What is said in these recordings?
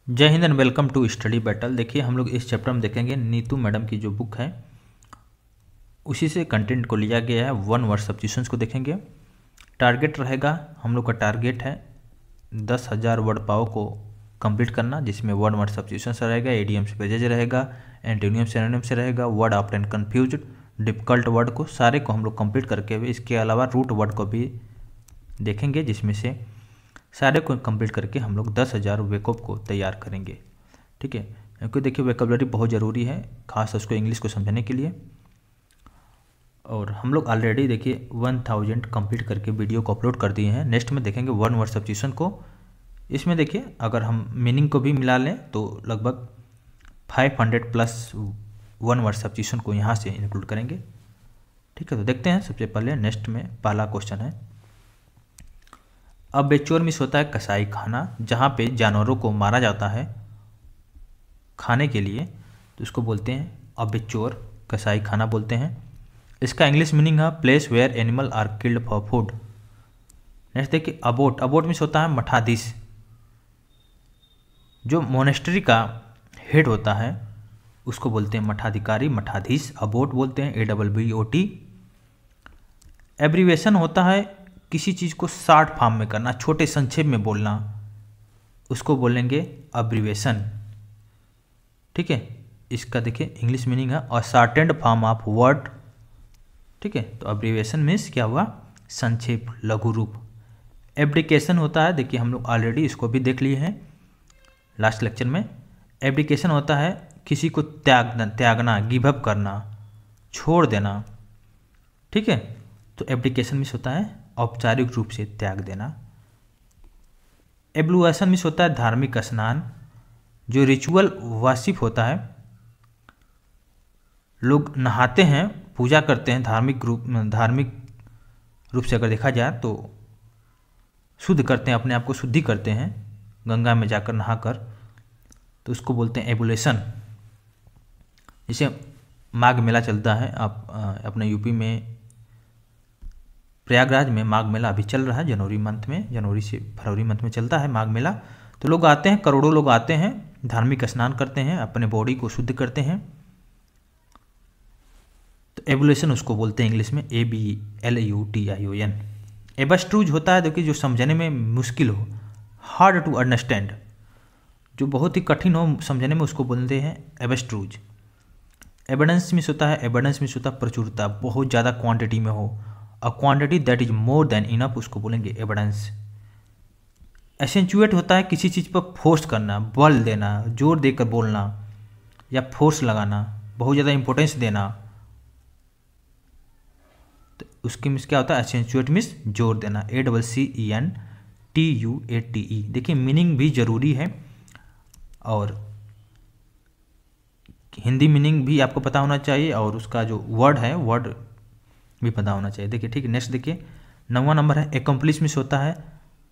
जय हिंद and welcome to Study Battle. देखिए हम लोग इस चैप्टर में देखेंगे नीतू मैडम की जो बुक है उसी से कंटेंट को लिया गया है। वन वर्ड सब्स्टिट्यूशंस को देखेंगे। टारगेट रहेगा, हम लोग का टारगेट है 10,000 वर्ड पाव को कंप्लीट करना, जिसमें वन वर्ड सब्स्टिट्यूशंस रहेगा, एडीएम्स फ्रेजेज रहेगा, एंटोनियम सिनोनिम से रहेगा, word often confused, difficult word को सारे को हम लोग कंप्लीट करके भी इसके अलावा रूट वर्ड को भी देखेंगे, जिसमें से सारे को कंप्लीट करके हम लोग 10,000 वेकअप को तैयार करेंगे। ठीक है, क्योंकि देखिए वोकैबुलरी बहुत ज़रूरी है, खास उसको इंग्लिश को समझने के लिए। और हम लोग ऑलरेडी देखिए 1000 कंप्लीट करके वीडियो को अपलोड कर दिए हैं। नेक्स्ट में देखेंगे वन वर्ड सब्स्टिट्यूशन को। इसमें देखिए अगर हम मीनिंग को भी मिला लें तो लगभग 500 प्लस वन वर्ड सब्स्टिट्यूशन को यहाँ से इंक्लूड करेंगे। ठीक है, तो देखते हैं। सबसे पहले नेक्स्ट में पहला क्वेश्चन है, अब बेचोर मिस होता है कसाई खाना, जहाँ पे जानवरों को मारा जाता है खाने के लिए, तो उसको बोलते हैं अब बेचोर, कसाई खाना बोलते हैं। इसका इंग्लिश मीनिंग है place where animal are killed for food. Next देखिए अबोट, अबोट मिस होता है मठाधीश, जो मोनेस्ट्री का हेड होता है उसको बोलते हैं मठाधिकारी, मठाधीश, अबोट बोलते हैं, ABBOT। एब्रीवेशन होता है किसी चीज़ को शॉर्ट फॉर्म में करना, छोटे संक्षेप में बोलना, उसको बोलेंगे अब्रीवेशन। ठीक है, इसका देखिए इंग्लिश मीनिंग है अ शॉर्टेंड फॉर्म ऑफ वर्ड। ठीक है, तो अब्रीवेशन मीन्स क्या हुआ, संक्षेप, लघु रूप। एब्डिकेशन होता है, देखिए हम लोग ऑलरेडी इसको भी देख लिए हैं लास्ट लेक्चर में। एब्डिकेशन होता है किसी को त्यागना, गिव अप करना, छोड़ देना। ठीक है, तो एब्डिकेशन मीन्स होता है औपचारिक रूप से त्याग देना। एब्लुएशन मीन्स होता है धार्मिक स्नान, जो रिचुअल वर्शिप होता है, लोग नहाते हैं, पूजा करते हैं, धार्मिक रूप से अगर देखा जाए तो शुद्ध करते हैं, अपने आप को शुद्धि करते हैं गंगा में जाकर नहाकर, तो उसको बोलते हैं एबुलेशन। जैसे माघ मेला चलता है, आप अपने यूपी में प्रयागराज में माघ मेला अभी चल रहा है जनवरी से फरवरी मंथ में चलता है माघ मेला। तो लोग आते हैं, करोड़ों लोग आते हैं, धार्मिक स्नान करते हैं, अपने बॉडी को शुद्ध करते हैं, तो एबुलेशन उसको बोलते हैं इंग्लिश में ABLUTION। एबस्ट्रूज होता है देखिए जो समझने में मुश्किल हो, हार्ड टू अंडरस्टैंड, जो बहुत ही कठिन हो समझने में, उसको बोलते हैं एबस्ट्रूज। एबंडेंस मीन्स होता है, एबंडेंस मीन्स होता है प्रचुरता, बहुत ज़्यादा क्वांटिटी में हो, a quantity that is more than enough, उसको बोलेंगे एबंडेंस। एसेंचुएट होता है किसी चीज़ पर फोर्स करना, बल देना, जोर देकर बोलना या फोर्स लगाना, बहुत ज़्यादा इंपॉर्टेंस देना, तो उसके मीन्स क्या होता है, एसेंचुएट मीन्स जोर देना, ACCENTUATE। देखिए मीनिंग भी जरूरी है और हिंदी मीनिंग भी आपको पता होना चाहिए और उसका जो वर्ड है वर्ड भी पता होना चाहिए। देखिए ठीक है, नेक्स्ट देखिए 9वां नंबर है एक्कम्प्लिश मिस होता है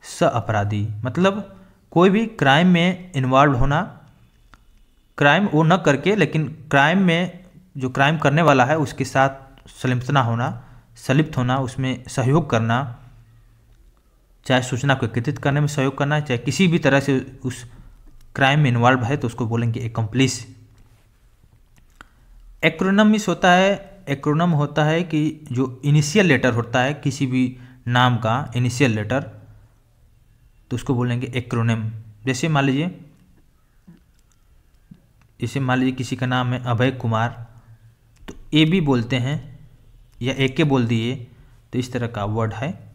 स अपराधी, मतलब कोई भी क्राइम में इन्वॉल्व होना, क्राइम वो न करके लेकिन क्राइम में जो क्राइम करने वाला है उसके साथ संलिप्त होना, उसमें सहयोग करना, चाहे सूचना को एकत्रित करने में सहयोग करना, चाहे किसी भी तरह से उस क्राइम में इन्वॉल्व है तो उसको बोलेंगे एक्कम्प्लिश। एक्रोनम मिस होता है, एक्रोनम होता है कि जो इनिशियल लेटर होता है किसी भी नाम का इनिशियल लेटर, तो उसको बोलेंगे एक्रोनिम। जैसे मान लीजिए किसी का नाम है अभय कुमार, तो AB बोलते हैं या AK बोल दिए, तो इस तरह का वर्ड है।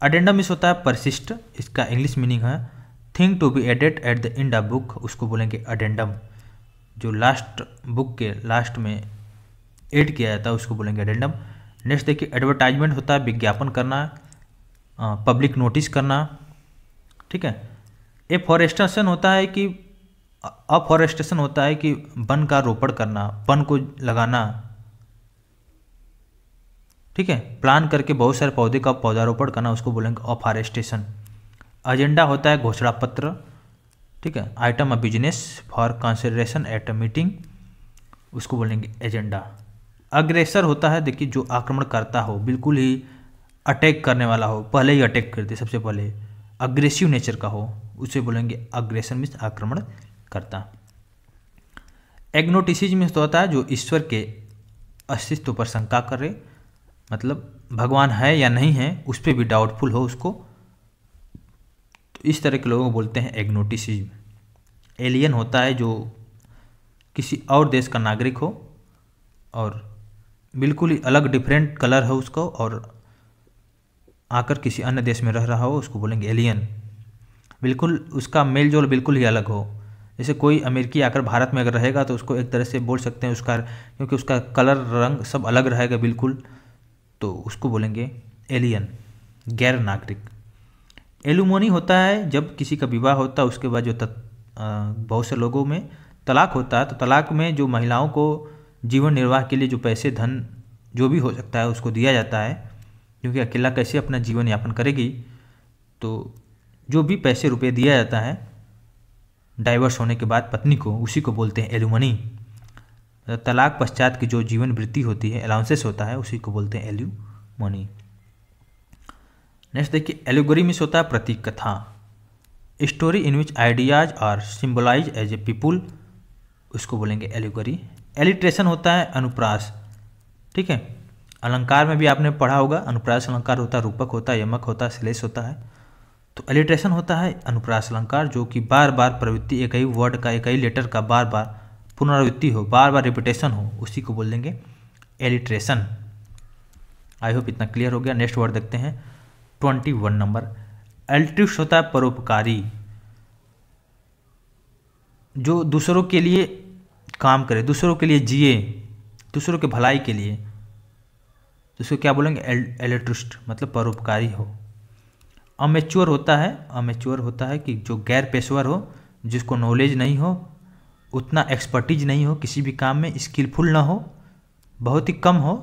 अडेंडम मिस होता है परसिस्ट, इसका इंग्लिश मीनिंग है thing to be added at the end of book, उसको बोलेंगे अडेंडम। जो लास्ट बुक के लास्ट में ऐड किया जाता है उसको बोलेंगे एडेंडम। नेक्स्ट देखिए एडवर्टाइजमेंट होता है विज्ञापन करना, पब्लिक नोटिस करना। ठीक है, एफॉरेस्टेशन होता है कि अफॉरेस्टेशन होता है कि वन का रोपण करना, वन को लगाना। ठीक है, प्लान करके बहुत सारे पौधे का पौधारोपण करना, उसको बोलेंगे अफॉरेस्टेशन। एजेंडा होता है घोषणा पत्र। ठीक है, item of business for consideration at a meeting, उसको बोलेंगे एजेंडा। अग्रेसर होता है देखिए जो आक्रमण करता हो, बिल्कुल ही अटैक करने वाला हो, पहले ही अटैक कर दे, सबसे पहले अग्रेसिव नेचर का हो, उसे बोलेंगे अग्रेशन मीन्स आक्रमण करता। एग्नोटिसिज्म में होता है जो ईश्वर के अस्तित्व पर शंका करे, मतलब भगवान है या नहीं है उस पर भी डाउटफुल हो उसको, तो इस तरह के लोगों को बोलते हैं एग्नोटिसिज्म। एलियन होता है जो किसी और देश का नागरिक हो और बिल्कुल ही अलग डिफरेंट कलर है उसको और आकर किसी अन्य देश में रह रहा हो, उसको बोलेंगे एलियन। बिल्कुल उसका मेल जोल बिल्कुल ही अलग हो। जैसे कोई अमेरिकी आकर भारत में अगर रहेगा तो उसको एक तरह से बोल सकते हैं उसका, क्योंकि उसका कलर रंग सब अलग रहेगा बिल्कुल, तो उसको बोलेंगे एलियन, गैर नागरिक। एलुमनी होता है जब किसी का विवाह होता है उसके बाद जो बहुत से लोगों में तलाक होता है, तो तलाक में जो महिलाओं को जीवन निर्वाह के लिए जो पैसे धन जो भी हो सकता है उसको दिया जाता है, क्योंकि अकेला कैसे अपना जीवन यापन करेगी, तो जो भी पैसे रुपए दिया जाता है डाइवर्स होने के बाद पत्नी को, उसी को बोलते हैं एलुमनी। तलाक पश्चात की जो जीवन वृत्ति होती है, अलाउंसेस होता है, उसी को बोलते हैं एल्यूमनी। नेक्स्ट देखिए एलिगोरी मीन्स होता है प्रतीक कथा, story in which ideas are symbolise as a people, उसको बोलेंगे एलिगोरी। एलिट्रेशन होता है अनुप्रास, ठीक है। अलंकार में भी आपने पढ़ा होगा, अनुप्रास अलंकार होता है, रूपक होता है, यमक होता है, श्लेष होता है। तो एलिट्रेशन होता है अनुप्रास अलंकार जो कि बार बार प्रवृत्ति, एक ही वर्ड का, एक ही लेटर का बार बार पुनरावृत्ति हो, बार बार रिपीटेशन हो, उसी को बोल देंगे एलिट्रेशन। आई होप इतना क्लियर हो गया। नेक्स्ट वर्ड देखते हैं 21 नंबर। एल्ट्रिस्ट होता है परोपकारी, जो दूसरों के लिए काम करे, दूसरों के लिए जिए, दूसरों के भलाई के लिए, तो इसको क्या बोलेंगे एल्ट्रिस्ट, मतलब परोपकारी हो। अमेच्योर होता है, अमेच्योर होता है कि जो गैर पेशेवर हो, जिसको नॉलेज नहीं हो, उतना एक्सपर्टीज नहीं हो किसी भी काम में, स्किलफुल ना हो, बहुत ही कम हो,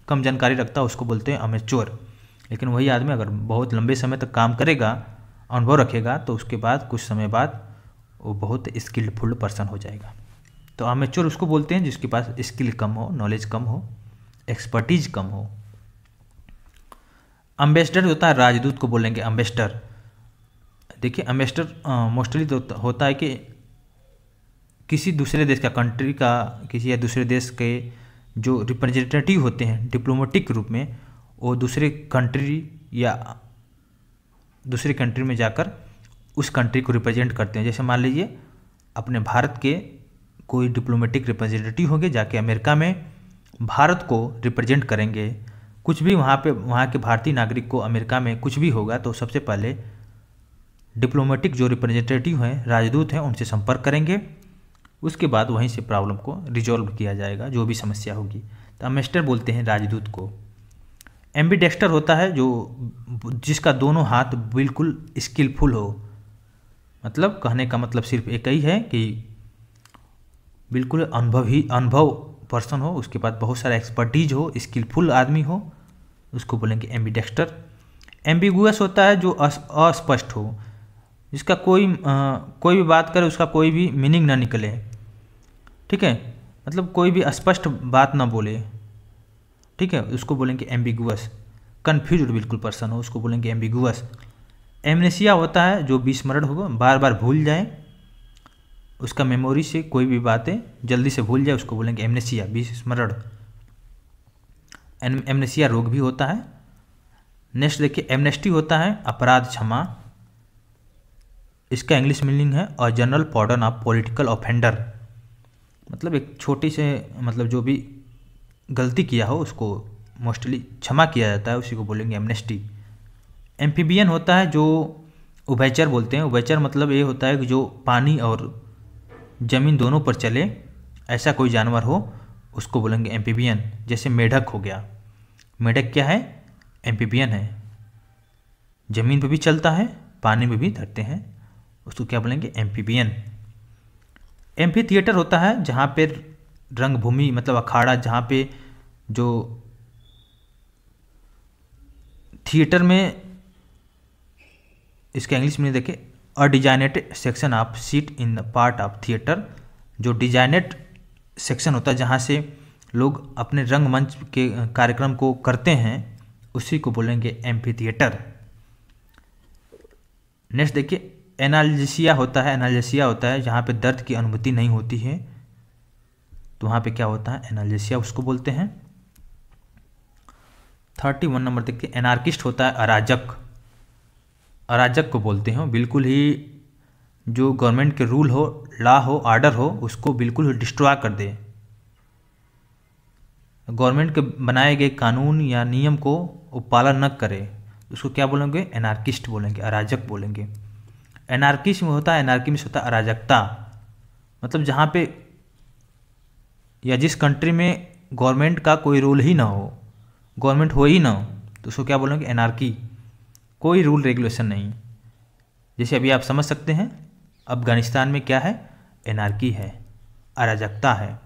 कम जानकारी रखता है, उसको बोलते हैं अमेच्योर। लेकिन वही आदमी अगर बहुत लंबे समय तक काम करेगा, अनुभव रखेगा, तो उसके बाद कुछ समय बाद वो बहुत स्किलफुल पर्सन हो जाएगा। तो अमेच्योर उसको बोलते हैं जिसके पास स्किल कम हो, नॉलेज कम हो, एक्सपर्टीज कम हो। अम्बेसडर होता है राजदूत को बोलेंगे अम्बेसडर। देखिए अम्बेसडर मोस्टली तो होता है कि किसी दूसरे देश का, कंट्री का, किसी या दूसरे देश के जो रिप्रेजेंटेटिव होते हैं डिप्लोमेटिक रूप में, वो दूसरे कंट्री या दूसरे कंट्री में जाकर उस कंट्री को रिप्रेजेंट करते हैं। जैसे मान लीजिए अपने भारत के कोई डिप्लोमेटिक रिप्रेजेंटेटिव होंगे, जाके अमेरिका में भारत को रिप्रेजेंट करेंगे। कुछ भी वहाँ पे, वहाँ के भारतीय नागरिक को अमेरिका में कुछ भी होगा तो सबसे पहले डिप्लोमेटिक जो रिप्रेजेंटेटिव हैं, राजदूत हैं, उनसे संपर्क करेंगे। उसके बाद वहीं से प्रॉब्लम को रिजॉल्व किया जाएगा, जो भी समस्या होगी। तो अम्बेसडर बोलते हैं राजदूत को। एम्बीडेक्स्टर होता है जो जिसका दोनों हाथ बिल्कुल स्किलफुल हो, मतलब कहने का मतलब सिर्फ एक ही है कि बिल्कुल अनुभव पर्सन हो, उसके बाद बहुत सारा एक्सपर्टीज हो, स्किलफुल आदमी हो, उसको बोलेंगे एम्बीडेक्स्टर। एम्बिगुअस होता है जो अस्पष्ट हो, जिसका कोई भी बात करे उसका कोई भी मीनिंग ना निकले, ठीक है, मतलब कोई भी स्पष्ट बात ना बोले, ठीक है, उसको बोलेंगे एम्बिगुअस। कन्फ्यूज्ड बिल्कुल पर्सन हो, उसको बोलेंगे एम्बिगुअस। एमनेसिया होता है जो विस्मरण हो, बार बार भूल जाए, उसका मेमोरी से कोई भी बातें जल्दी से भूल जाए, उसको बोलेंगे एमनेसिया, विस्मरण। एमनेसिया रोग भी होता है। नेक्स्ट देखिए एमनेस्टी होता है अपराध क्षमा, इसका इंग्लिश मीनिंग है a general pardon of political offender, मतलब एक छोटी से, मतलब जो भी गलती किया हो उसको मोस्टली क्षमा किया जाता है, उसी को बोलेंगे एमनेस्टी। एम्फीबियन होता है जो उभयचर बोलते हैं। उभयचर मतलब ये होता है कि जो पानी और जमीन दोनों पर चले, ऐसा कोई जानवर हो, उसको बोलेंगे एम्फीबियन। जैसे मेढक हो गया, मेढक क्या है, एम्फीबियन है, जमीन पे भी चलता है, पानी में भी तैरते हैं, उसको क्या बोलेंगे एम्फीबियन। एम्फी थिएटर होता है जहाँ पे रंगभूमि, मतलब अखाड़ा, जहाँ पे जो थिएटर में, इसका इंग्लिश में देखें a designated section of seat in the part of theatre, जो डिजाइनेट सेक्शन होता है जहाँ से लोग अपने रंगमंच के कार्यक्रम को करते हैं, उसी को बोलेंगे एम्फी थिएटर। नेक्स्ट देखिए एनाल्जेसिया होता है जहाँ पे दर्द की अनुभूति नहीं होती है, तो वहाँ पे क्या होता है, एनाल्जेसिया उसको बोलते हैं। 31 नंबर देखिए, एनार्किस्ट होता है अराजक को बोलते हैं, बिल्कुल ही जो गवर्नमेंट के रूल हो, लॉ हो, ऑर्डर हो, उसको बिल्कुल डिस्ट्रॉय कर दे। गवर्नमेंट के बनाए गए कानून या नियम को वो पालन न करे, उसको क्या बोलेंगे, एनार्किस्ट बोलेंगे, अराजक बोलेंगे। एनार्की में होता है अराजकता, मतलब जहाँ पे या जिस कंट्री में गवर्नमेंट का कोई रूल ही ना हो, गवर्नमेंट हो ही ना हो, तो उसको क्या बोलेंगे, एनार्की, कोई रूल रेगुलेशन नहीं। जैसे अभी आप समझ सकते हैं अफगानिस्तान में क्या है, एनार्की है, अराजकता है,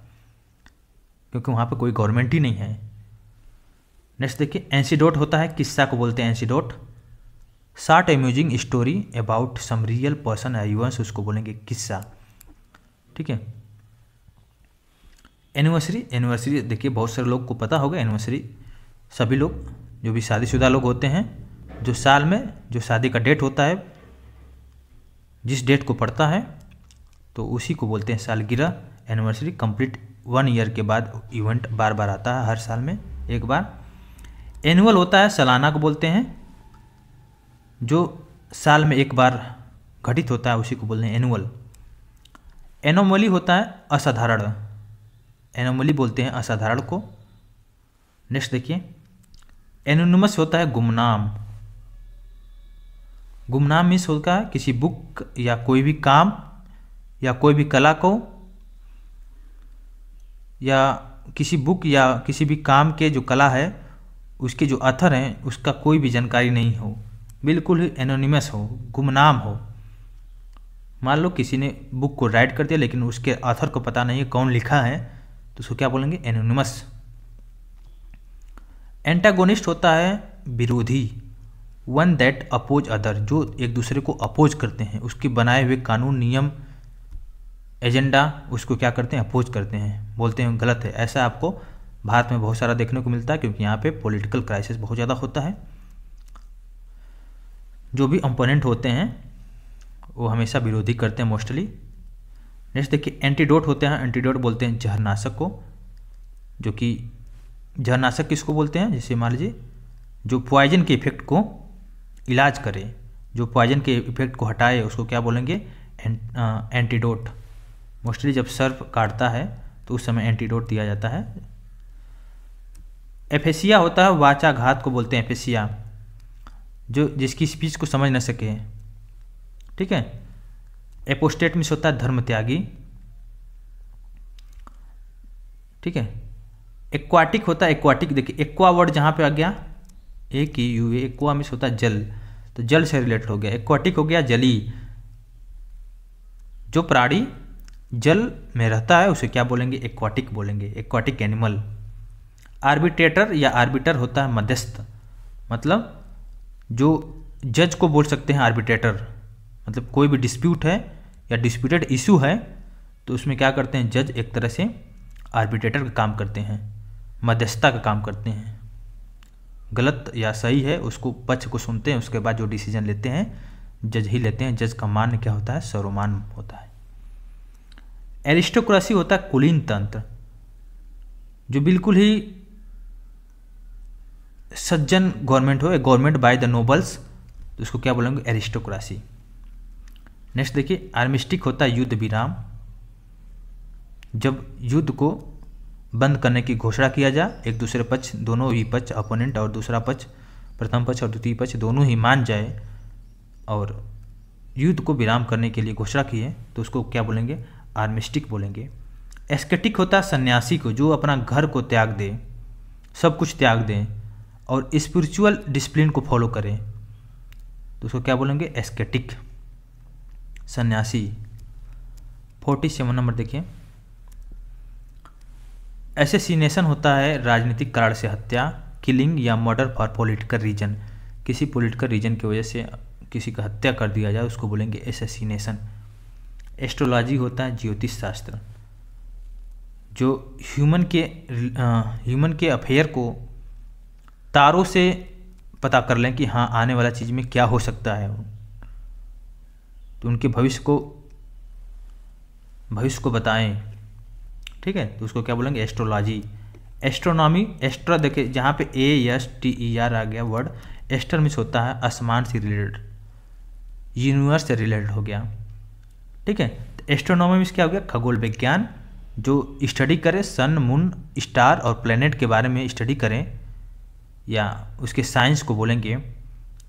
क्योंकि वहाँ पे कोई गवर्नमेंट ही नहीं है। नेक्स्ट देखिए, एंसीडोट होता है, किस्सा को बोलते हैं anecdote, short amusing story about some real person या इवेंट्स, उसको बोलेंगे किस्सा। ठीक है। एनिवर्सरी देखिए बहुत सारे लोग को पता होगा, एनिवर्सरी सभी लोग जो भी शादीशुदा लोग होते हैं, जो साल में जो शादी का डेट होता है, जिस डेट को पड़ता है तो उसी को बोलते हैं सालगिरह, एनिवर्सरी। कंप्लीट 1 ईयर के बाद इवेंट बार बार आता है, हर साल में एक बार। एनुअल होता है, सालाना को बोलते हैं, जो साल में एक बार घटित होता है, उसी को बोलते हैं एनुअल। एनोमली होता है असाधारण, एनोमली बोलते हैं असाधारण को। नेक्स्ट देखिए, एनोनिमस होता है गुमनाम, गुमनाम मीन्स होता है किसी बुक या कोई भी काम या कोई भी कला को, या किसी बुक या किसी भी काम के जो कला है उसके जो ऑथर हैं उसका कोई भी जानकारी नहीं हो, बिल्कुल ही एनोनिमस हो, गुमनाम हो। मान लो किसी ने बुक को राइट कर दिया लेकिन उसके ऑथर को पता नहीं है कौन लिखा है, तो उसको क्या बोलेंगे, एनोनिमस। एंटागोनिस्ट होता है विरोधी, वन दैट अपोज अदर, जो एक दूसरे को अपोज करते हैं, उसके बनाए हुए कानून, नियम, एजेंडा, उसको क्या करते हैं, अपोज करते हैं, बोलते हैं गलत है। ऐसा आपको भारत में बहुत सारा देखने को मिलता है, क्योंकि यहाँ पे पॉलिटिकल क्राइसिस बहुत ज़्यादा होता है। जो भी अपोनेंट होते हैं वो हमेशा विरोधी करते हैं मोस्टली। नेक्स्ट देखिए, एंटीडोट होते हैं, एंटीडोट बोलते हैं जहरनाशक को, जो कि जहरनाशक किसको बोलते हैं, जैसे मान लीजिए जो पॉइजन के इफेक्ट को इलाज करे, जो पॉइजन के इफेक्ट को हटाए, उसको क्या बोलेंगे, एंटीडोट। मोस्टली जब सर्प काटता है तो उस समय एंटीडोट दिया जाता है। एफेसिया होता है वाचाघात को बोलते हैं, एफेसिया, जो जिसकी स्पीच को समझ न सके। ठीक है। एपोस्टेट मीन्स होता है धर्म त्यागी। ठीक है। एक्वाटिक होता है, एक्वाटिक देखिए एक्वा वर्ड जहाँ पे आ गया, एक ही यू, एक्वा मीन्स होता है जल, तो जल से रिलेटेड हो गया। एक्वाटिक हो गया जली, जो प्राणी जल में रहता है उसे क्या बोलेंगे, एक्वाटिक बोलेंगे, एक्वाटिक एनिमल। आर्बिट्रेटर या आर्बिटर होता है मध्यस्थ, मतलब जो जज को बोल सकते हैं आर्बिट्रेटर, मतलब कोई भी डिस्प्यूट है या डिस्प्यूटेड इशू है तो उसमें क्या करते हैं, जज एक तरह से आर्बिट्रेटर का काम करते हैं, मध्यस्थता का काम करते हैं। गलत या सही है उसको पक्ष को सुनते हैं, उसके बाद जो डिसीजन लेते हैं जज ही लेते हैं। जज का मान क्या होता है, सर्वमान होता है। एरिस्टोक्रेसी होता है कुलीन तंत्र, जो बिल्कुल ही सज्जन गवर्नमेंट हो, गवर्नमेंट बाय द नोबल्स, तो उसको क्या बोलेंगे, एरिस्टोक्रेसी। नेक्स्ट देखिए, आर्मिस्टिक होता है युद्ध विराम, जब युद्ध को बंद करने की घोषणा किया जाए, एक दूसरे पक्ष, दोनों ही पक्ष, अपोनेंट और दूसरा पक्ष, प्रथम पक्ष और द्वितीय पक्ष दोनों ही मान जाए और युद्ध को विराम करने के लिए घोषणा की है, तो उसको क्या बोलेंगे, आर्मिस्टिक बोलेंगे। एस्केटिक होता है सन्यासी को, जो अपना घर को त्याग दे, सब कुछ त्याग दें और स्पिरिचुअल डिसिप्लिन को फॉलो करें, तो उसको क्या बोलेंगे, एस्केटिक, सन्यासी। 47 नंबर देखिए, एसेसिनेशन होता है राजनीतिक कारण से हत्या, किलिंग या मर्डर फॉर पॉलिटिकल रीजन, किसी पॉलिटिकल रीजन की वजह से किसी का हत्या कर दिया जाए उसको बोलेंगे एसेसिनेशन। एस्ट्रोलॉजी होता है ज्योतिष शास्त्र, जो ह्यूमन के अफेयर को तारों से पता कर लें कि हाँ आने वाला चीज़ में क्या हो सकता है, तो उनके भविष्य को बताएं, ठीक है, तो उसको क्या बोलेंगे, एस्ट्रोलॉजी। एस्ट्रोनॉमी, एस्ट्रो देखिए जहाँ पे ASTER आ गया वर्ड, एस्टर मीन्स होता है आसमान से रिलेटेड, यूनिवर्स से रिलेटेड हो गया, ठीक है। तो एस्ट्रोनॉमी मीन्स क्या हो गया, खगोल विज्ञान, जो स्टडी करे सन मून स्टार और प्लेनेट के बारे में स्टडी करें, या उसके साइंस को बोलेंगे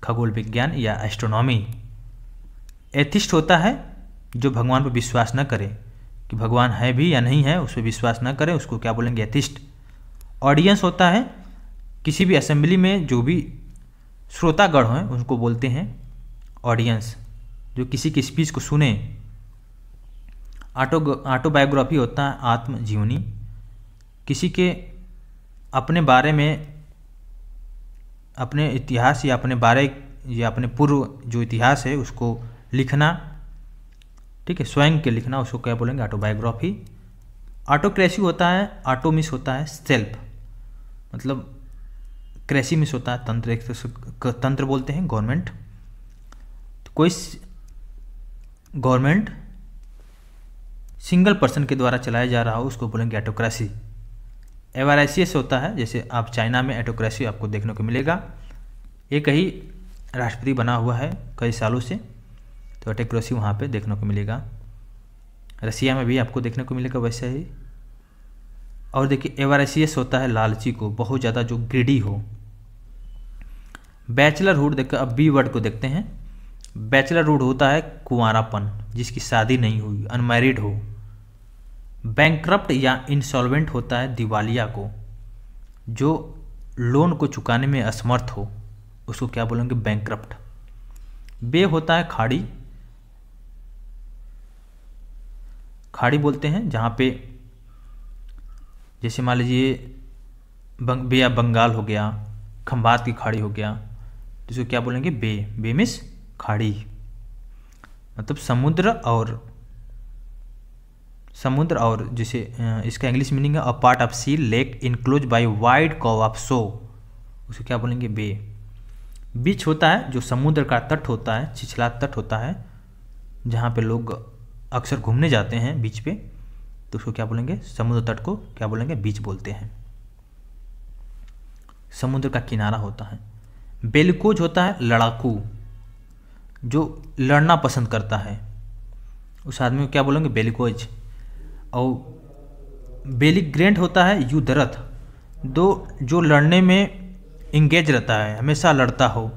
खगोल विज्ञान या एस्ट्रोनॉमी। एथिस्ट होता है जो भगवान पर विश्वास न करे, कि भगवान है भी या नहीं है उस पर विश्वास न करें, उसको क्या बोलेंगे, एथिस्ट। ऑडियंस होता है किसी भी असेंबली में जो भी श्रोतागण हैं उनको बोलते हैं ऑडियंस, जो किसी की स्पीच को सुने। ऑटोबायोग्राफी होता है आत्मजीवनी, किसी के अपने बारे में, अपने इतिहास या अपने बारे या अपने पूर्व जो इतिहास है उसको लिखना, ठीक है, स्वयं के लिखना, उसको क्या बोलेंगे, ऑटोबायोग्राफी। ऑटोक्रेसी होता है, ऑटो मिस होता है सेल्फ, मतलब क्रेसी मिस होता है तंत्र, एक तंत्र बोलते हैं गवर्नमेंट। तो कोई गवर्नमेंट सिंगल पर्सन के द्वारा चलाया जा रहा हो उसको बोलेंगे ऑटोक्रेसी। एवराइसियस होता है, जैसे आप चाइना में ऑटोक्रेसी आपको देखने को मिलेगा, एक ही राष्ट्रपति बना हुआ है कई सालों से, तो ऑटोक्रेसी वहाँ पे देखने को मिलेगा। रसिया में भी आपको देखने को मिलेगा वैसे ही। और देखिए एवराइसियस होता है लालची को, बहुत ज़्यादा जो ग्रीडी हो। बैचलरहुड देखो, अब बी वर्ड को देखते हैं। बैचलरहुड होता है कुंवारापन, जिसकी शादी नहीं हुई, अनमैरिड हो। बैंकक्रप्ट या इंसॉल्वेंट होता है दिवालिया को, जो लोन को चुकाने में असमर्थ हो, उसको क्या बोलेंगे, बैंकक्रप्ट। बे होता है खाड़ी, खाड़ी बोलते हैं जहाँ पे, जैसे मान लीजिए बे या बंगाल हो गया, खंबात की खाड़ी हो गया, तो इसको क्या बोलेंगे, बे। बे मीन्स खाड़ी, मतलब समुद्र और जैसे इसका इंग्लिश मीनिंग है a part of sea lake enclose by wide curve of shore, उसे क्या बोलेंगे, बे। बीच होता है जो समुद्र का तट होता है, छिछला तट होता है, जहाँ पे लोग अक्सर घूमने जाते हैं बीच पे, तो उसको क्या बोलेंगे, समुद्र तट को क्या बोलेंगे, बीच बोलते हैं। समुद्र का किनारा होता है। बेलिकोज होता है लड़ाकू, जो लड़ना पसंद करता है, उस आदमी को क्या बोलेंगे, बेलिकोज। और बेलिग्रेंट होता है युद्धरत, जो लड़ने में इंगेज रहता है, हमेशा लड़ता हो,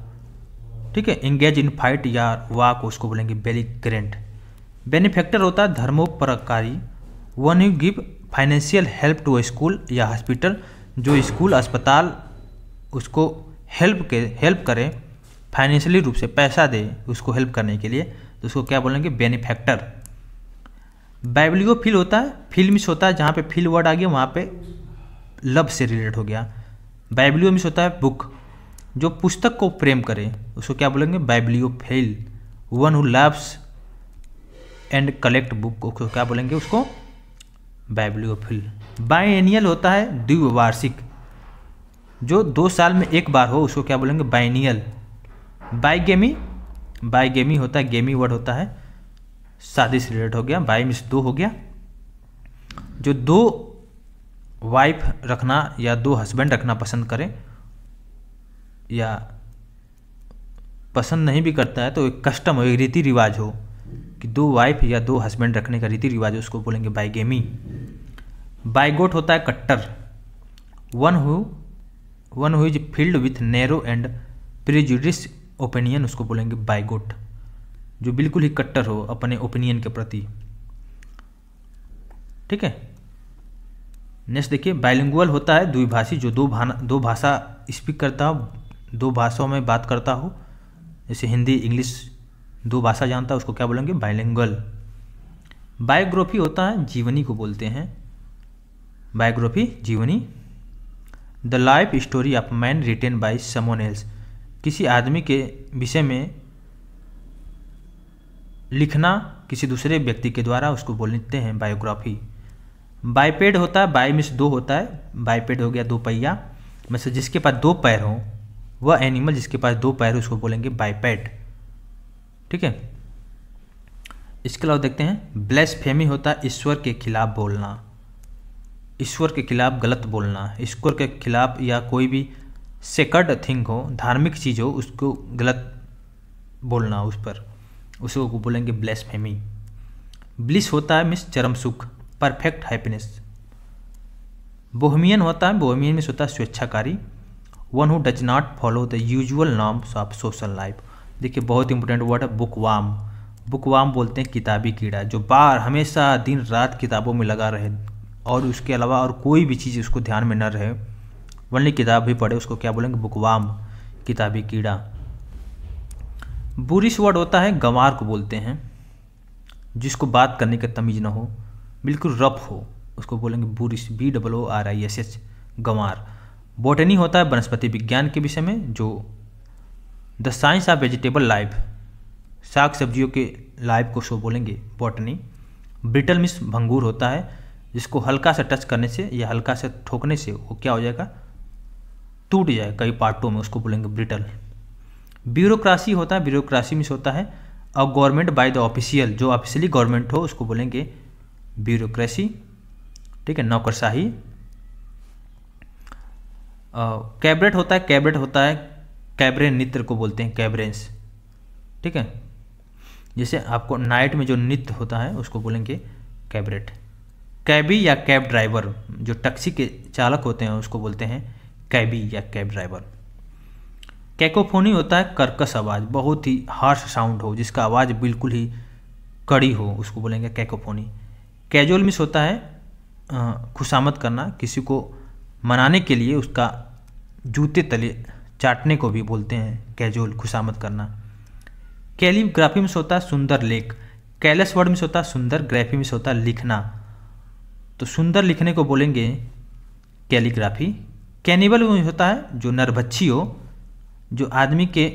ठीक है, इंगेज इन फाइट या वाक, उसको बोलेंगे बेलिग्रेंट। बेनिफैक्टर होता है धर्मोपकारी, one you give financial help to school या हॉस्पिटल, जो स्कूल अस्पताल उसको हेल्प करे, फाइनेंशियली रूप से पैसा दे उसको हेल्प करने के लिए, तो उसको क्या बोलेंगे, बेनिफैक्टर। बाइब्लियोफिल होता है, फिल्मिश होता है, जहाँ पे फिल वर्ड आ गया वहाँ पे लव से रिलेटेड हो गया। बाइब्लियोमिस होता है बुक, जो पुस्तक को प्रेम करे, उसको क्या बोलेंगे, bibliophile. One who loves and collect book को क्या बोलेंगे, उसको बाइब्लियोफिल। बाइएनियल होता है द्विवार्षिक, जो 2 साल में एक बार हो, उसको क्या बोलेंगे, बाइनियल। बाइगेमी होता है, गेमी वर्ड होता है शादी से रिलेटेड हो गया, बाई मीन्स 2 हो गया, जो 2 वाइफ रखना या 2 हस्बैंड रखना पसंद करे, या पसंद नहीं भी करता है तो एक कस्टम हो, एक रीति रिवाज हो कि 2 वाइफ या 2 हस्बैंड रखने का रीति रिवाज, उसको बोलेंगे बाइगेमी। बाइगोट होता है कट्टर, one who is filled with narrow and prejudice opinion, उसको बोलेंगे बाइगोट, जो बिल्कुल ही कट्टर हो अपने ओपिनियन के प्रति, ठीक है। नेक्स्ट देखिए बाइलिंगुअल होता है द्विभाषी, जो दो भाषा स्पीक करता हो, 2 भाषाओं में बात करता हो, जैसे हिंदी इंग्लिश 2 भाषा जानता है, उसको क्या बोलेंगे, बाइलिंगुअल। बायोग्राफी होता है जीवनी को बोलते हैं, बायोग्राफी जीवनी। The life story of man written by someone else, किसी आदमी के विषय में लिखना किसी दूसरे व्यक्ति के द्वारा, उसको बोलते हैं बायोग्राफी। बाइपेड होता है, बाई मीन्स 2 होता है, बाइपेड हो गया 2 पहिया में से जिसके पास 2 पैर हो, वह एनिमल जिसके पास 2 पैर हो उसको बोलेंगे बाइपेड, ठीक है। इसके अलावा देखते हैं ब्लेसफेमी होता है ईश्वर के खिलाफ बोलना, ईश्वर के खिलाफ गलत बोलना, ईश्वर के खिलाफ या कोई भी सेक्रेड थिंग हो, धार्मिक चीज़ हो, उसको गलत बोलना उस पर, उसको बोलेंगे ब्लेसफेमी। ब्लिस होता है मीन्स चरम सुख, परफेक्ट हैप्पीनेस। बोहेमियन होता है, बोहेमियन मीन्स होता है स्वेच्छाकारी, one who does not follow the usual norms of social life. देखिए बहुत इंपॉर्टेंट वर्ड है बुकवाम। बुकवाम बोलते हैं किताबी कीड़ा, जो बार हमेशा दिन रात किताबों में लगा रहे और उसके अलावा और कोई भी चीज़ उसको ध्यान में न रहे, वनली किताब भी पढ़े, उसको क्या बोलेंगे बुकवाम, किताबी कीड़ा। बुरिश वर्ड होता है गंवार को बोलते हैं, जिसको बात करने का तमीज़ न हो, बिल्कुल रफ हो, उसको बोलेंगे बुरिश, BOORISH, गंवार। बॉटनी होता है वनस्पति विज्ञान के विषय में, जो the science of vegetable life, साग सब्जियों के लाइफ को सो बोलेंगे बॉटनी। ब्रिटल मीन्स भंगूर होता है, जिसको हल्का सा टच करने से या हल्का से ठोकने से वो क्या हो जाएगा, टूट जाए कई पार्टों में, उसको बोलेंगे ब्रिटल। ब्यूरोक्रेसी होता है, ब्यूरोक्रेसी मीन्स होता है a government by the official, जो ऑफिशियली गवर्नमेंट हो उसको बोलेंगे ब्यूरोक्रेसी, ठीक है, नौकरशाही। कैबरेट होता है, कैबरेट होता है कैबरे नृत्य को बोलते हैं कैबरेंस, ठीक है, जैसे आपको नाइट में जो नृत्य होता है उसको बोलेंगे कैबरेट। कैबी या कैब ड्राइवर, जो टैक्सी के चालक होते हैं उसको बोलते हैं कैबी या कैब ड्राइवर। कैकोफोनी होता है कर्कश आवाज़, बहुत ही हार्श साउंड हो, जिसका आवाज़ बिल्कुल ही कड़ी हो, उसको बोलेंगे कैकोफोनी। कैजुअल मिस होता है खुशामद करना, किसी को मनाने के लिए उसका जूते तले चाटने को भी बोलते हैं कैजुअल, खुशामद करना। कैलीग्राफी में होता है सुंदर लेख, कैलस वर्ड में होता है सुंदर, ग्राफी में होता है लिखना, तो सुंदर लिखने को बोलेंगे कैलीग्राफी। कैनिबल में होता है जो नरभक्षी हो, जो आदमी के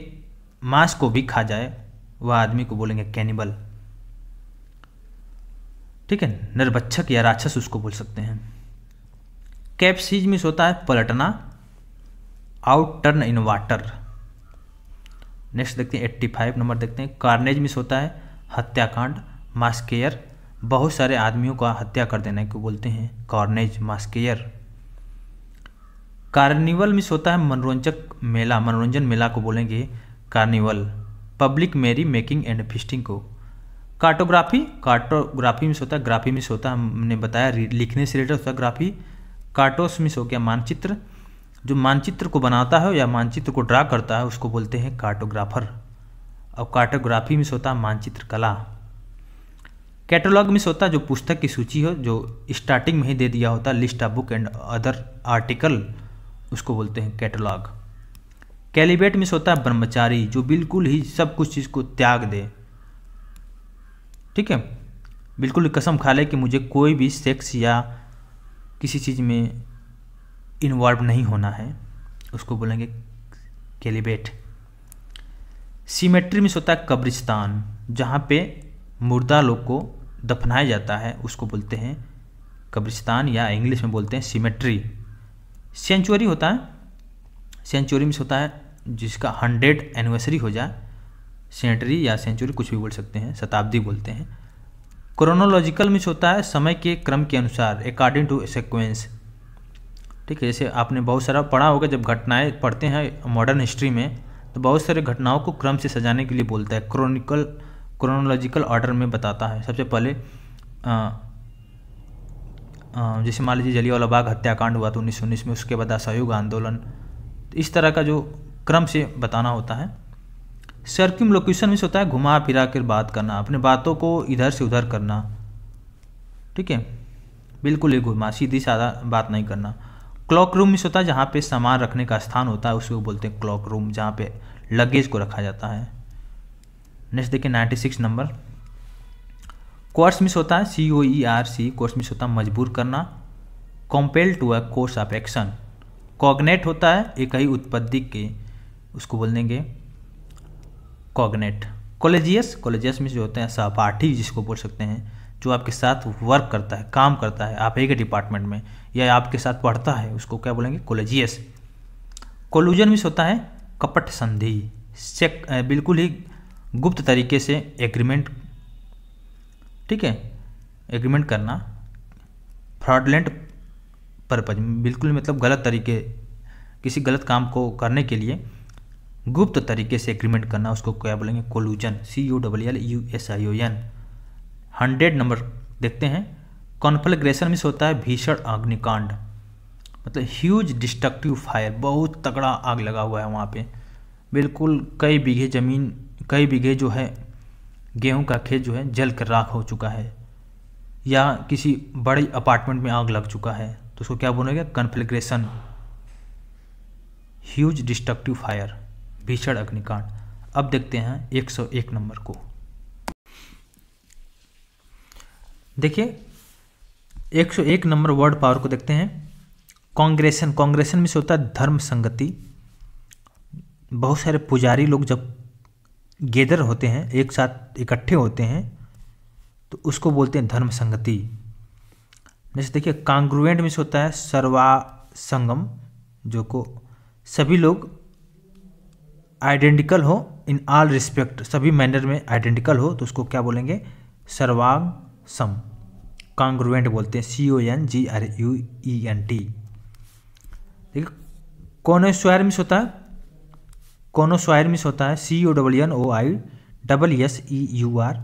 मांस को भी खा जाए, वह आदमी को बोलेंगे कैनिबल, ठीक है, नरभक्षक या राक्षस उसको बोल सकते हैं। कैप्सिज में होता है पलटना, out turn in water. Next देखते हैं 85 नंबर देखते हैं कार्नेज में होता है हत्याकांड, मास्केयर, बहुत सारे आदमियों का हत्या कर देने को बोलते हैं कार्नेज, मास्केयर। कार्निवल में होता है मनोरंजक मेला, मनोरंजन मेला को बोलेंगे कार्निवल। पब्लिक मेरी मेकिंग एंड फिस्टिंग को। कार्टोग्राफी, कार्टोग्राफी में होता है, ग्राफी में होता है, हमने बताया लिखने से रिलेटेड होता है ग्राफी। कार्टोस में हो गया मानचित्र, जो मानचित्र को बनाता है या मानचित्र को ड्रा करता है उसको बोलते हैं कार्टोग्राफर। और कार्टोग्राफी में होता है मानचित्र कला। कैटलॉग में होता है जो पुस्तक की सूची हो, जो स्टार्टिंग में ही दे दिया होता है, list of book and other article, उसको बोलते हैं कैटलॉग। कैलिबेट में होता है ब्रह्मचारी, जो बिल्कुल ही सब कुछ चीज़ को त्याग दे, ठीक है, बिल्कुल कसम खा ले कि मुझे कोई भी सेक्स या किसी चीज़ में इन्वॉल्व नहीं होना है, उसको बोलेंगे कैलिबेट। सीमेट्री में होता है कब्रिस्तान, जहाँ पे मुर्दा लोग को दफनाया जाता है, उसको बोलते हैं कब्रिस्तान या इंग्लिश में बोलते हैं सीमेट्री। सेंचुरी होता है, सेंचुरी में होता है जिसका 100 एनिवर्सरी हो जाए, सेंचुरी या सेंचुरी कुछ भी बोल सकते हैं, शताब्दी बोलते हैं। क्रोनोलॉजिकल में होता है समय के क्रम के अनुसार, अकॉर्डिंग टू सीक्वेंस, ठीक है, जैसे आपने बहुत सारा पढ़ा होगा, जब घटनाएं पढ़ते हैं मॉडर्न हिस्ट्री में तो बहुत सारे घटनाओं को क्रम से सजाने के लिए बोलता है, क्रोनोलॉजिकल ऑर्डर में बताता है। सबसे पहले जैसे मान लीजिए जलियांवाला बाग हत्याकांड हुआ तो 1919 में, उसके बाद असहयोग आंदोलन, इस तरह का जो क्रम से बताना होता है। सर्क्यूमलोक्यूशन में होता है घुमा फिरा कर बात करना, अपने बातों को इधर से उधर करना, ठीक है, बिल्कुल ही घुमा सीधी साधा बात नहीं करना। क्लॉक रूम में होता है जहाँ पे सामान रखने का स्थान होता है, उसको बोलते हैं क्लॉक रूम, जहाँ पे लगेज को रखा जाता है। नेक्स्ट देखिए 96 नंबर। कोर्स मिस होता है COERC, कोर्स मिस होता है मजबूर करना, compel to a course of action. Cognate होता है एक ही उत्पत्ति के, उसको बोल देंगे कॉग्नेट। कोलेजियस, कोलेजियस में जो होते हैं सहपाठी, जिसको बोल सकते हैं जो आपके साथ वर्क करता है, काम करता है आप एक डिपार्टमेंट में या आपके साथ पढ़ता है, उसको क्या बोलेंगे कोलेजियस। कोलूजन में होता है कपट संधि, बिल्कुल ही गुप्त तरीके से एग्रीमेंट ठीक है, एग्रीमेंट करना फ्रॉडलेंट पर्पज, बिल्कुल मतलब गलत तरीके, किसी गलत काम को करने के लिए गुप्त तरीके से एग्रीमेंट करना, उसको क्या बोलेंगे? कोलूजन, COLLUSION। 100 नंबर देखते हैं। कॉन्फ्लैग्रेशन में होता है भीषण अग्निकांड, मतलब ह्यूज डिस्ट्रक्टिव फायर, बहुत तगड़ा आग लगा हुआ है वहाँ पे, बिल्कुल कई बीघे ज़मीन, कई बीघे जो है गेहूं का खेत जो है जल कर राख हो चुका है, या किसी बड़े अपार्टमेंट में आग लग चुका है, तो उसको क्या बोलेंगे? कॉन्फ्लैग्रेशन, ह्यूज डिस्ट्रक्टिव फायर, भीषण अग्निकांड। अब देखते हैं 101 नंबर को। देखिए 101 नंबर वर्ड पावर को देखते हैं। कांग्रेशन, कांग्रेशन में से होता है धर्म संगति। बहुत सारे पुजारी लोग जब गेदर होते हैं, एक साथ इकट्ठे होते हैं, तो उसको बोलते हैं धर्म संगति। जैसे देखिए कांग्रुएंट में से होता है सर्वासंगम, जो को सभी लोग आइडेंटिकल हो इन ऑल रिस्पेक्ट, सभी मैनर में आइडेंटिकल हो, तो उसको क्या बोलेंगे? सर्वांगसम, कांग्रुएंट बोलते हैं, CONGRUENT। देखिए कोनोस्वायर में होता है, कोनोस्वायर में होता है CONNOISSEUR,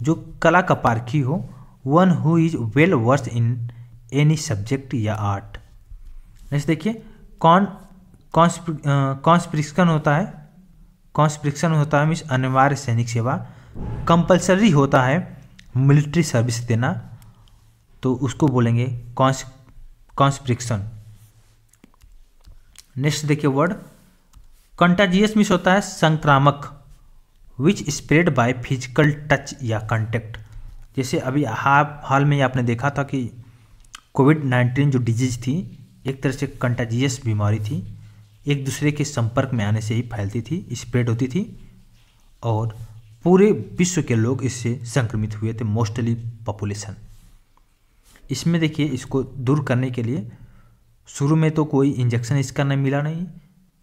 जो कला का पारखी हो, one who is well versed in any subject या आर्ट। जैसे देखिए कॉन्स्पिरेशन होता है, कॉन्स्पिरेशन होता है मीन्स अनिवार्य सैनिक सेवा। कंपल्सरी होता है मिलिट्री सर्विस देना, तो उसको बोलेंगे कॉन्स्पिरेशन। नेक्स्ट देखिए वर्ड कंटाजियस मीन्स होता है संक्रामक, विच स्प्रेड बाय फिजिकल टच या कांटेक्ट। जैसे अभी हाल में आपने देखा था कि कोविड-19 जो डिजीज थी, एक तरह से कंटाजियस बीमारी थी, एक दूसरे के संपर्क में आने से ही फैलती थी, स्प्रेड होती थी, और पूरे विश्व के लोग इससे संक्रमित हुए थे, मोस्टली पॉपुलेशन। इसमें देखिए इसको दूर करने के लिए शुरू में तो कोई इंजेक्शन इसका नहीं मिला नहीं,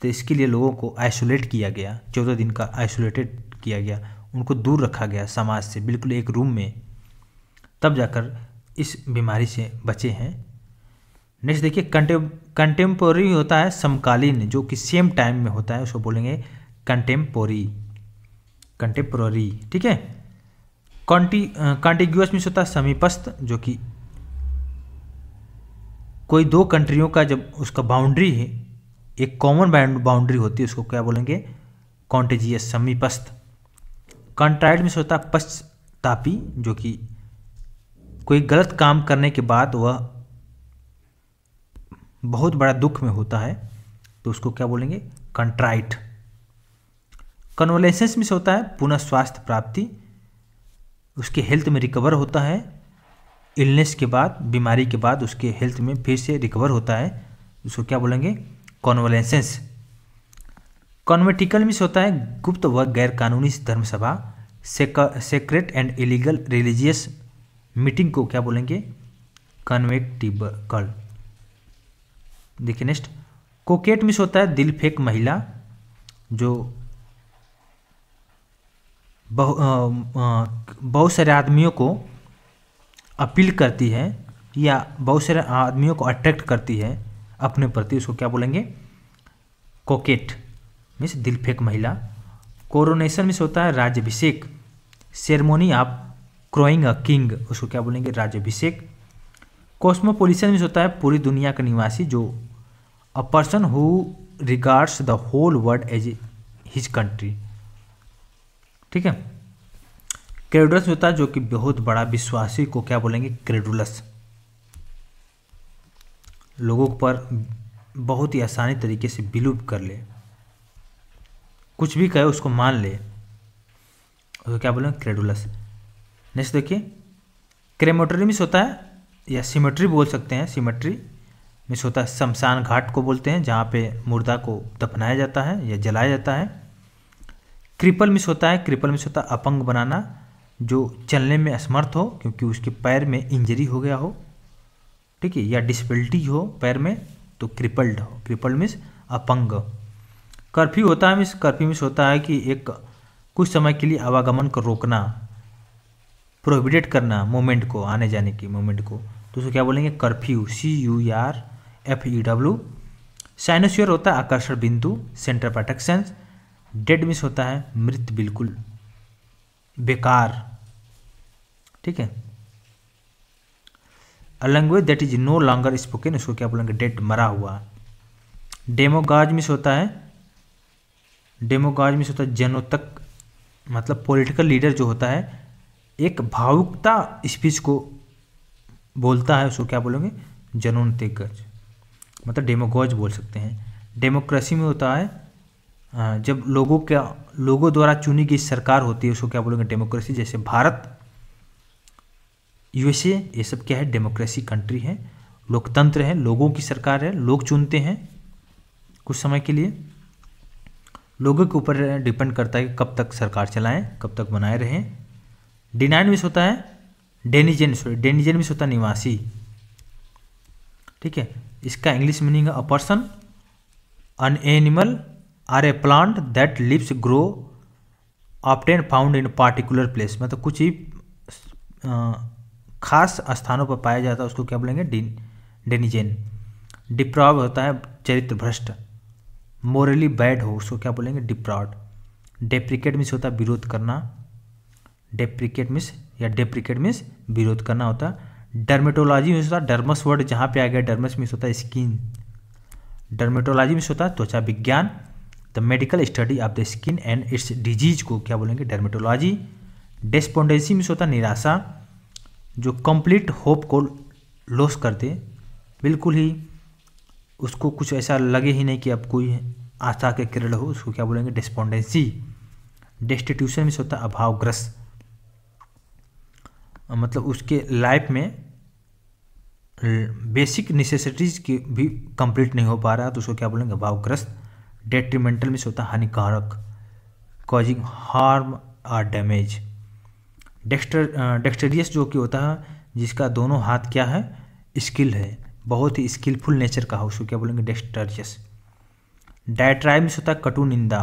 तो इसके लिए लोगों को आइसोलेट किया गया, 14 दिन का आइसोलेटेड किया गया, उनको दूर रखा गया समाज से, बिल्कुल एक रूम में, तब जाकर इस बीमारी से बचे हैं। नेक्स्ट देखिए कंटेम्पोररी होता है समकालीन, जो कि सेम टाइम में होता है, उसको बोलेंगे कंटेम्पोररी। ठीक है। कॉन्टिग्यूअस मीन्स होता है समीपस्थ, जो कि कोई दो कंट्रियों का जब उसका बाउंड्री है, एक कॉमन बाउंड्री होती है, उसको क्या बोलेंगे? कॉन्टिजियस, समीपस्थ। कंट्राइड मीन्स होता है पश्चातापी, जो कि कोई गलत काम करने के बाद वह बहुत बड़ा दुख में होता है, तो उसको क्या बोलेंगे? कंट्राइट। कन्वलेसेंस में होता है पुनः स्वास्थ्य प्राप्ति, उसके हेल्थ में रिकवर होता है, इलनेस के बाद, बीमारी के बाद उसके हेल्थ में फिर से रिकवर होता है, उसको क्या बोलेंगे? कॉन्वलेसेंस। कॉन्वेंटिकल में होता है गुप्त व गैर कानूनी धर्मसभा, secret and illegal religious meeting को क्या बोलेंगे? कन्वेंटिकल। देखिए नेक्स्ट कोकेट मिस होता है दिल फेंक महिला, जो बहुत सारे आदमियों को अपील करती है या बहुत सारे आदमियों को अट्रैक्ट करती है अपने प्रति, उसको क्या बोलेंगे? कोकेट मीन्स दिल फेंक महिला। कोरोनेशन मीन्स होता है राज्याभिषेक, ceremony of crowing a king, उसको क्या बोलेंगे? राज्याभिषेक। कॉस्मोपोलिटन मीन्स होता है पूरी दुनिया का निवासी, जो a person who regards the whole world as his country. ठीक है। क्रेडुलस होता है जो कि बहुत बड़ा विश्वासी को क्या बोलेंगे? क्रेडुलस। लोगों पर बहुत ही आसानी तरीके से बिलीव कर ले, कुछ भी कहे उसको मान ले, उसको क्या बोलेंगे? क्रेडुलस। नेक्स्ट देखिए क्रेमेटोरी मिस होता है या सिमेट्री बोल सकते हैं, सिमेट्री मिस होता है शमशान घाट को बोलते हैं, जहाँ पे मुर्दा को दफनाया जाता है या जलाया जाता है। क्रिपल मिस होता है, क्रिपल मिस होता है अपंग बनाना, जो चलने में असमर्थ हो क्योंकि उसके पैर में इंजरी हो गया हो, ठीक है, या डिसेबिलिटी हो पैर में, तो क्रिपल्ड हो, क्रिपल्ड मिस अपंग। कर्फ्यू होता है मिस, कर्फ्यू मिस होता है कि एक कुछ समय के लिए आवागमन को रोकना, प्रोहिबिटेड करना मूवमेंट को, आने जाने की मूवमेंट को, तो उसको क्या बोलेंगे कर्फ्यू, CURFEW। साइनोस्फीयर होता है आकर्षण बिंदु, centre of attraction. Dead means होता है मृत, बिल्कुल बेकार, ठीक है। A language that is no longer spoken, उसको क्या बोलेंगे डेड, मरा हुआ। डेमोगाज्मिस होता है, डेमोगाज्मिस होता है जनोतक, मतलब पॉलिटिकल लीडर जो होता है एक भावुकता स्पीच को बोलता है, उसको क्या बोलेंगे जनोन्तेजक, मतलब डेमोगॉज बोल सकते हैं। डेमोक्रेसी में होता है जब लोगों द्वारा चुनी गई सरकार होती है, उसको क्या बोलेंगे डेमोक्रेसी। जैसे भारत, USA, ये सब क्या है डेमोक्रेसी कंट्री है, लोकतंत्र है, लोगों की सरकार है, लोग चुनते हैं कुछ समय के लिए, लोगों के ऊपर डिपेंड करता है कि कब तक सरकार चलाएं, कब तक बनाए रहें। डिनाइनविस होता है डेनिजेनविस होता है निवासी, ठीक है। इसका इंग्लिश मीनिंग है a person, an animal or a plant that lives grow often found in particular place, मतलब कुछ ही खास स्थानों पर पाया जाता है, उसको क्या बोलेंगे डेनिजेन। डिप्राव होता है चरित्र भ्रष्ट, मोरली बैड हो, उसको क्या बोलेंगे डिप्राव्ड। डेप्रिकेट मिस होता है विरोध करना, डेप्रिकेट मिस या डेप्रिकेट मिस विरोध करना होता है। डर्मेटोलॉजी मिस होता है, डर्मस वर्ड जहाँ पे आ गया, डर्मस मिस होता है स्किन, डर्मेटोलॉजी मिस होता है त्वचा विज्ञान, the medical study of the skin and it's disease को क्या बोलेंगे डर्मेटोलॉजी। डेस्पोंडेंसी मिस होता है निराशा, जो कंप्लीट होप को लॉस कर दे, बिल्कुल ही उसको कुछ ऐसा लगे ही नहीं कि अब कोई आशा के किरण हो, उसको क्या बोलेंगे डेस्पोंडेंसी। डेस्टिट्यूशन मिस होता है अभावग्रस्त, मतलब उसके लाइफ में बेसिक नेसेसिटीज़ की भी कंप्लीट नहीं हो पा रहा, तो उसको क्या बोलेंगे अभावग्रस्त। डेट्रीमेंटल मिस होता है हानिकारक, कॉजिंग हार्म और डैमेज। डेक्सटेरियस जो कि होता है जिसका दोनों हाथ क्या है स्किल है, बहुत ही स्किलफुल नेचर का हो, उसको क्या बोलेंगे डेक्सटेरियस। डायट्राइब मिस होता है कटु निंदा,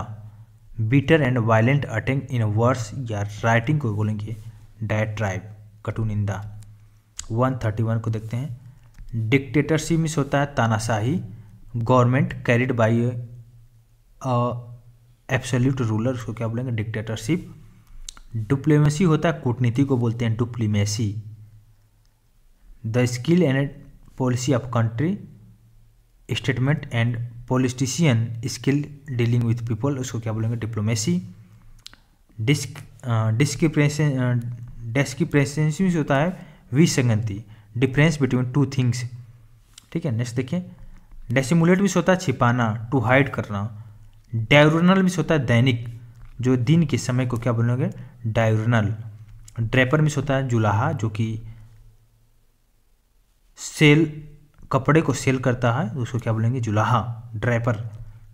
bitter and violent attack in words या राइटिंग को बोलेंगे डायट्राइब, कटु निंदा। 131 को देखते हैं। डिक्टेटरशिप मिस होता है तानाशाही, government carried by absolute ruler, उसको क्या बोलेंगे डिक्टेटरशिप। डिप्लोमेसी होता है कूटनीति को बोलते हैं diplomacy. The skill and policy of country, statement and politician skill dealing with people, उसको क्या बोलेंगे डिप्लोमेसी। डिस्क्रिपेंसी होता है विसंगति, डिफरेंस बिटवीन टू थिंग्स, ठीक है। नेक्स्ट देखिए। डेसिमुलेट मिस होता है छिपाना, टू हाइड करना। डायurnal मिस होता है दैनिक, जो दिन के समय को क्या बोलेंगे डायurnal। ड्रेपर मिस होता है जुलाहा, जो कि सेल कपड़े को सेल करता है, उसको क्या बोलेंगे जुलाहा ड्रेपर।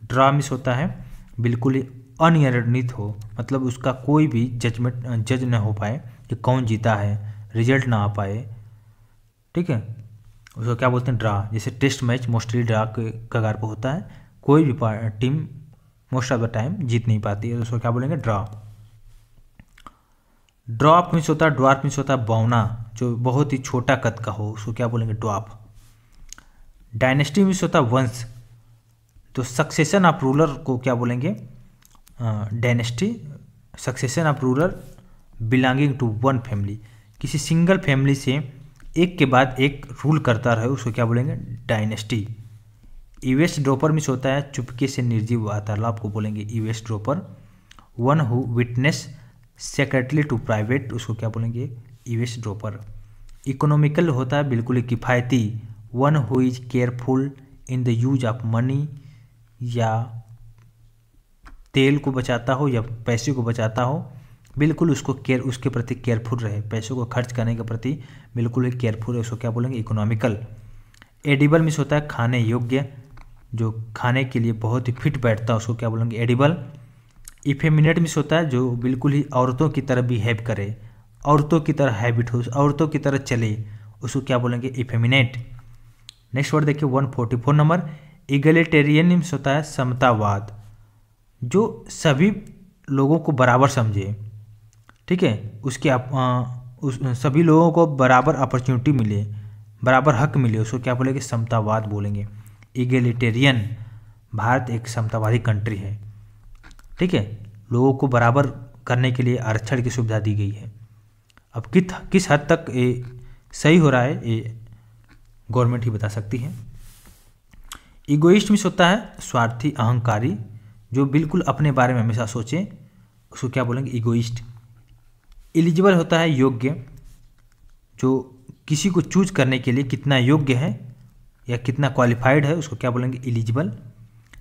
ड्रा मिस होता है बिल्कुल ही अनिर्णित हो, मतलब उसका कोई भी जज न हो पाए कि कौन जीता है, रिजल्ट ना आ पाए, ठीक है, उसको क्या बोलते हैं ड्रा। जैसे टेस्ट मैच मोस्टली ड्रा के कगार पर होता है, कोई भी team most of the time जीत नहीं पाती है, तो उसको क्या बोलेंगे ड्रा। ड्रॉप मिस होता है, ड्वार्फ मिस होता है बौना, जो बहुत ही छोटा कद का हो, उसको क्या बोलेंगे ड्वार्फ। डायनेस्टी मिस होता है वंश, तो सक्सेशन ऑफ रूलर को क्या बोलेंगे dynasty. Succession of ruler belonging to one family, किसी सिंगल फैमिली से एक के बाद एक रूल करता रहे, उसको क्या बोलेंगे डायनेस्टी। ईवेस्ट ड्रॉपर मिस होता है चुपके से निर्जीव वार्तालाप को बोलेंगे eavesdropper. One who witness secretly to private, उसको क्या बोलेंगे ईवेस्ट ड्रॉपर। इकोनॉमिकल होता है बिल्कुल ही किफ़ायती, one who is careful in the use of money, या तेल को बचाता हो या पैसे को बचाता हो, बिल्कुल उसके प्रति केयरफुल रहे, पैसों को खर्च करने के प्रति बिल्कुल ही केयरफुल है, उसको क्या बोलेंगे इकोनॉमिकल। एडिबल मिस होता है खाने योग्य, जो खाने के लिए बहुत ही फिट बैठता है, उसको क्या बोलेंगे एडिबल। इफेमिनेट मिस होता है जो बिल्कुल ही औरतों की तरह बिहेव करे, औरतों की तरह हैबिट हो, औरतों की तरह चले, उसको क्या बोलेंगे इफेमिनेट। नेक्स्ट वर्ड देखिए 144 नंबर। इगलिटेरियन मिस होता है समतावाद, जो सभी लोगों को बराबर समझे, ठीक है, उस सभी लोगों को बराबर अपॉर्चुनिटी मिले, बराबर हक मिले, उसको क्या बोलेंगे? समतावाद बोलेंगे। इगैलिटेरियन, भारत एक समतावादी कंट्री है, ठीक है। लोगों को बराबर करने के लिए आरक्षण की सुविधा दी गई है। अब किस हद तक ये सही हो रहा है, ये गवर्नमेंट ही बता सकती है। इगोइस्ट मीन्स होता है स्वार्थी, अहंकारी, जो बिल्कुल अपने बारे में हमेशा सोचे, उसको क्या बोलेंगे? इगोइस्ट। एलिजिबल होता है योग्य, जो किसी को चूज करने के लिए कितना योग्य है या कितना क्वालिफाइड है, उसको क्या बोलेंगे? एलिजिबल।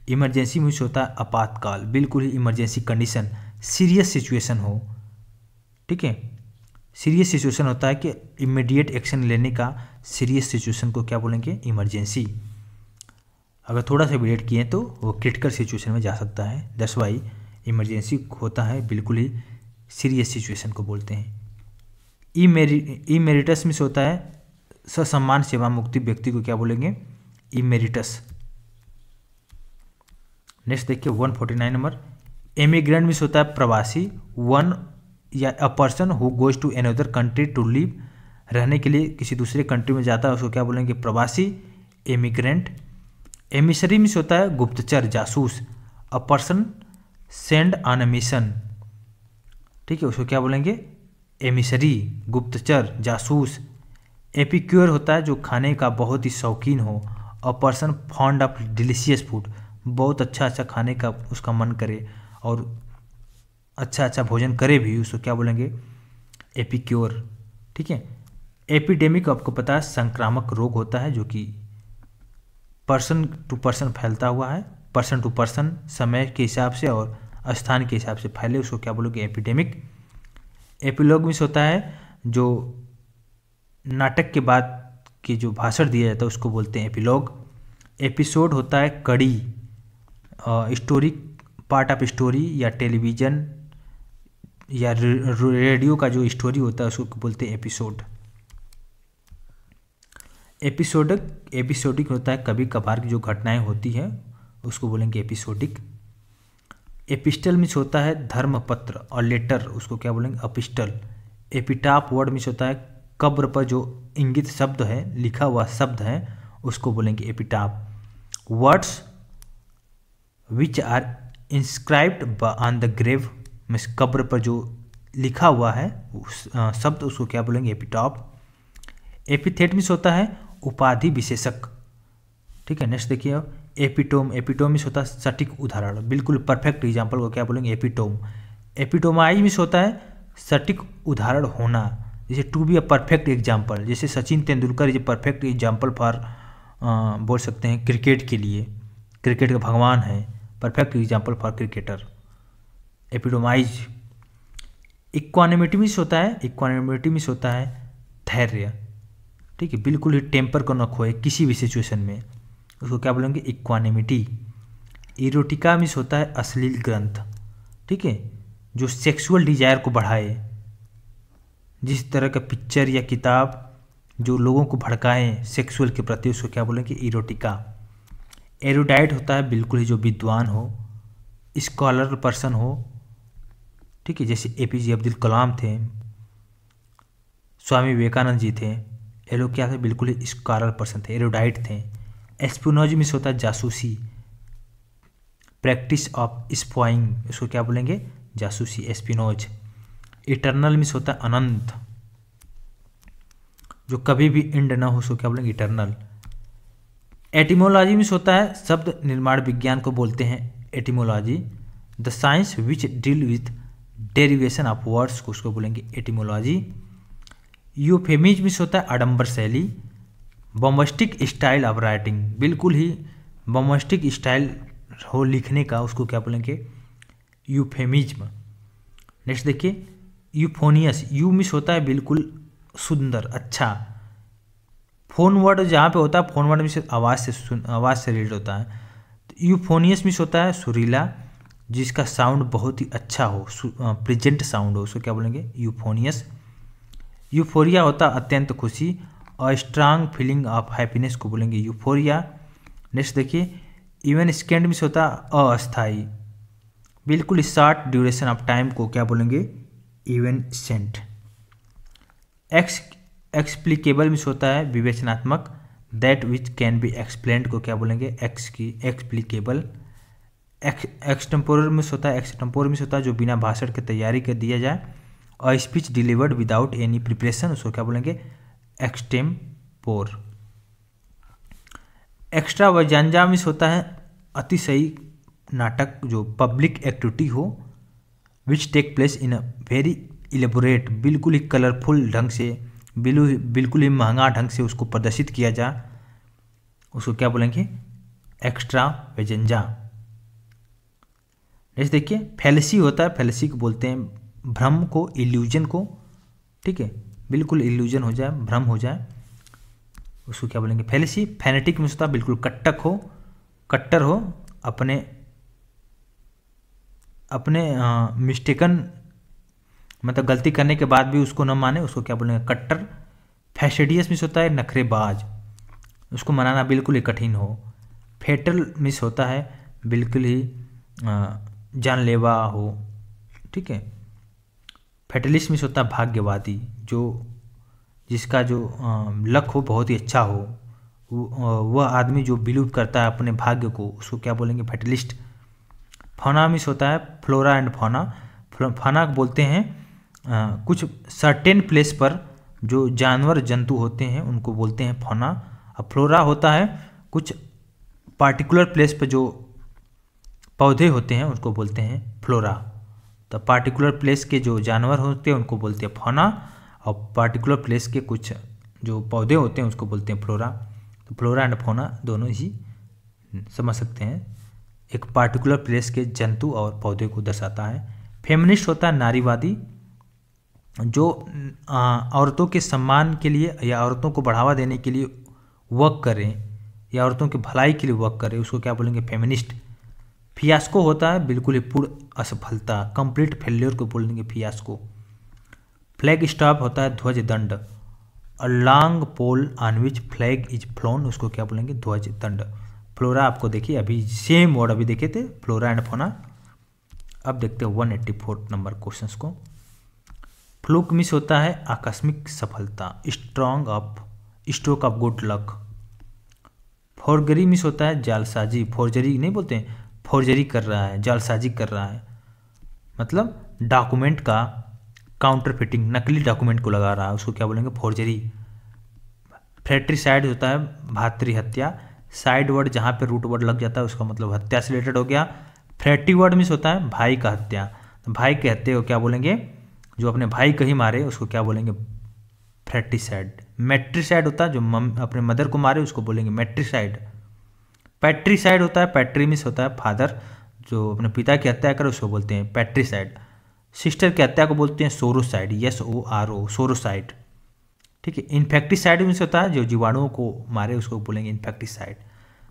इमरजेंसी मीन्स होता है आपातकाल, बिल्कुल ही इमरजेंसी कंडीशन, सीरियस सिचुएशन हो, ठीक है। सीरियस सिचुएशन होता है कि इमीडिएट एक्शन लेने का, सीरियस सिचुएशन को क्या बोलेंगे? इमरजेंसी। अगर थोड़ा सा भी लेट किए तो वो क्रिटिकल सिचुएशन में जा सकता है, दैट्स वाई इमरजेंसी होता है बिल्कुल ही सीरियस सिचुएशन को बोलते हैं। इमेरिटस मीन्स होता है ससम्मान सेवा मुक्ति व्यक्ति को क्या बोलेंगे? इमेरिटस। नेक्स्ट देखिए 149 नंबर। एमिग्रेंट मीन्स होता है प्रवासी, वन या a person who goes to another country to live, रहने के लिए किसी दूसरे कंट्री में जाता है, उसको क्या बोलेंगे? प्रवासी, एमिग्रेंट। एमिसरी मीन्स होता है गुप्तचर, जासूस, अ person send on a mission, ठीक है, उसको क्या बोलेंगे? एमिसरी, गुप्तचर, जासूस। एपिक्योर होता है जो खाने का बहुत ही शौकीन हो, a person fond of delicious food, बहुत अच्छा अच्छा खाने का उसका मन करे और अच्छा अच्छा भोजन करे भी, उसको क्या बोलेंगे? एपिक्योर, ठीक है। एपिडेमिक आपको पता है संक्रामक रोग होता है जो कि पर्सन टू पर्सन फैलता हुआ है, पर्सन टू पर्सन, समय के हिसाब से और स्थान के हिसाब से फैले, उसको क्या बोलोगे? एपिडेमिक। एपिलॉग मीन्स होता है जो नाटक के बाद की जो भाषण दिया जाता है उसको बोलते हैं एपिलॉग। एपिसोड होता है कड़ी, स्टोरी, पार्ट ऑफ स्टोरी या टेलीविज़न या रेडियो का जो स्टोरी होता है उसको बोलते हैं एपिसोड। एपिसोडिक होता है कभी कभार की जो घटनाएं होती हैं उसको बोलेंगे एपिसोडिक। एपिस्टल मीन्स होता है धर्मपत्र और लेटर, उसको क्या बोलेंगे? एपिस्टल। एपिटाफ वर्ड मीन्स होता है कब्र पर जो इंगित शब्द है, लिखा हुआ शब्द है, उसको बोलेंगे epitaph. Words which are inscribed on the grave means कब्र पर जो लिखा हुआ है शब्द, उसको क्या बोलेंगे? एपिटाफ। एपिथेट मीन्स होता है उपाधि विशेषक, ठीक है। नेक्स्ट देखिए अब एपिटोम। एपिटोम मीन्स होता है सटीक उदाहरण, बिल्कुल परफेक्ट एग्जाम्पल को क्या बोलेंगे? एपिटोम। एपिटोमाइज मीन्स होता है सटीक उदाहरण होना, जैसे to be a perfect example, जैसे Sachin Tendulkar is perfect example for, बोल सकते हैं क्रिकेट के लिए, क्रिकेट का भगवान है, perfect example for cricketer. Epitomize. Equanimity means होता है, इक्वानिमिटी मीन्स होता है धैर्य, ठीक है, बिल्कुल ही टेम्पर को न खोए किसी भी सिचुएशन में, उसको क्या बोलेंगे? इक्वानिमिटी। इरोटिका मीन्स होता है अश्लील ग्रंथ, ठीक है, जो सेक्सुअल डिजायर को बढ़ाए, जिस तरह का पिक्चर या किताब जो लोगों को भड़काएं सेक्सुअल के प्रति, उसको क्या बोलेंगे? इरोटिका। एरोडाइट होता है बिल्कुल ही जो विद्वान हो, स्कॉलर पर्सन हो, ठीक है, जैसे एपीजे अब्दुल कलाम थे, स्वामी विवेकानंद जी थे, ये लोग क्या थे? बिल्कुल ही स्कॉलर पर्सन थे, एरोडाइट थे। एस्पिनोज मीन्स होता है जासूसी, प्रैक्टिस ऑफ स्पाइंग, इसको क्या बोलेंगे? जासूसी, एस्पिनोज। इटर्नल मीन्स होता है अनंत, जो कभी भी एंड ना हो, उसको क्या बोलेंगे? इटर्नल। एटिमोलॉजी मीन्स होता है शब्द निर्माण विज्ञान को बोलते हैं etymology, the science which deal with derivation of words को उसको बोलेंगे एटिमोलॉजी। यूफेमिज्म मीन्स होता है आडंबर शैली, बॉम्बस्टिक स्टाइल ऑफ राइटिंग, बिल्कुल ही बॉम्बस्टिक स्टाइल हो लिखने का, उसको क्या बोलेंगे? यूफेमिज्म। नेक्स्ट देखिए यूफोनियस। यू मीन्स होता है बिल्कुल सुंदर, अच्छा। फोन वर्ड जहाँ पे होता है, फोन वर्ड मीन्स आवाज़ से रिलेटेड होता है। तो यूफोनियस मीन्स होता है सुरीला, जिसका साउंड बहुत ही अच्छा हो, प्रेजेंट साउंड हो, उसको क्या बोलेंगे? यूफोनियस। यूफोरिया होता है अत्यंत खुशी, और स्ट्रांग फीलिंग ऑफ हैप्पीनेस को बोलेंगे यूफोरिया। नेक्स्ट देखिए इवन स्केंड मीन्स होता है अस्थाई, बिल्कुल शॉर्ट ड्यूरेशन ऑफ टाइम को क्या बोलेंगे? Even Saint. एक्सप्लिकेबल मीन्स होता है विवेचनात्मक, that which can be explained को क्या बोलेंगे एक्सप्लिकेबल। एक्सटेम्पोरल मीन्स होता है जो बिना भाषण के तैयारी कर दिया जाए, और speech delivered without any preparation उसको क्या बोलेंगे एक्सटेम्पोर। एक्स्ट्रा वजांजा मीन्स होता है अतिशयी नाटक जो पब्लिक एक्टिविटी हो, which take place in a very elaborate, बिल्कुल ही कलरफुल ढंग से, बिल्कुल ही महंगा ढंग से उसको प्रदर्शित किया जा, उसको क्या बोलेंगे एक्स्ट्रा वेजेंजा। जैसे देखिए फैलेसी होता है, फैलेसी को बोलते हैं भ्रम को, इल्यूजन को, ठीक है, बिल्कुल इल्यूजन हो जाए, भ्रम हो जाए, उसको क्या बोलेंगे फैलेसी। फैनेटिक में होता है बिल्कुल कट्टर हो, अपने मिस्टेकन मतलब गलती करने के बाद भी उसको न माने, उसको क्या बोलेंगे कट्टर। फैस्टिडियस मिस होता है नखरेबाज, उसको मनाना बिल्कुल ही कठिन हो। फेटल मिस होता है बिल्कुल ही जानलेवा हो, ठीक है। फैटलिस्ट मिस होता है भाग्यवादी, जिसका जो लक हो बहुत ही अच्छा हो, वह आदमी जो बिलीव करता है अपने भाग्य को, उसको क्या बोलेंगे फैटलिस्ट। फौना मिस होता है फ्लोरा एंड फौना, फौना बोलते हैं कुछ सर्टेन प्लेस पर जो जानवर जंतु होते हैं उनको बोलते हैं फौना, और फ्लोरा होता है कुछ पार्टिकुलर प्लेस पर जो पौधे होते हैं उनको बोलते हैं फ्लोरा। तो पार्टिकुलर प्लेस के जो जानवर होते हैं उनको बोलते हैं फौना, और पार्टिकुलर प्लेस के कुछ जो पौधे होते हैं उसको बोलते हैं फ्लोरा। तो फ्लोरा एंड फौना दोनों ही समझ सकते हैं, एक पार्टिकुलर प्लेस के जंतु और पौधे को दर्शाता है। फेमिनिस्ट होता है नारीवादी, जो औरतों के सम्मान के लिए या औरतों को बढ़ावा देने के लिए वर्क करें, या औरतों की भलाई के लिए वर्क करें, उसको क्या बोलेंगे फेमिनिस्ट। फियास्को होता है बिल्कुल ही पूर्ण असफलता, कंप्लीट फेल्योर को बोलेंगे फियास्को। फ्लैग स्टाफ होता है ध्वज दंड, a long pole on which flag is flown, उसको क्या बोलेंगे ध्वज दंड। फ्लोरा आपको देखिए अभी सेम वर्ड अभी देखे थे फ्लोरा एंड फौना। अब देखते हैं 184 नंबर क्वेश्चंस को। फ्लूक मिस होता है आकस्मिक सफलता, stroke of good luck. Forgery miss होता है जालसाजी, फोर्जरी नहीं बोलते हैं, फोर्जरी कर रहा है, जालसाजी कर रहा है, मतलब डॉक्यूमेंट का काउंटरफिटिंग, नकली डॉक्यूमेंट को लगा रहा है, उसको क्या बोलेंगे फोर्जरी। फ्रेट्रिसाइड होता है भातृ हत्या, साइड वर्ड जहाँ पे रूट वर्ड लग जाता है उसका मतलब हत्या से रिलेटेड हो गया। फ्रेटी वर्ड मिस होता है भाई का हत्या, तो भाई के हत्या को क्या बोलेंगे, जो अपने भाई को ही मारे उसको क्या बोलेंगे फ्रेटिसाइड। मैट्रिसाइड होता है जो अपने मदर को मारे उसको बोलेंगे मैट्रिसाइड। पैट्रिसाइड होता है, पैट्री मिस होता है फादर जो अपने पिता की हत्या करे उसको बोलते हैं पैट्रिसाइड। सिस्टर की हत्या को बोलते हैं सोरोसाइड, SORO सोरोसाइड, ठीक है। इन्फेक्टिसाइड मिस होता है जो जीवाणुओं को मारे उसको बोलेंगे इन्फेक्टिसाइड।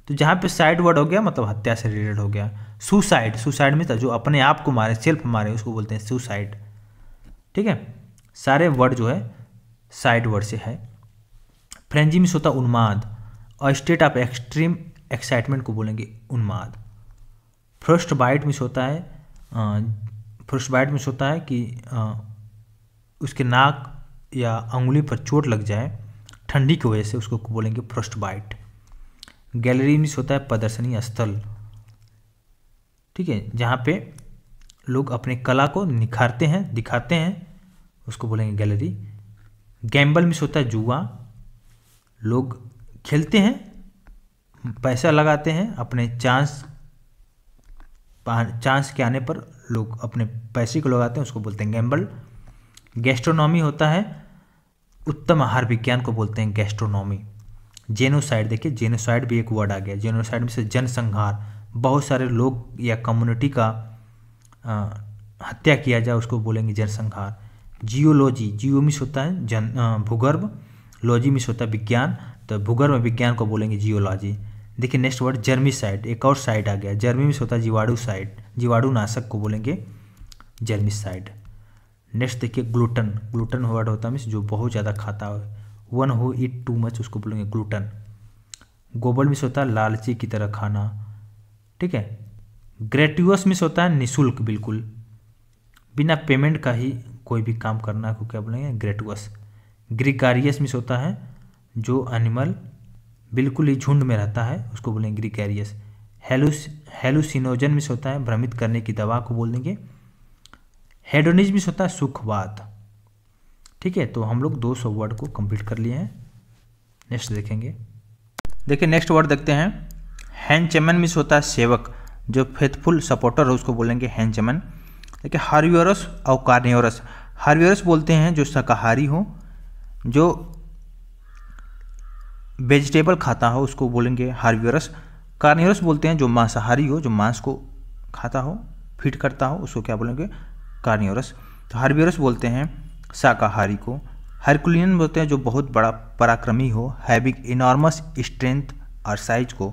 तो जहाँ पे साइड वर्ड हो गया मतलब हत्या से रिलेटेड हो गया। सुसाइड में जो अपने आप को मारे, सेल्फ मारे, उसको बोलते हैं सुसाइड, ठीक है। सारे वर्ड जो है साइड वर्ड से है। फ्रेंजी मिस होता है उन्माद, और स्टेट ऑफ एक्सट्रीम एक्साइटमेंट को बोलेंगे उन्माद। फ्रस्ट बाइट मिस होता है कि उसके नाक या अंगुली पर चोट लग जाए ठंडी की वजह से, उसको बोलेंगे फ्रस्ट बाइट। गैलरी मिस होता है प्रदर्शनी स्थल, ठीक है, जहाँ पे लोग अपने कला को निखारते हैं, दिखाते हैं, उसको बोलेंगे गैलरी। गैम्बल मिस होता है जुआ, लोग खेलते हैं, पैसा लगाते हैं, अपने चांस के आने पर लोग अपने पैसे को लगाते हैं, उसको बोलते हैं गैम्बल। गैस्ट्रोनॉमी होता है उत्तम आहार विज्ञान को बोलते हैं गैस्ट्रोनॉमी। जेनोसाइड, देखिए जेनोसाइड भी एक वर्ड आ गया, जेनोसाइड में से जनसंहार, बहुत सारे लोग या कम्युनिटी का हत्या किया जाए उसको बोलेंगे जनसंहार। जियोलॉजी, जियो मिस होता है भूगर्भ, लॉजी मिस होता है विज्ञान, तो भूगर्भ विज्ञान को बोलेंगे जियोलॉजी। देखिए नेक्स्ट वर्ड जर्मिसाइड, एक और साइड आ गया, जर्मी मिस होता है जीवाणुसाइड, जीवाणुनाशक को बोलेंगे जर्मिसाइड। नेक्स्ट देखिए ग्लूटन वर्ड होता है मीन्स जो बहुत ज़्यादा खाता है, one who eat too much उसको बोलेंगे ग्लूटन। गोबल मिस होता है लालची की तरह खाना, ठीक है। ग्रेट्यूअस मिस होता है निःशुल्क, बिल्कुल बिना पेमेंट का ही कोई भी काम करना को क्या बोलेंगे ग्रेट्यूअस। ग्रिगारियस मीन्स होता है जो एनिमल बिल्कुल ही झुंड में रहता है उसको बोलेंगे ग्रिगारियस। हेलुसिनोजन मीन्स होता है भ्रमित करने की दवा को बोल देंगे। हेडोनिज्म मीन्स होता है सुखवाद। ठीक है, तो हम लोग 200 वर्ड को कंप्लीट कर लिए हैं। नेक्स्ट देखेंगे। देखिए नेक्स्ट वर्ड देखते हैं। हैंचमैन मीन्स होता है सेवक, जो फेथफुल सपोर्टर है उसको बोलेंगे हैंचमैन। देखिए हार्बिवोरस और कार्निवोरस। हार्बिवोरस बोलते हैं जो शाकाहारी हो, जो वेजिटेबल खाता हो उसको बोलेंगे हार्बिवोरस। कार्निवोरस बोलते हैं जो मांसाहारी हो, जो मांस को खाता हो, फीड करता हो, उसको क्या बोलेंगे कार्निवोरस। तो हार्बिवोरस बोलते हैं शाकाहारी को। हरकुलियन बोलते हैं जो बहुत बड़ा पराक्रमी हो, हैविंग इनॉर्मस स्ट्रेंथ और साइज को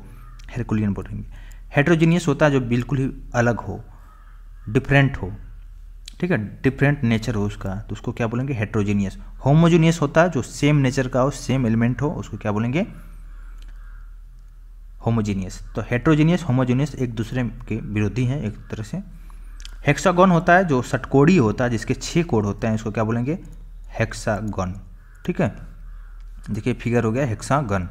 हरकुलियन बोलेंगे। हेट्रोजीनियस होता है जो बिल्कुल ही अलग हो, डिफरेंट हो, ठीक है, डिफरेंट नेचर हो उसका, तो उसको क्या बोलेंगे हेट्रोजीनियस। होमोजीनियस होता है जो सेम नेचर का हो, सेम एलिमेंट हो, उसको क्या बोलेंगे होमोजीनियस। तो हेट्रोजीनियस होमोजीनियस एक दूसरे के विरोधी हैं एक तरह से। हेक्सागन होता है जो षटकोणीय होता है जिसके 6 कोण होते हैं, इसको क्या बोलेंगे हेक्सागन। ठीक है, देखिए फिगर हो गया हेक्सागन।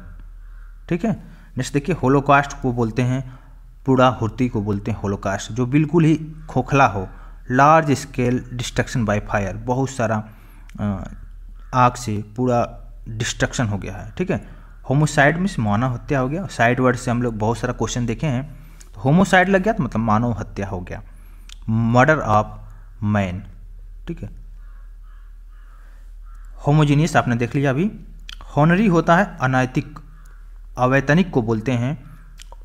ठीक है, नेक्स्ट देखिए होलोकास्ट को बोलते हैं, पूर्णाहुति को बोलते हैं होलोकास्ट, जो बिल्कुल ही खोखला हो, large scale destruction by fire, बहुत सारा आग से पूरा डिस्ट्रक्शन हो गया है। ठीक है, होमोसाइड मीन्स मानव हत्या हो गया। साइड वर्ड से हम लोग बहुत सारा क्वेश्चन देखे हैं, तो होमोसाइड लग गया तो मतलब मानव हत्या हो गया, मर्डर ऑफ मैन। ठीक है, होमोजीनियस आपने देख लिया अभी। हॉनरी होता है अनैतिक, अवैतनिक को बोलते हैं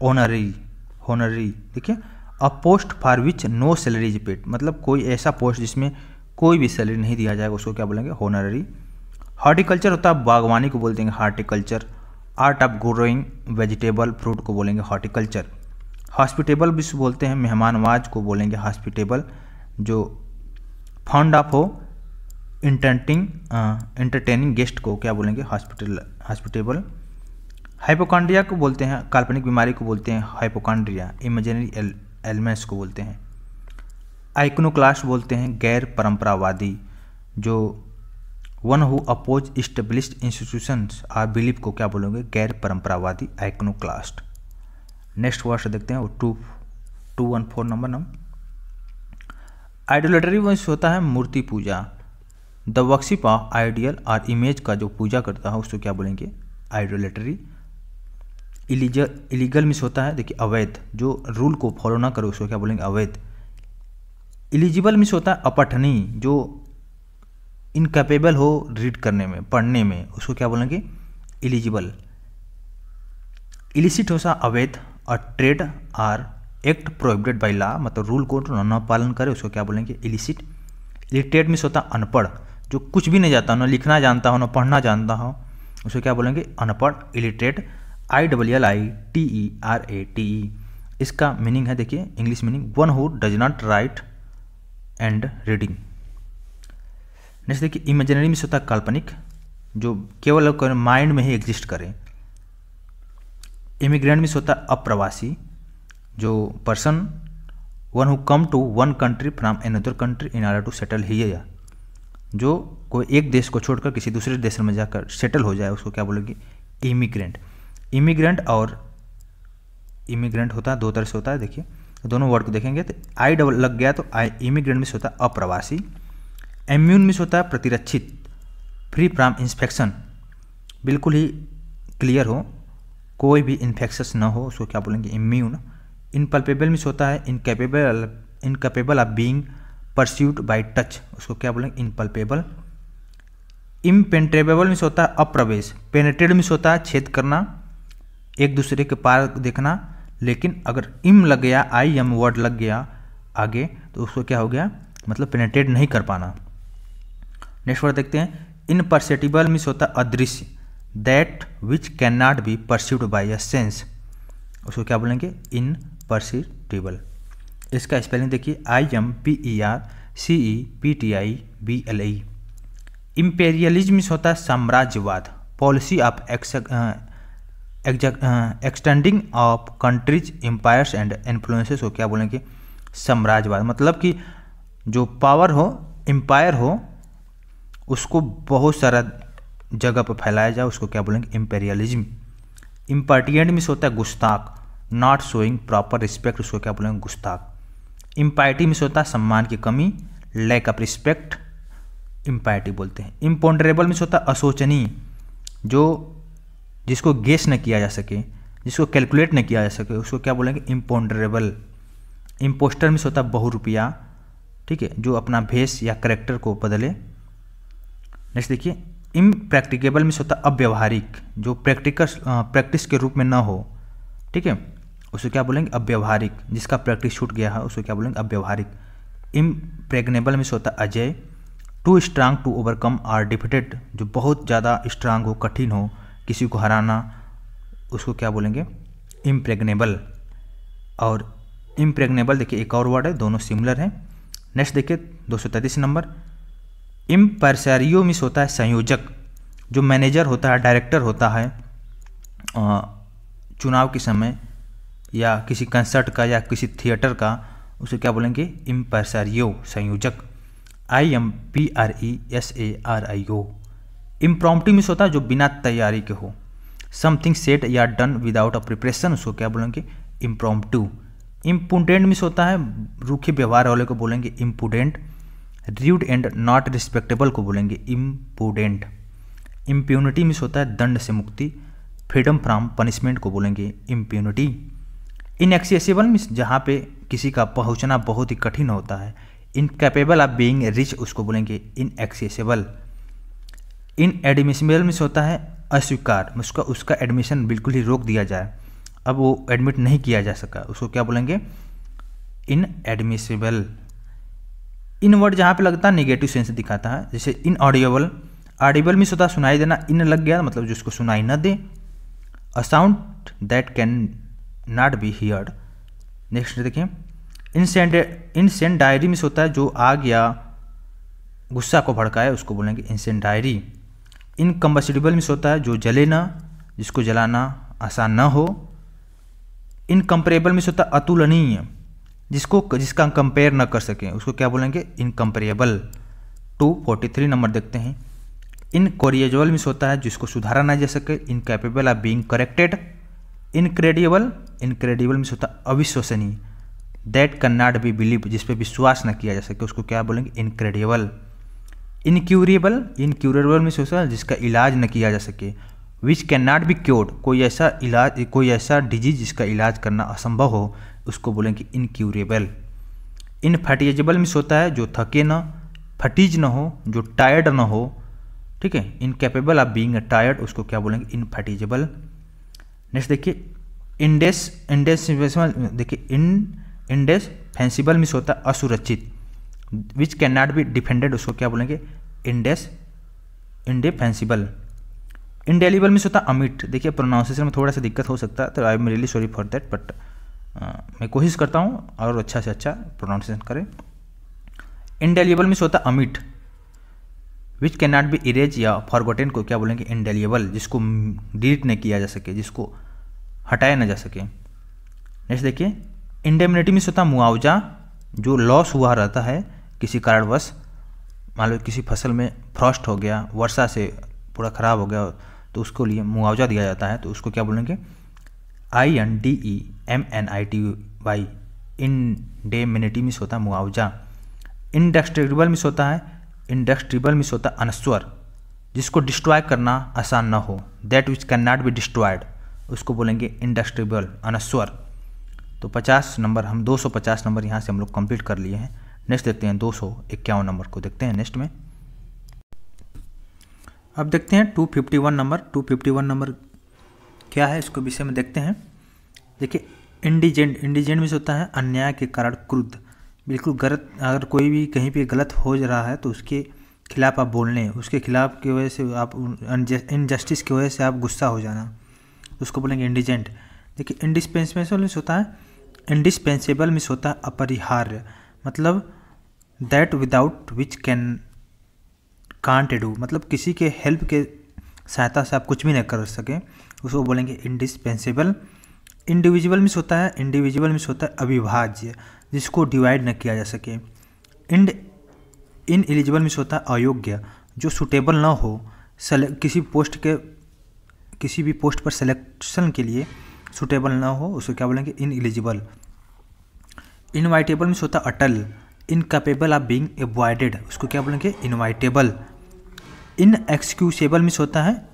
ऑनरी। हॉनरी देखिए a post for which no salary is paid, मतलब कोई ऐसा पोस्ट जिसमें कोई भी सैलरी नहीं दिया जाएगा उसको क्या बोलेंगे हॉनरी। हॉर्टिकल्चर होता है बागवानी को बोलते हैं horticulture. Art of growing vegetable fruit को बोलेंगे हॉर्टिकल्चर। हॉस्पिटेबल भी बोलते हैं मेहमानवाज को बोलेंगे हॉस्पिटेबल, जो फॉन्ड ऑफ हो इंटरटेनिंग गेस्ट को क्या बोलेंगे हॉस्पिटेबल। हाइपोकॉन्ड्रिया को बोलते हैं काल्पनिक बीमारी को बोलते हैं हाइपोकॉन्ड्रिया। इमेजिनरी एलिमेंट्स को बोलते हैं आइकोनोक्लास्ट बोलते हैं गैर परंपरावादी, जो one who oppose established institutions or belief को क्या बोलेंगे गैर परंपरावादी आइकोनोक्लास्ट। नेक्स्ट वर्ड देखते हैं 214 नंबर। आइडोलेटरी वंश होता है मूर्ति पूजा। द वर्शिप ऑफ आइडियल और इमेज का जो पूजा करता है उसको क्या बोलेंगे आइडोलेटरी। इलीगल मिस होता है देखिए अवैध, जो रूल को फॉलो ना करे उसको क्या बोलेंगे अवैध। इलिजिबल मिस होता है अपठनीय, जो इनकैपेबल हो रीड करने में पढ़ने में उसको क्या बोलेंगे इलिजिबल। इलिसिट होता अवैध और trade or act prohibited by law, मतलब रूल को न पालन करे उसको क्या बोलेंगे इलिसिट। इलिटरेट मिस होता अनपढ़, जो कुछ भी नहीं जाता हो, न लिखना जानता हो न पढ़ना जानता हो उसको क्या बोलेंगे अनपढ़ इलिटरेट। ILLITERATE, इसका मीनिंग है देखिए English meaning one who does not write and reading. Next देखिए इमेजिनरी मिस होता है काल्पनिक, जो केवल माइंड में ही एग्जिस्ट करे। इमिग्रेंट मिस होता है अप्रवासी, जो person one who come to one country from another country in order to settle here, जो कोई एक देश को छोड़कर किसी दूसरे देश में जाकर सेटल हो जाए उसको क्या बोलेंगे इमिग्रेंट। इमिग्रेंट और इमिग्रेंट होता है दो तरह से होता है, देखिए दोनों वर्ड को देखेंगे तो आई डबल लग गया तो आई इमिग्रेंट मिस होता है अप्रवासी। इम्यून मिस होता है प्रतिरक्षित, फ्री फ्रॉम इंफेक्शन, बिल्कुल ही क्लियर हो, कोई भी इन्फेक्शस ना हो उसको क्या बोलेंगे इम्यून। इनपल्पेबल मिस होता है incapable of being pursued by touch, उसको क्या बोलेंगे इनपल्पेबल। इम्पेनेट्रेबल मिस होता है अप्रवेश। पेनेट्रेट मिस होता है छेद करना, एक दूसरे के पार देखना, लेकिन अगर इम लग गया IM वर्ड लग गया आगे तो उसको क्या हो गया मतलब पेनेट्रेट नहीं कर पाना। नेक्स्ट वर्ड देखते हैं इनपर्सेप्टिबल मिस होता है अदृश्य, that which can not be perceived bye a sense, उसको क्या बोलेंगे इनपर्सेप्टिबल। इसका स्पेलिंग देखिए IMPERCEPTIBLE। इम्पेरियलिज्म मिस होता है साम्राज्यवाद, policy of extending of countries empires and influences को क्या बोलेंगे साम्राज्यवाद, मतलब कि जो पावर हो एम्पायर हो उसको बहुत सारा जगह पर फैलाया जाए उसको क्या बोलेंगे, इम्पेरियलिज्म। इम्पर्टिएंट मिस होता है गुस्ताख, नॉट शोइंग प्रॉपर रिस्पेक्ट, उसको क्या बोलेंगे, गुस्ताख। इम्पाइटी मिस होता है सम्मान की कमी, लैक ऑफ रिस्पेक्ट, इम्पाइटी बोलते हैं। इम्पोंडरेबल मिस होता है अशोचनीय, जो जिसको गेस न किया जा सके, जिसको कैलकुलेट न किया जा सके, उसको क्या बोलेंगे, इम्पोंडरेबल। इम्पोस्टर मिस होता है बहुरूपिया, ठीक है, जो अपना भेष या करेक्टर को बदले। नेक्स्ट देखिए, इम्प्रैक्टिकेबल मिस होता है अव्यवहारिक, जो प्रैक्टिस के रूप में ना हो, ठीक है, उसे क्या बोलेंगे, अव्यवहारिक। जिसका प्रैक्टिस छूट गया है उसको क्या बोलेंगे, अव्यवहारिक। इम्प्रेग्नेबल मिस होता है अजय। Too strong to overcome or defeated, जो बहुत ज़्यादा स्ट्रांग हो, कठिन हो किसी को हराना, उसको क्या बोलेंगे, इम्प्रेग्नेबल। और इम्प्रेग्नेबल देखिए एक और वर्ड है, दोनों सिमिलर हैं। नेक्स्ट देखिए 233 नंबर, इम्परसरियो मिस होता है संयोजक, जो मैनेजर होता है, डायरेक्टर होता है चुनाव के समय या किसी कंसर्ट का या किसी थिएटर का, उसे क्या बोलेंगे, इम्परसरियो, संयोजक। IMPRESARIO। इम्प्रॉम्प्टू मिस होता है जो बिना तैयारी के हो, समथिंग सेड या डन विदाउट अ प्रिपरेशन, उसको क्या बोलेंगे, इम्प्रॉम्प्टू। इम्पुडेंट मिस होता है रूखे व्यवहार वाले को बोलेंगे इम्पुडेंट। र्यूड एंड नॉट रिस्पेक्टेबल को बोलेंगे इम्पुडेंट। इम्प्यूनिटी मिस होता है दंड से मुक्ति, फ्रीडम फ्रॉम पनिशमेंट को बोलेंगे इम्प्यूनिटी। इनएक्सेसिबल मिस जहाँ पे किसी का पहुँचना बहुत ही कठिन होता है, इनकैपेबल ऑफ बीइंग रिच उसको बोलेंगे इनएक्सेसिबल। इनएडमिसिबल मिस होता है अस्वीकार, उसका एडमिशन बिल्कुल ही रोक दिया जाए, अब वो एडमिट नहीं किया जा सका, उसको क्या बोलेंगे, इनएडमिसिबल। इन वर्ड जहाँ पे लगता है निगेटिव सेंस दिखाता है, जैसे इनऑडिबल। ऑडिबल मिस होता है सुनाई देना, इन लग गया मतलब जिसको सुनाई न दे। A sound that can not be heard. Next देखिए, इंसेंडायरी मिस होता है जो आग या गुस्सा को भड़काए, उसको बोलेंगे इंसेंडायरी। इनकम्बस्टिबल मिस होता है जो जले ना, जिसको जलाना आसान ना हो। इनकम्पेरेबल मिस होता है अतुलनीय, जिसका कंपेयर न कर सकें, उसको क्या बोलेंगे, इनकम्पेरेबल। 243 नंबर देखते हैं। इनकोरिएबल मिस होता है जिसको सुधारा ना जा सके, incapable of being corrected. Incredible miss होता है अविश्वसनीय, that can not B believe, जिस पे विश्वास न किया जा सके, उसको क्या बोलेंगे, इनक्रेडिबल। इनक्यूरेबल मिस होता है जिसका इलाज न किया जा सके। Which can not be cured, कोई ऐसा डिजीज जिसका इलाज करना असंभव हो, उसको बोलेंगे इनक्यूरेबल। इनफैटिगेबल मिस होता है जो थके न, फटीज न हो, जो टायर्ड न हो, ठीक है। इनकैपेबल ऑफ बीइंग टायर्ड, उसको क्या बोलेंगे, इनफैटिगेबल। नेक्स्ट देखिए इंडेफेंसिबल मिस होता है असुरक्षित, विच कैन नॉट बी डिफेंडेड, उसको क्या बोलेंगे, इंडेफेंसिबल। इंडेलिबल मिस होता है अमिट। देखिए प्रोनाउंसिएशन में थोड़ा सा दिक्कत हो सकता है, तो I am really sorry for that, but मैं कोशिश करता हूँ और अच्छा से अच्छा प्रोनाउंसिएशन करें। इंडेलिबल मिस होता है अमिट, विच कैन नॉट बी इरेज या फॉरगॉटेन को क्या बोलेंगे, इंडेलिबल, जिसको डिलीट नहीं किया जा सके, जिसको हटाया ना जा सके। नेक्स्ट देखिए, इंडेमनिटी मिस होता है मुआवजा, जो लॉस हुआ रहता है किसी कारणवश, मान लो किसी फसल में फ्रॉस्ट हो गया, वर्षा से पूरा ख़राब हो गया, तो उसको लिए मुआवजा दिया जाता है, तो उसको क्या बोलेंगे, INDEMNITY। इंडेमनिटी मिस होता है मुआवजा। इंडस्ट्रेबल मिस होता है अनस्वर, जिसको डिस्ट्रॉय करना आसान ना हो, that which can not be destroyed, उसको बोलेंगे इंडस्ट्रेबल, अनस्वर। तो 50 नंबर हम 250 नंबर यहाँ से हम लोग कंप्लीट कर लिए हैं। नेक्स्ट देखते हैं 251 नंबर को देखते हैं नेक्स्ट में। अब देखते हैं 251 नंबर। 251 नंबर क्या है, इसको विषय में देखते हैं। देखिए इंडिजेंट मिस होता है अन्याय के कारण क्रुद्ध, बिल्कुल गलत, अगर कोई भी कहीं पे गलत हो रहा है तो उसके खिलाफ आप बोलने, उसके खिलाफ की वजह से आप इनजस्टिस की वजह से आप गुस्सा हो जाना, उसको बोलेंगे इंडिजेंट। देखिए इंडिस्पेंसेबल मिस होता है इंडिस्पेंसेबल मिस होता है अपरिहार्य, मतलब that without which can't do, मतलब किसी के हेल्प के सहायता से आप कुछ भी नहीं कर सके, उसको बोलेंगे इंडिस्पेंसेबल। इंडिविजुअल मिस होता है अविभाज्य, जिसको डिवाइड न किया जा सके। इनएलिजिबल मिस होता है अयोग्य, जो सुटेबल ना हो, किसी भी पोस्ट पर सिलेक्शन के लिए सूटेबल ना हो उसको क्या बोलेंगे, इनएलिजिबल। इनवाइटेबल मीन्स होता है अटल। इनकैपेबल ऑफ बीइंग अवॉइडेड उसको क्या बोलेंगे, इनवाइटेबल। इनएक्सक्यूसेबल मीन्स होता है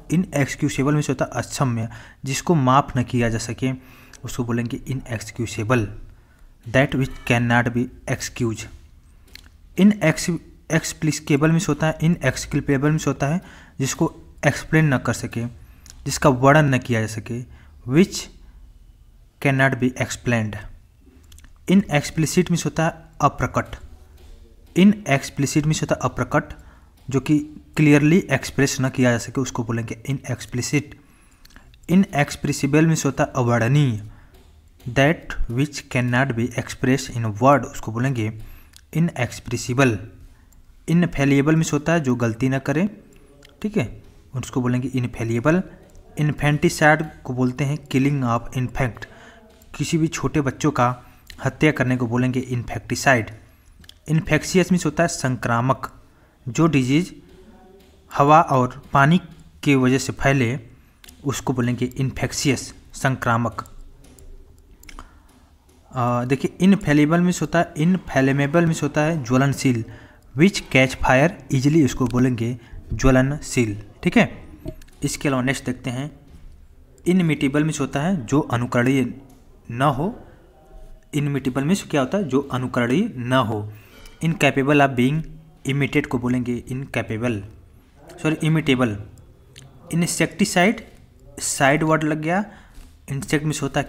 अक्षम्य, जिसको माफ़ न किया जा सके उसको बोलेंगे inexcusable. That which can not be excuse. Inexplicable means होता है, इनएक्सक्यूपेबल मीन्स होता है जिसको एक्सप्लेन न कर सके, जिसका वर्णन न किया जा सके। Which can not be explained. Inexplicit means होता है अप्रकट। इनएक्सप्लिसिट मीन्स होता है अप्रकट, जो कि क्लियरली एक्सप्रेस न किया जा सके उसको बोलेंगे इनएक्सप्लिसिट। इनएक्सप्रेसिबल मीन्स होता है अवर्णनीय। That which can not be express in word उसको बोलेंगे इनएक्सप्रेसिबल। इनफेलिएबल मीन्स होता है जो गलती न करे, ठीक है, उसको बोलेंगे इनफेलिएबल। इन्फेंटिसाइड को बोलते हैं किलिंग ऑफ इन्फेक्ट, किसी भी छोटे बच्चों का हत्या करने को बोलेंगे इन्फेक्टिसाइड। इन्फेक्शियस मीन्स होता है संक्रामक, जो डिजीज हवा और पानी की वजह से फैले उसको बोलेंगे इन्फेक्शियस, संक्रामक। देखिए इनफेलिबल मीन्स होता है, इनफेलेमेबल मीन्स होता है ज्वलनशील। विच कैच फायर इजिली उसको बोलेंगे ज्वलनशील, ठीक है। इसके अलावा नेक्स्ट देखते हैं, इनमिटेबल मीन्स होता है जो अनुकरणीय न हो। इनमिटेबल मीन्स क्या होता है, जो अनुकरणीय न हो। इनकैपेबल ऑफ बीइंग इमिटेड को बोलेंगे इमिटेबल। इंसेक्टिसाइड, साइड वर्ड लग गया। इंसेक्ट मीन्स होता है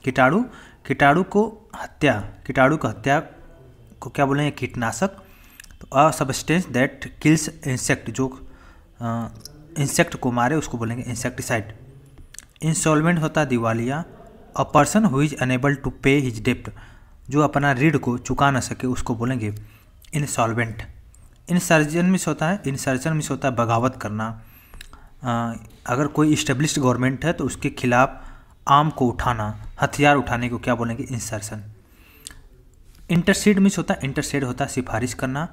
कीटाणु, कीटाणु को हत्या को क्या बोलेंगे, कीटनाशक। तो a substance that kills insect, जो इंसेक्ट को मारे उसको बोलेंगे इंसेक्टिसाइड। इंसॉल्वेंट होता है दिवालिया। A person who is unable to pay his डेप्ट, जो अपना ऋण को चुका न सके उसको बोलेंगे इंसॉल्वेंट। इंसर्जन मीन्स होता है बगावत करना। अगर कोई इस्टेब्लिश्ड गवर्नमेंट है तो उसके खिलाफ आर्म को उठाना, हथियार उठाने को क्या बोलेंगे, इंसर्शन। इंटरसीड मीन्स होता है सिफारिश करना।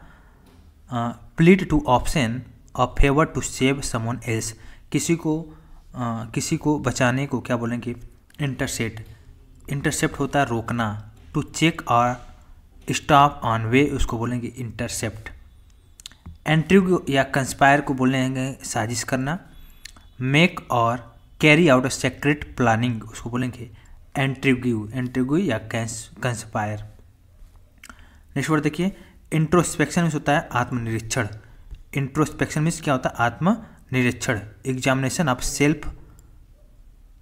Plead to option a favour to save someone else, किसी को बचाने को क्या बोलेंगे, इंटरसेप्ट। इंटरसेप्ट होता है रोकना। टू चेक और स्टॉप ऑन वे उसको बोलेंगे इंटरसेप्ट। एंट्रीग या कंस्पायर को बोलेंगे साजिश करना। मेक और carry out a secret planning उसको बोलेंगे एंट्रीग्यू या कंस्पायर। नेक्स्ट वर्ड देखिए, इंट्रोस्पेक्शन मीन्स होता है आत्मनिरीक्षण। इंट्रोस्पेक्शन मीन्स क्या होता है, आत्मनिरीक्षण। एग्जामिनेशन ऑफ सेल्फ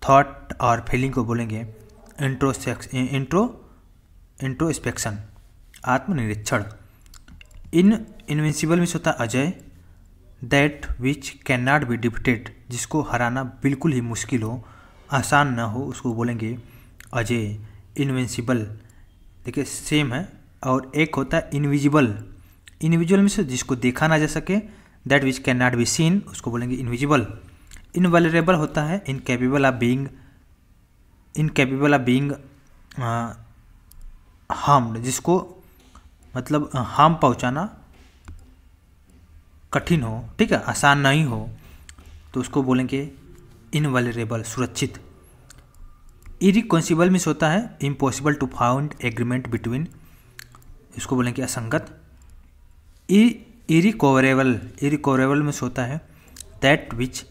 थॉट और फीलिंग को बोलेंगे इंट्रोस्पेक्शन, आत्मनिरीक्षण। इनविंसिबल मीन्स होता है अजय। That which can not be defeated, जिसको हराना बिल्कुल ही मुश्किल हो, आसान ना हो उसको बोलेंगे अजय, इनविंसिबल। देखिए सेम है। और एक होता है इनविजिबल। इनविजिबल मीन्स जिसको देखा ना जा सके, that which can not be seen उसको बोलेंगे इनविजिबल। इनवल्नरेबल होता है इनकेपेबल ऑफ बीइंग हार्म्ड, जिसको मतलब हार्म पहुंचाना कठिन हो, ठीक है, आसान नहीं हो, तो उसको बोलेंगे इनवल्नरेबल, सुरक्षित। इरिकॉन्सिबल मीन्स होता है impossible to found agreement between, इसको बोलेंगे असंगत। इरिकवरेबल मीन्स होता है that which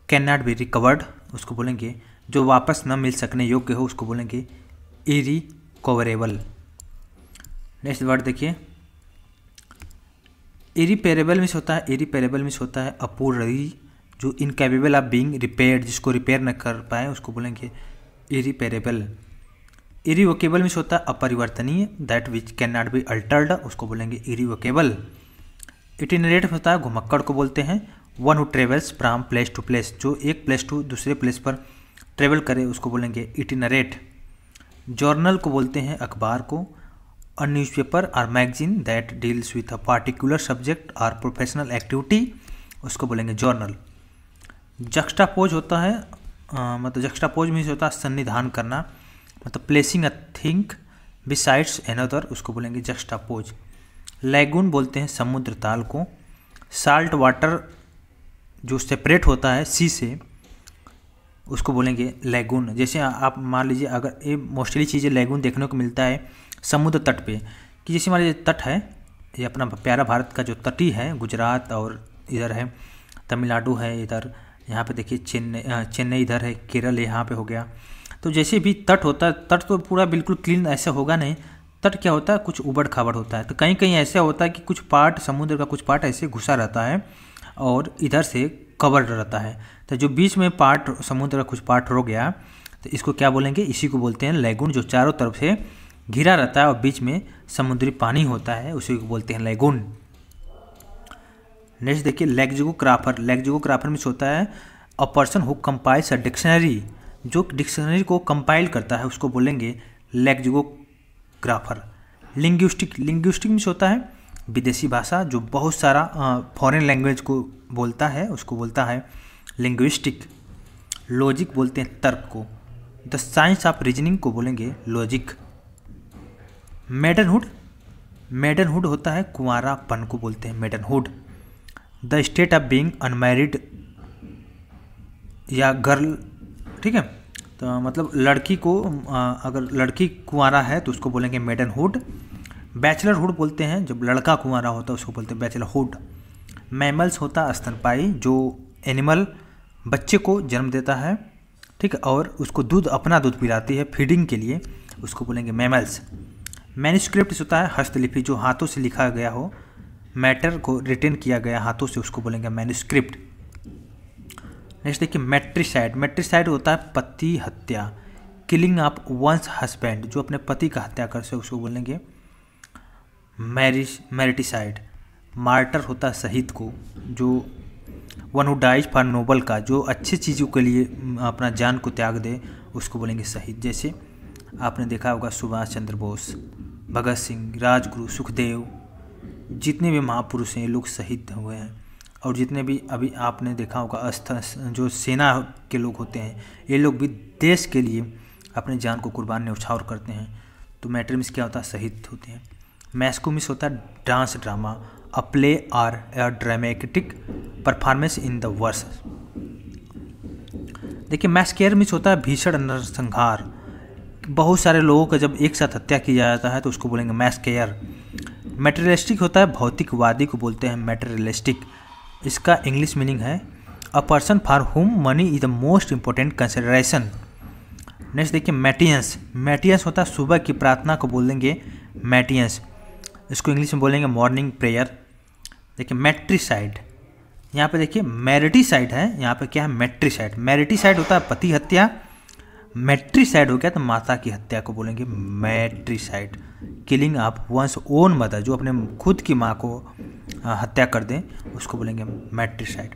can not be recovered, उसको बोलेंगे जो वापस न मिल सकने योग्य हो उसको बोलेंगे इरिकवरेबल। नेक्स्ट वर्ड देखिए, इरिपेरेबल मीन्स होता है अपूर्णीय, जो इनकेपेबल ऑफ बीइंग रिपेयर्ड, जिसको रिपेयर न कर पाए उसको बोलेंगे इरिपेरेबल। इरिवोकेबल मीन्स होता है अपरिवर्तनीय, that which can not be altered उसको बोलेंगे इरिवोकेबल। इटिनरेट होता है घुमक्कड़ को बोलते हैं। One who travels from place to place, जो एक प्लेस टू दूसरे प्लेस पर ट्रेवल करे उसको बोलेंगे इटिनरेट। जर्नल को बोलते हैं अखबार को। अ न्यूज़पेपर और magazine that deals with a particular subject और प्रोफेशनल एक्टिविटी उसको बोलेंगे जर्नल। जक्स्टापोज होता है जक्स्टापोज मीन्स होता है सन्निधान करना, मतलब placing a thing besides another उसको बोलेंगे जक्स्टापोज। लैगून बोलते हैं समुद्र ताल को। साल्ट वाटर जो सेपरेट होता है सी से, उसको बोलेंगे लैगून। जैसे आप मान लीजिए, अगर ये मोस्टली चीज़ें लैगून देखने को मिलता है समुद्र तट पे, कि जैसे हमारे तट है, ये अपना प्यारा भारत का जो तटी है, गुजरात और इधर है तमिलनाडु है, इधर यहाँ पे देखिए चेन्नई इधर है, केरल यहाँ पे हो गया। तो जैसे भी तट होता है, तट तो पूरा बिल्कुल क्लीन ऐसा होगा नहीं, तट क्या होता है, कुछ उबड़ खाबड़ होता है। तो कहीं कहीं ऐसा होता है कि कुछ पार्ट समुद्र का कुछ पार्ट ऐसे घुसा रहता है और इधर से कवर रहता है। तो जो बीच में पार्ट समुद्र का कुछ पार्ट हो गया, तो इसको क्या बोलेंगे, इसी को बोलते हैं लैगून। जो चारों तरफ से घिरा रहता है और बीच में समुद्री पानी होता है, उसी को बोलते हैं लैगून। नेक्स्ट देखिए लेक्सिकोग्राफर। लेक्सिकोग्राफर मीन्स होता है a person who compiles a dictionary. जो डिक्शनरी को कंपाइल करता है उसको बोलेंगे लेक्सिकोग्राफर। लिंग्विस्टिक मीन्स होता है विदेशी भाषा, जो बहुत सारा फॉरेन लैंग्वेज को बोलता है, उसको बोलता है लिंग्विस्टिक। लॉजिक बोलते हैं तर्क को। द साइंस ऑफ रीजनिंग को बोलेंगे लॉजिक। मेडनहुड होता है कुंवारापन को बोलते हैं maidenhood. The state of being unmarried या गर्ल, ठीक है, तो मतलब लड़की को, अगर लड़की कुंवारा है तो उसको बोलेंगे मेडनहुड। बैचलरहुड बोलते हैं जब लड़का कुंवारा होता है, उसको बोलते हैं बैचलरहुड। मैमल्स होता है स्तनपायी, जो एनिमल बच्चे को जन्म देता है, ठीक है, और उसको अपना दूध पिलाती है फीडिंग के लिए, उसको बोलेंगे मैमल्स। मैन्युस्क्रिप्ट होता है हस्तलिपि, जो हाथों से लिखा गया हो, मैटर को रिटेन किया गया हाथों से, उसको बोलेंगे मैन्युस्क्रिप्ट। नेक्स्ट देखिए मैट्रिसाइड होता है पति हत्या, किलिंग ऑफ वंस हस्बैंड, जो अपने पति का हत्या कर से, उसको बोलेंगे मैरिटिसाइड। मार्टर होता है शहीद को, जो one who dies for noble का, जो अच्छी चीज़ों के लिए अपना जान को त्याग दे, उसको बोलेंगे शहीद। जैसे आपने देखा होगा सुभाष चंद्र बोस, भगत सिंह, राजगुरु, सुखदेव, जितने भी महापुरुष हैं ये लोग शहीद हुए हैं। और जितने भी अभी आपने देखा होगा जो सेना के लोग होते हैं, ये लोग भी देश के लिए अपनी जान को कुर्बान न्यौछावर करते हैं। तो मैट्रिमिस क्या होता है, शहीद होते हैं। मैस्कुमिस होता है dance drama, a play or a dramatic performance in the verse. देखिए मैस्केयर मिस होता है भीषण नरसंहार, बहुत सारे लोगों का जब एक साथ हत्या की जाता है तो उसको बोलेंगे मैस्केयर। मेटेरियलिस्टिक होता है भौतिकवादी को बोलते हैं मेटेरियलिस्टिक। इसका इंग्लिश मीनिंग है अ पर्सन फॉर हुम money is the most important consideration. Next देखिए मैटियंस होता है सुबह की प्रार्थना को बोलेंगे मैटियंस, इसको इंग्लिश में बोलेंगे मॉर्निंग प्रेयर। देखिए मैट्रिसाइड, यहाँ पे देखिए मैरिटिसाइड है, यहाँ पे क्या है मैट्रिसाइड। मैरिटिसाइड होता है पति हत्या, मैट्रिसाइड हो गया तो माता की हत्या को बोलेंगे matricide. Killing of one's own mother, जो अपने खुद की माँ को हत्या कर दें, उसको बोलेंगे मैट्रिसाइड।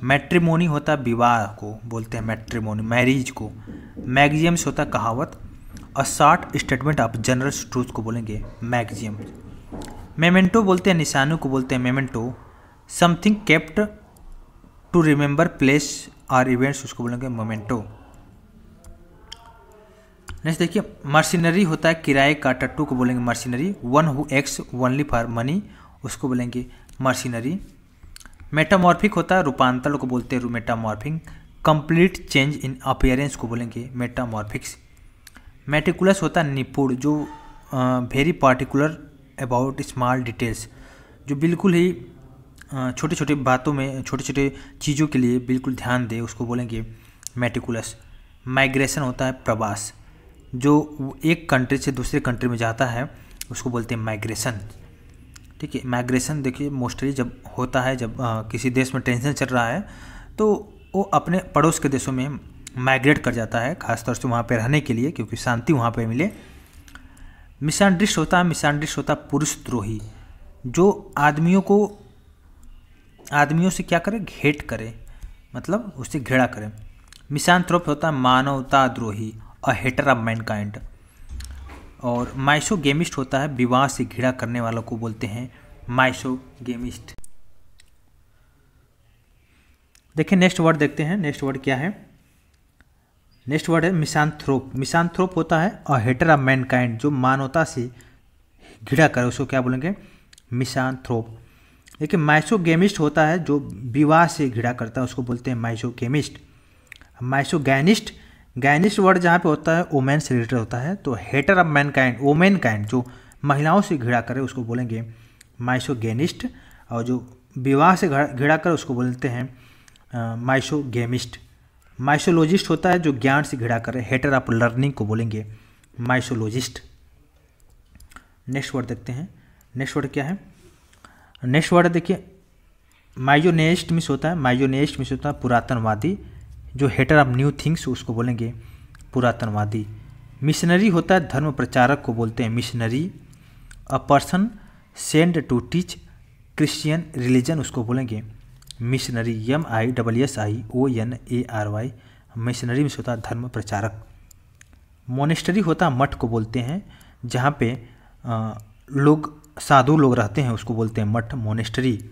मैट्रिमोनी होता है विवाह को बोलते हैं मैट्रिमोनी, मैरिज को। मैगजियम्स होता है कहावत। A short statement of general truth को बोलेंगे मैगजियम। मेमेंटो बोलते हैं निशानों को बोलते हैं memento. Something kept to remember place और इवेंट्स, उसको बोलेंगे मोमेंटो। नेक्स्ट देखिए मर्सिनरी होता है किराए का टट्टू को बोलेंगे mercenary. One who x only for money, उसको बोलेंगे मर्सिनरी। मेटामॉर्फिक होता है रूपांतर को बोलते हैं मेटामॉर्फिंग। कंप्लीट चेंज इन अपीयरेंस को बोलेंगे मेटामॉर्फिक्स। मेटिकुलस होता है निपुण, जो very particular about small details, जो बिल्कुल ही छोटे छोटे बातों में, छोटे छोटे चीज़ों के लिए बिल्कुल ध्यान दे, उसको बोलेंगे मेटिकुलस। माइग्रेशन होता है प्रवास, जो एक कंट्री से दूसरे कंट्री में जाता है, उसको बोलते हैं माइग्रेशन। ठीक है, माइग्रेशन देखिए मोस्टली जब होता है, जब किसी देश में टेंशन चल रहा है तो वो अपने पड़ोस के देशों में माइग्रेट कर जाता है, खासतौर से वहाँ पे रहने के लिए, क्योंकि शांति वहाँ पे मिले। मिसअंडरस्टैंड होता है, मिसअंडरस्टैंड होता है पुरुषद्रोही, जो आदमियों से क्या करे, घेट करे, मतलब उससे घृणा करे। मिसांथ्रोप होता है मानवताद्रोही, अ हेटर ऑफ मैनकाइंड। और माइसोगेमिस्ट होता है विवाह से घृणा करने वालों को बोलते हैं माइसोगेमिस्ट। देखिए नेक्स्ट वर्ड देखते हैं, नेक्स्ट वर्ड क्या है। नेक्स्ट वर्ड है मिसांथ्रोप। मिसांथ्रोप होता है अ हेटर ऑफ मैनकाइंड, जो मानवता से घृणा करे, उसको क्या बोलेंगे मिसांथ्रोप। देखिए माइसोगेमिस्ट होता है जो विवाह से घृणा करता है, उसको बोलते हैं माइसोगेमिस्ट। माइसोगैनिस्ट, गैनिस्ट वर्ड जहाँ पे होता है वोमेन से रिलेटेड होता है, तो hater of mankind, women kind जो महिलाओं से घृणा करे उसको बोलेंगे माइसोगेनिस्ट, और जो विवाह से घृणा करे उसको बोलते हैं माइसोगेमिस्ट। माइसोलॉजिस्ट होता है जो ज्ञान से घृणा करे, हेटर ऑफ लर्निंग को बोलेंगे माइसोलॉजिस्ट। नेक्स्ट वर्ड देखते हैं, नेक्स्ट वर्ड क्या है। नेक्स्ट वर्ड देखिए माइजोनेस्ट मिस होता है, माइजोनेस्ट मिस होता है पुरातनवादी, जो हेटर ऑफ न्यू थिंग्स उसको बोलेंगे पुरातनवादी। मिशनरी होता है धर्म प्रचारक को बोलते हैं missionary. A person send to teach Christian religion उसको बोलेंगे मिशनरी, MISSIONARY, मिशनरी में होता है धर्म प्रचारक। मोनेस्टरी होता है मठ को बोलते हैं, जहाँ पे लोग साधु लोग रहते हैं उसको बोलते हैं मठ, मोनेस्टरी।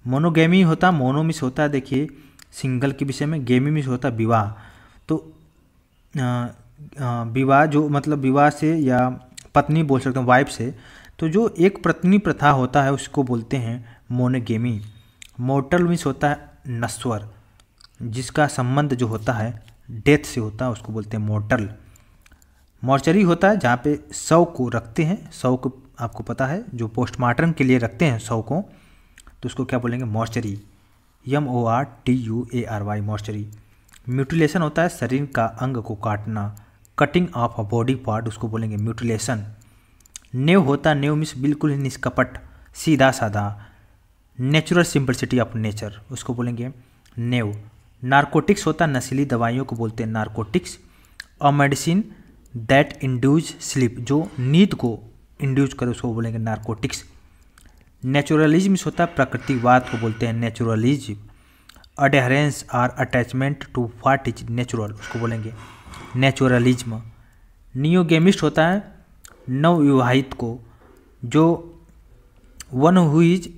मोनोगेमी होता है, मोनो मिस होता है देखिए सिंगल के विषय में, गेमी मिस होता है विवाह। तो विवाह जो मतलब विवाह से या पत्नी बोल सकते हैं वाइफ से, तो जो एक पत्नी प्रथा होता है उसको बोलते हैं मोनोगेमी। मोर्टल मिस होता है नश्वर, जिसका संबंध जो होता है डेथ से होता है उसको बोलते हैं मोर्टल। मॉर्चरी होता है जहाँ पे शव को रखते हैं, शव को आपको पता है जो पोस्टमार्टम के लिए रखते हैं शव को, तो उसको क्या बोलेंगे मॉर्चरी, MORTUARY मॉर्चरी। म्यूटिलेशन होता है शरीर का अंग को काटना, cutting of a body part उसको बोलेंगे म्यूटिलेशन। नेव होता है, नेव मीन्स बिल्कुल ही निष्कपट सीधा साधा, नेचुरल सिंपलिसिटी ऑफ नेचर उसको बोलेंगे नेव। नारकोटिक्स होता है नशीली दवाइयों को बोलते हैं narcotics. A medicine that induce sleep, जो नींद को इंड्यूज करे उसको बोलेंगे नारकोटिक्स। नेचुरलिज्म होता है प्रकृतिवाद को बोलते हैं naturalism. Adherence or attachment to what is natural उसको बोलेंगे नेचुरलिज्म। नियोगेमिस्ट होता है नवविवाहित को, जो one who is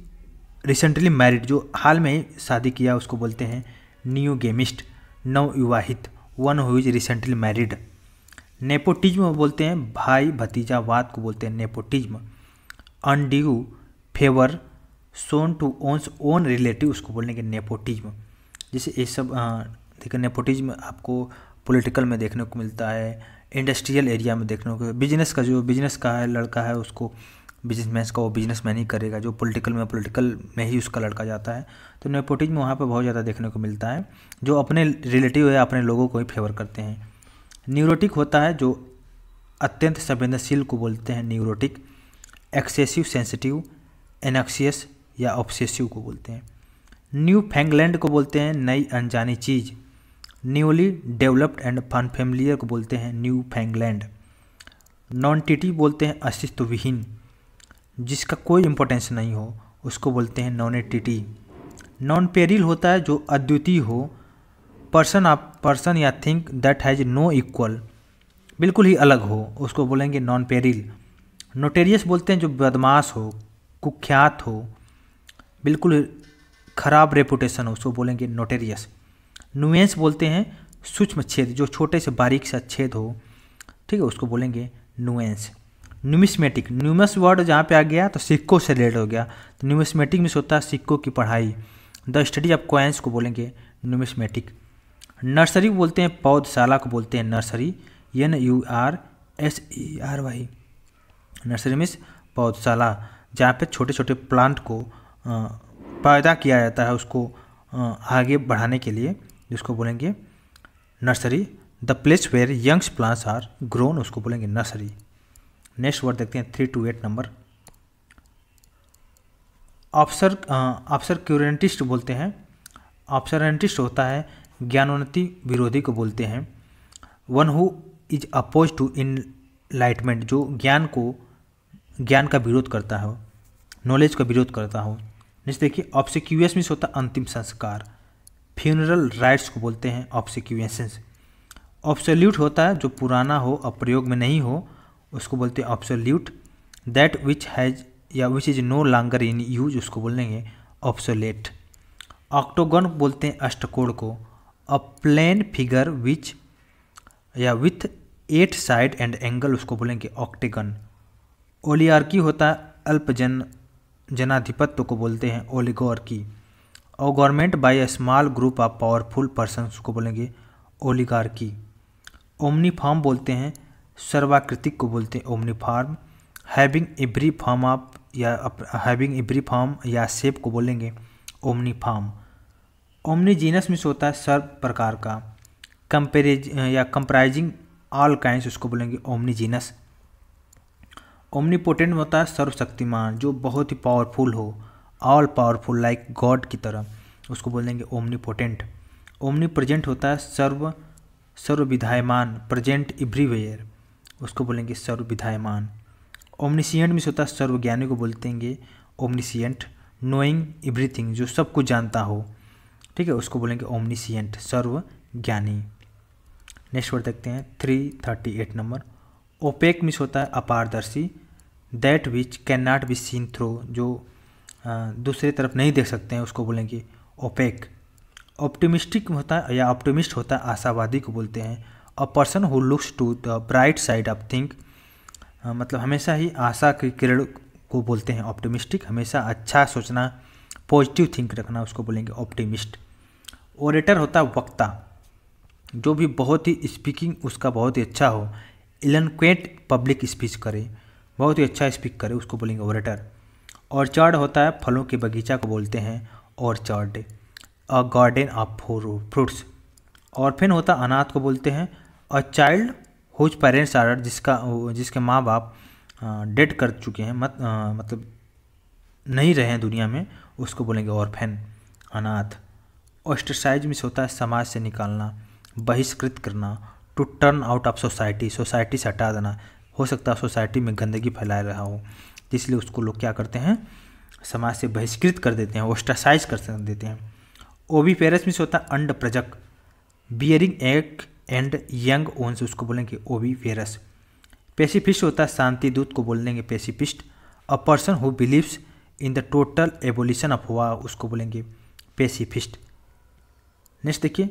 recently married, जो हाल में ही शादी किया उसको बोलते हैं नियोगेमिस्ट, नवविवाहित, one who is recently married. Nepotism बोलते हैं भाई भतीजावाद को बोलते हैं nepotism. Undue favour shown to one's own relative उसको बोलेंगे नेपोटिज्म। जैसे ये सब देखिए नेपोटिज्म आपको पॉलिटिकल में देखने को मिलता है, इंडस्ट्रियल एरिया में देखने को, बिजनेस का जो बिजनेस का है लड़का है उसको बिजनेसमैन का वो बिजनेसमैन ही करेगा, जो पॉलिटिकल में ही उसका लड़का जाता है, तो नेपोटिज्म वहाँ पे बहुत ज़्यादा देखने को मिलता है, जो अपने रिलेटिव या अपने लोगों को ही फेवर करते हैं। न्यूरोटिक होता है जो अत्यंत संवेदनशील को बोलते हैं न्यूरोटिक। एक्सेसिव सेंसिटिव, एनक्सियस या ऑब्सेसिव को बोलते हैं। न्यू फैंगलैंड को बोलते हैं नई अनजानी चीज़। न्यूली डेवलप्ड एंड अनफेमिलियर को बोलते हैं न्यू फैंगलैंड। नॉन टिटी बोलते हैं अस्तित्व विहीन, जिसका कोई इम्पोर्टेंस नहीं हो उसको बोलते हैं नॉन टिटी। नॉन पेरिल होता है जो अद्वितीय हो, पर्सन या thing that has no equal, बिल्कुल ही अलग हो उसको बोलेंगे नॉन पेरिल। नोटेरियस बोलते हैं जो बदमाश हो, कुख्यात हो, बिल्कुल खराब रेपुटेशन हो उसको बोलेंगे नोटेरियस। नुएंस बोलते हैं सूक्ष्म छेद, जो छोटे से बारीक सा छेद हो, ठीक है, उसको बोलेंगे नुएंस। न्यूमिस्मेटिक, न्यूमस वर्ड जहाँ पे आ गया तो सिक्कों से रिलेटेड हो गया, तो न्यूमिस्मेटिक में होता है सिक्कों की पढ़ाई। द स्टडी ऑफ कॉइन्स को बोलेंगे न्यूमिस्मेटिक। नर्सरी बोलते हैं पौधशाला को बोलते हैं नर्सरी, NURSERY। नर्सरी मीन्स पौधशाला, जहाँ पे छोटे छोटे प्लांट को पैदा किया जाता है उसको आगे बढ़ाने के लिए, जिसको बोलेंगे nursery. The place where youngs plants are grown उसको बोलेंगे नर्सरी। नेक्स्ट वर्ड देखते हैं 3 to 8 नंबर। ऑब्सर्क्यूरेंटिस्ट बोलते हैं। ऑब्सर्वेंटिस्ट होता है ज्ञानोन्नति विरोधी को बोलते हैं। One who is oppose to enlightenment, जो ज्ञान का विरोध करता हो, नॉलेज का विरोध करता हो। नेक्स्ट देखिए ऑब्सेक्यूएस मीन्स होता है अंतिम संस्कार। फ्यूनरल राइट्स को बोलते हैं ऑब्सेक्यूएशंस। ऑब्सोल्यूट होता है जो पुराना हो, अप्रयोग में नहीं हो, उसको बोलते हैं ऑब्सोल्यूट। दैट विच हैज़ या which is no longer in use उसको बोलेंगे ऑब्सोलेट। ऑक्टोगन बोलते हैं अष्टकोण को। अ प्लेन फिगर विच या विथ 8 साइड एंड एंगल उसको बोलेंगे ऑक्टेगन। ओलियार्की होता है अल्पजन जनाधिपत्य को बोलते हैं ओलिगार्की। और government by a small group of powerful persons को बोलेंगे ओलिगार्की। ओमनीफॉर्म बोलते हैं सर्वाकृतिक को बोलते हैं ओमनीफॉर्म। हैविंग एवरी फॉर्म ऑफ या हैविंग एवरी फॉर्म या शेप को बोलेंगे ओमनीफॉर्म। ओमनीजीनस मीन्स होता है सर्व प्रकार का। कंपेरेज या कंप्राइजिंग ऑल काइंड्स उसको बोलेंगे ओमनीजीनस। ओमनीपोटेंट होता है सर्वशक्तिमान, जो बहुत ही पावरफुल हो, ऑल पावरफुल लाइक गॉड की तरह, उसको बोलेंगे ओमनीपोटेंट। ओमनी प्रेजेंट होता है सर्वविधायमान, प्रेजेंट एवरीवेयर, उसको बोलेंगे सर्वविधायमान। ओमनिशिएंट मीन्स होता है सर्वज्ञानी को बोलते हैं ओमनिशिएंट। नोइंग एवरीथिंग, जो सब कुछ जानता हो, ठीक है, उसको बोलेंगे ओमनिशिएंट, सर्वज्ञानी। नेक्स्ट वर्ड देखते हैं 338 नंबर। ओपेक मीन्स होता है अपारदर्शी। That which can not be seen through, जो दूसरे तरफ नहीं देख सकते हैं, उसको बोलेंगे ओपेक। ऑप्टिमिस्टिक होता है या ऑप्टिमिस्ट होता है आशावादी को बोलते हैं। A person who looks to the bright side of think, मतलब हमेशा ही आशा की किरण को बोलते हैं ऑप्टिमिस्टिक। हमेशा अच्छा सोचना, पॉजिटिव थिंक रखना, उसको बोलेंगे ऑप्टिमिस्ट। ओरेटर होता है वक्ता, जो भी बहुत ही स्पीकिंग उसका बहुत ही अच्छा हो, इलनक्वेट पब्लिक स्पीच करे, बहुत ही अच्छा स्पीक करे, उसको बोलेंगे ओरेटर। ऑर्चार्ड होता है फलों के बगीचा को बोलते हैं orchard. A garden of fruits. Orphan होता अनाथ को बोलते हैं। A child whose parents are, जिसके माँ बाप डेड कर चुके हैं, मतलब नहीं रहे हैं दुनिया में, उसको बोलेंगे ऑर्फेन, अनाथ। ऑस्ट्रेसाइज मीन्स होता है समाज से निकालना, बहिष्कृत करना। To turn out of society, society से हटा देना, हो सकता है सोसाइटी में गंदगी फैला रहा हो, इसलिए उसको लोग क्या करते हैं, समाज से बहिष्कृत कर देते हैं, ऑस्ट्रेसाइज कर देते हैं। ओवीपेरस मीन्स होता है अंड प्रजक, bearing egg and young ones, उसको बोलेंगे ओवीपेरस। पेसिफिस्ट होता है शांति दूत को बोलेंगे pacifist. A person who believes in the total abolition of war, उसको बोलेंगे पेसिफिस्ट। नेक्स्ट देखिए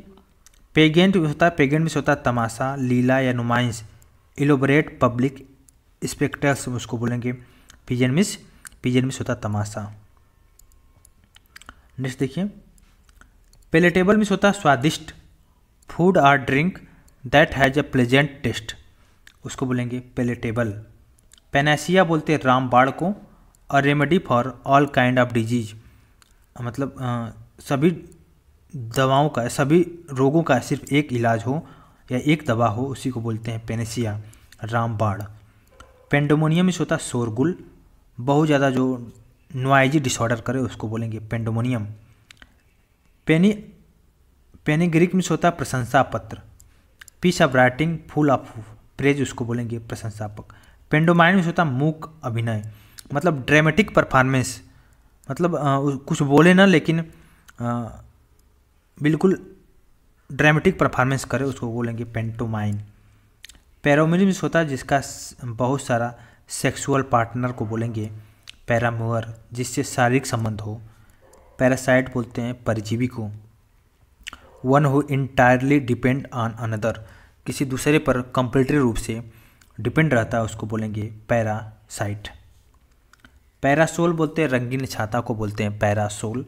पेगेंट होता है, पेगेंट मीन्स होता है तमाशा, लीला या नुमाइश, इलोबरेट पब्लिक स्पेक्टल्स, उसको बोलेंगे पिजन मिस होता है तमाशा। नेक्स्ट देखिए पेलेटेबल मिस होता है स्वादिष्ट, फूड और drink that has a pleasant taste, उसको बोलेंगे पेलेटेबल। पेनेसिया बोलते हैं रामबाण को। A remedy for all kind of disease, मतलब सभी दवाओं का, सभी रोगों का सिर्फ एक इलाज हो या एक दवा हो, उसी को बोलते हैं पेनेसिया, रामबाण। पेंडोमोनियम मिस होता है शोरगुल, बहुत ज़्यादा जो नॉइजी डिसऑर्डर करे, उसको बोलेंगे पेंडोमोनियम। पेनिग्रिक मिस होता है प्रशंसा पत्र। Piece of writing full of praise, उसको बोलेंगे प्रशंसापक। पेंडोमाइन मिस होता है मूक अभिनय, मतलब ड्रामेटिक परफॉर्मेंस, मतलब कुछ बोले ना लेकिन बिल्कुल ड्रामेटिक परफॉर्मेंस करे, उसको बोलेंगे पेंटोमाइन। पैरामोर मिस होता है जिसका बहुत सारा सेक्सुअल पार्टनर को बोलेंगे पैरामोर, जिससे शारीरिक संबंध हो। पैरासाइट बोलते हैं परजीवी को। One who entirely depend on another, किसी दूसरे पर कंप्लीटली रूप से डिपेंड रहता है, उसको बोलेंगे पैरासाइट। पैरासोल बोलते हैं रंगीन छाता को बोलते हैं पैरासोल।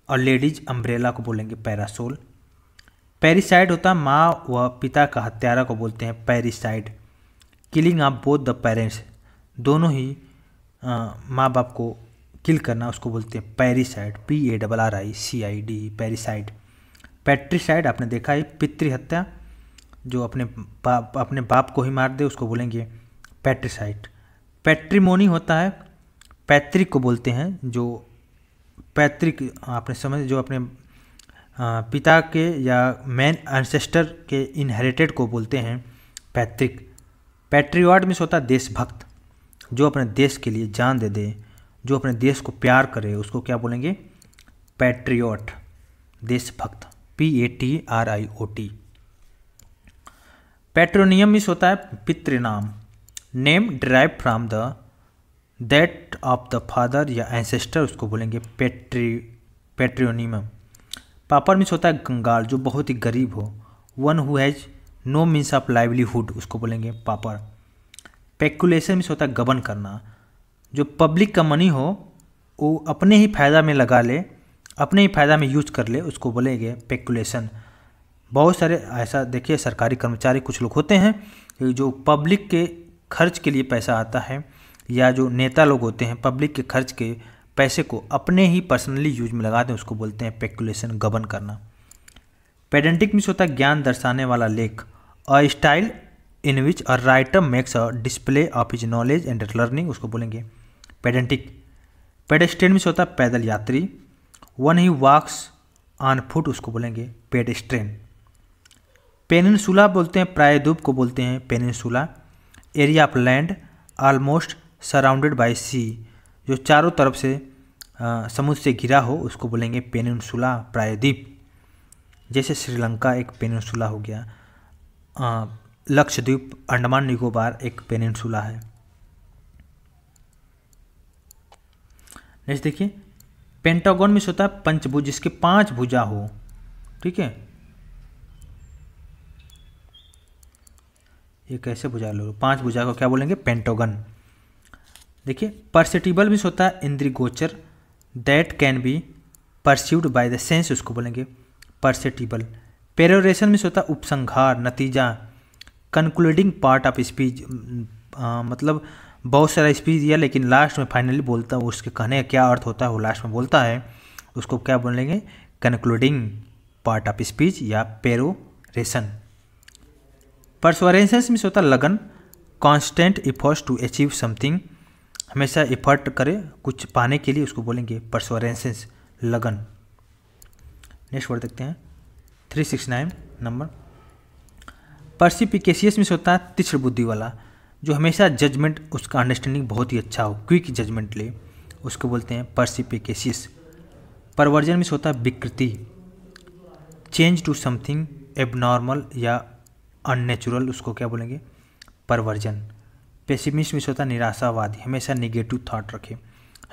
और लेडीज अम्ब्रेला को बोलेंगे पैरासोल। पैरिसाइड होता है माँ व पिता का हत्यारा को बोलते हैं parricide. Killing of both the parents, दोनों ही माँ बाप को किल करना, उसको बोलते हैं पैरिसाइड, PARRICID, पैरिसाइड। पैट्रिसाइड आपने देखा है पितृ हत्या, जो अपने बाप को ही मार दे, उसको बोलेंगे पैट्रिसाइड। पैट्रिमोनी होता है पैतृक को बोलते हैं, जो पैतृक आपने समझ, जो अपने पिता के या मेन एंसेस्टर के इनहेरिटेड को बोलते हैं पैतृक। पैट्रियट मीन्स होता है देशभक्त, जो अपने देश के लिए जान दे दे, जो अपने देश को प्यार करे, उसको क्या बोलेंगे पैट्रियट, देशभक्त, PATRIOT। पैट्रोनियम मीन्स होता है पितृनाम, name derive from the that of the father या एंसेस्टर, उसको बोलेंगे पैट्रोनियम। पापर मीन्स होता है कंगाल, जो बहुत ही गरीब हो। One who has no means of livelihood, उसको बोलेंगे पापर। पेकुलेशन मीन्स होता है गबन करना, जो पब्लिक का मनी हो वो अपने ही फ़ायदा में लगा ले, अपने ही फ़ायदा में यूज कर ले, उसको बोलेंगे पेकुलेशन। बहुत सारे ऐसा देखिए सरकारी कर्मचारी कुछ लोग होते हैं कि जो पब्लिक के खर्च के लिए पैसा आता है, या जो नेता लोग होते हैं पब्लिक के खर्च के पैसे को अपने ही पर्सनली यूज में लगाते हैं, उसको बोलते हैं पेकुलेशन, गबन करना। पेडेंटिक मीन्स होता है ज्ञान दर्शाने वाला लेख, a style in which a writer makes a display of his knowledge and learning, उसको बोलेंगे पेडेंटिक। पेडेस्ट्रियन मीन्स होता है पैदल यात्री, one who walks on foot, उसको बोलेंगे पेडेस्ट्रियन। पेनिनसुला बोलते हैं प्रायद्वीप को बोलते हैं peninsula. Area of land almost surrounded by sea, जो चारों तरफ से समुद्र से घिरा हो उसको बोलेंगे पेनिनसुला, प्रायद्वीप। जैसे श्रीलंका एक पेनिनसुला हो गया, लक्षद्वीप, अंडमान निकोबार एक पेनिनसुला है। नेक्स्ट देखिए पेंटागन में होता है पंचभुज, जिसके 5 भुजा हो, ठीक है। ये कैसे भुजा लो, 5 भुजा को क्या बोलेंगे पेंटागन। देखिए परसेप्टिबल भी होता है इंद्रिगोचर, that can be pursued by the sense, उसको बोलेंगे परसेप्टिबल। पेरोरेशन में होता है उपसंहार, नतीजा, कंक्लूडिंग पार्ट ऑफ स्पीच, मतलब बहुत सारा स्पीच दिया लेकिन लास्ट में फाइनली बोलता है, उसके कहने का क्या अर्थ होता है वो लास्ट में बोलता है, उसको क्या बोलेंगे कंक्लूडिंग पार्ट ऑफ स्पीच या पेरोरेशन। परसुएरेंस में होता है लगन, constant efforts to achieve something, हमेशा एफर्ट करे कुछ पाने के लिए, उसको बोलेंगे परसुएरेंस, लगन। नेक्स्ट वर्ड देखते हैं 369 नंबर। पर्सिपिकेशियस में होता है तीक्ष्ण बुद्धि वाला, जो हमेशा जजमेंट उसका अंडरस्टैंडिंग बहुत ही अच्छा हो, क्विक जजमेंट ले, उसको बोलते हैं पर्सिपिकेशियस। परवर्जन में होता है विकृति, चेंज टू समथिंग एबनॉर्मल या अननेचुरल, उसको क्या बोलेंगे परवर्जन। पेसिमिस्ट में होता है निराशावादी, हमेशा नेगेटिव थॉट रखे,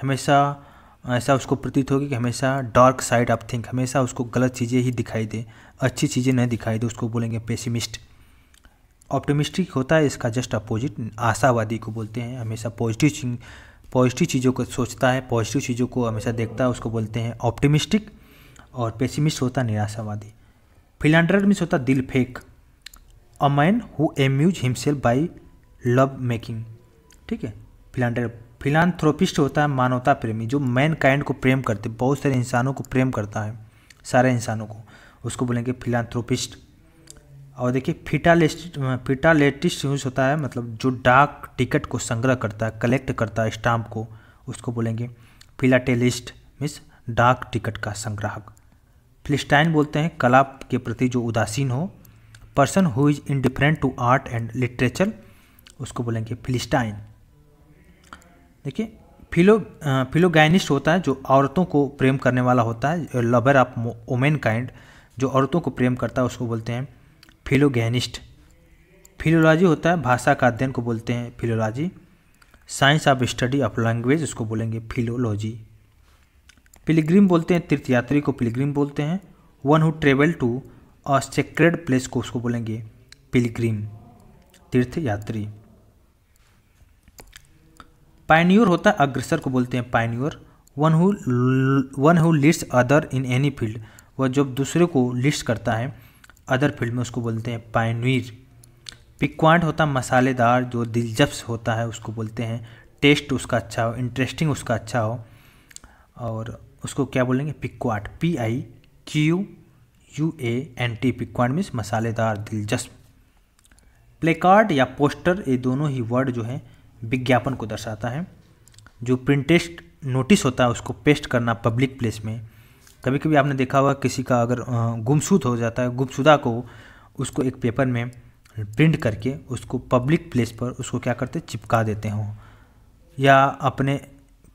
हमेशा ऐसा उसको प्रतीत होगी कि हमेशा डार्क साइड ऑफ थिंक, हमेशा उसको गलत चीज़ें ही दिखाई दे, अच्छी चीज़ें नहीं दिखाई दे, उसको बोलेंगे पेसिमिस्ट। ऑप्टिमिस्टिक होता है इसका जस्ट अपोजिट, आशावादी को बोलते हैं, हमेशा पॉजिटिव चीज़ों को सोचता है, पॉजिटिव चीज़ों को हमेशा देखता है, उसको बोलते हैं ऑप्टिमिस्टिक। और पेसिमिस्ट होता है निराशावादी। फिलांड्रेट में होता है दिल फेंक, a man who amuse himself by love making, ठीक है। फिलांथ्रोपिस्ट होता है मानवता प्रेमी, जो मैन काइंड को प्रेम करते, बहुत सारे इंसानों को प्रेम करता है, सारे इंसानों को, उसको बोलेंगे फिलांथ्रोपिस्ट। और देखिए फिटालेटिस्ट यूज होता है, मतलब जो डाक टिकट को संग्रह करता है, कलेक्ट करता है स्टाम्प को, उसको बोलेंगे फिलाटेलिस्ट, मीन्स डाक टिकट का संग्राहक। फिलिस्टाइन बोलते हैं कला के प्रति जो उदासीन हो, person who is indifferent to art and literature, उसको बोलेंगे फिलिस्टाइन। देखिए फिलोगैनिस्ट होता है जो औरतों को प्रेम करने वाला होता है, लवर ऑफ वोमेन काइंड, जो औरतों को प्रेम करता है उसको बोलते हैं फिलोगैनिस्ट। फिलोलॉजी होता है भाषा का अध्ययन को बोलते हैं philology. Science of study of language, उसको बोलेंगे फिलोलॉजी। पिलग्रिम बोलते हैं तीर्थयात्री को पिलग्रिम बोलते हैं। One who travel to a sacred place को उसको बोलेंगे पिलग्रिम, तीर्थयात्री। पायनियर होता है अग्रसर को बोलते हैं Pioneer. One who Leeds other in any field, वह जब दूसरे को लीड्स करता है अदर फील्ड में, उसको बोलते हैं पायनियर। पिक्वांट होता है मसालेदार, जो दिलचस्प होता है उसको बोलते हैं, टेस्ट उसका अच्छा हो, इंटरेस्टिंग उसका अच्छा हो, और उसको क्या बोलेंगे पिक्वाट, PIQUANT, पिक्वाट मीन्स मसालेदार, दिलचस्प। प्लेकार्ड या पोस्टर, ये दोनों ही वर्ड जो है विज्ञापन को दर्शाता है। जो प्रिंटेड नोटिस होता है उसको पेस्ट करना पब्लिक प्लेस में। कभी कभी आपने देखा होगा किसी का अगर गुमशुद हो जाता है, गुमशुदा को उसको एक पेपर में प्रिंट करके उसको पब्लिक प्लेस पर उसको क्या करते चिपका देते हों, या अपने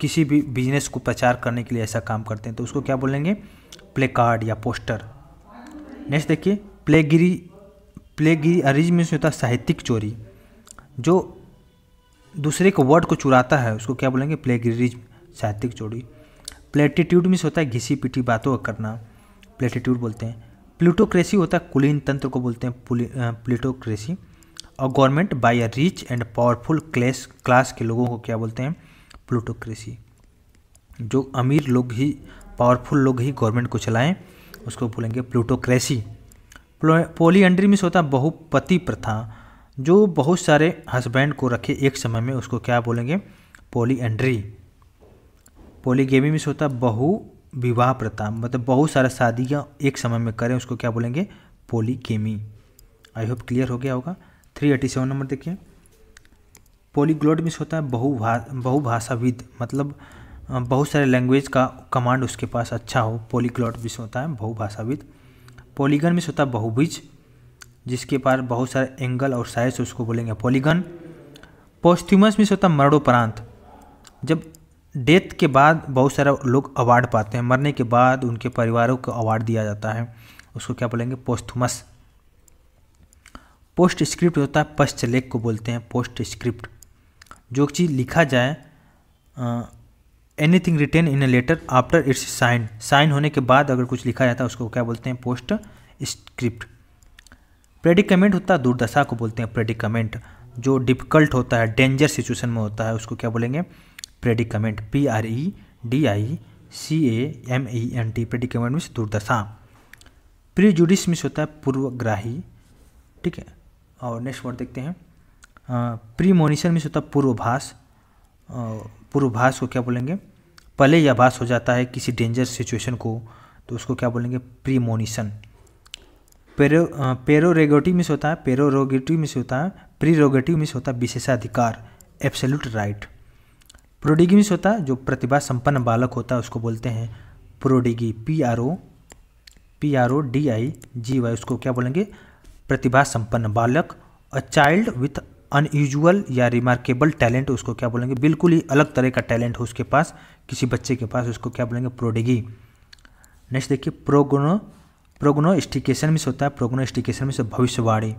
किसी भी बिजनेस को प्रचार करने के लिए ऐसा काम करते हैं, तो उसको क्या बोलेंगे प्लेकार्ड या पोस्टर। नेक्स्ट देखिए प्लेगियरिज्म में होता है साहित्यिक चोरी, जो दूसरे को वर्ड को चुराता है उसको क्या बोलेंगे प्लेगियरिज्म, साहित्यिक चोरी। प्लेटिट्यूड में होता है घिसी पिटी बातों का करना, प्लेटिट्यूड बोलते हैं। प्लूटोक्रेसी होता है कुलीन तंत्र को बोलते हैं प्लूटोक्रेसी। और government by a rich and powerful class के लोगों को क्या बोलते हैं प्लूटोक्रेसी। जो अमीर लोग ही, पावरफुल लोग ही गवर्नमेंट को चलाएं, उसको बोलेंगे प्लूटोक्रेसी। पॉलीएंड्री मीन्स होता है बहुपति प्रथा, जो बहुत सारे हस्बैंड को रखे एक समय में, उसको क्या बोलेंगे? पॉलीएंड्री। पॉलीगेमी मीन्स होता है बहु विवाह प्रथा, मतलब बहुत सारा शादियाँ एक समय में करें, उसको क्या बोलेंगे? पॉलीगेमी। आई होप क्लियर हो गया होगा। 387 नंबर देखिए, पॉलीग्लोट मीन्स होता है बहुभाषाविद, मतलब बहुत सारे लैंग्वेज का कमांड उसके पास अच्छा हो, पॉलीग्लोट मीन्स होता है बहुभाषाविद। पॉलीगन मीन्स होता है बहुभुज, जिसके पास बहुत सारे एंगल और साइज, उसको बोलेंगे पॉलीगन। पोस्थ्यूमस मीन्स होता है मरणोपरांत, जब डेथ के बाद बहुत सारे लोग अवार्ड पाते हैं, मरने के बाद उनके परिवारों को अवार्ड दिया जाता है, उसको क्या बोलेंगे? पोस्थ्यूमस। पोस्ट स्क्रिप्ट होता है पश्चलेख को बोलते हैं पोस्ट स्क्रिप्ट, जो चीज़ लिखा जाए, anything written in a letter after its sign, sign होने के बाद अगर कुछ लिखा जाता है उसको क्या बोलते हैं? Post script. प्रेडिकमेंट होता है दुर्दशा को बोलते हैं प्रेडिकमेंट, जो डिफिकल्ट होता है, डेंजर सिचुएशन में होता है, उसको क्या बोलेंगे? प्रेडिकमेंट। PREDICAMENT, प्रेडिकमेंट मीन्स दुर्दशा। प्रीजुडिस मीन्स होता है पूर्वग्राही, ठीक है। और नेक्स्ट वर्ड देखते हैं, प्रीमोनिशन मीन्स होता है पूर्वाभास, पूर्वाभास को क्या बोलेंगे? पहले ही आभास हो जाता है किसी डेंजर सिचुएशन को, तो उसको क्या बोलेंगे? प्रीमोनिशन। पेरोरेगेटिव मीन्स होता है, पेरोरोगेटिव मीन्स होता है, प्रीरोगेटिव मीन्स होता है विशेषाधिकार, एब्सोल्यूट राइट। प्रोडिगी मीन्स होता है जो प्रतिभा संपन्न बालक होता है, उसको बोलते हैं प्रोडिगी, PRODIGY, उसको क्या बोलेंगे? प्रतिभा संपन्न बालक। अ चाइल्ड विथ अनयूजुअल या रिमार्केबल टैलेंट, उसको क्या बोलेंगे? बिल्कुल ही अलग तरह का टैलेंट हो उसके पास, किसी बच्चे के पास, उसको क्या बोलेंगे? प्रोडिगी। नेक्स्ट देखिए, प्रोग्नोस्टिकेशन मीन्स होता है, प्रोग्नोस्टिकेशन मीन्स भविष्यवाणी,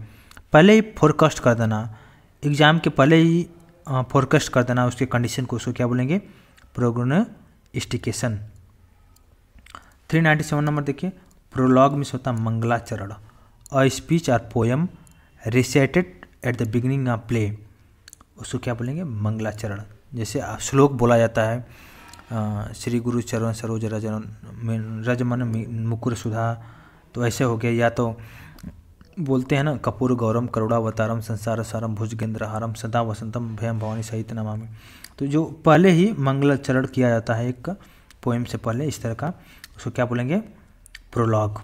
पहले ही फोरकास्ट कर देना, एग्जाम के पहले ही फोरकास्ट कर देना उसके कंडीशन को, उसको क्या बोलेंगे? प्रोग्नोस्टिकेशन। 397 नंबर देखिए, प्रोलॉग मीन्स होता है मंगलाचरण, अ स्पीच और poem recited at the beginning of play, उसको क्या बोलेंगे? मंगलाचरण। जैसे श्लोक बोला जाता है, श्री गुरु चरण सरोज रजमन मुकुर सुधा, तो ऐसे हो गया। या तो बोलते हैं ना, कपूर गौरम करुणावतारम संसार सारम भुजगेंद्र हारम सदा वसंतम भयम भवानी सहित नमामि, तो जो पहले ही मंगलाचरण किया जाता है एक पोएम से पहले, इस तरह का, उसको क्या बोलेंगे? प्रोलॉग।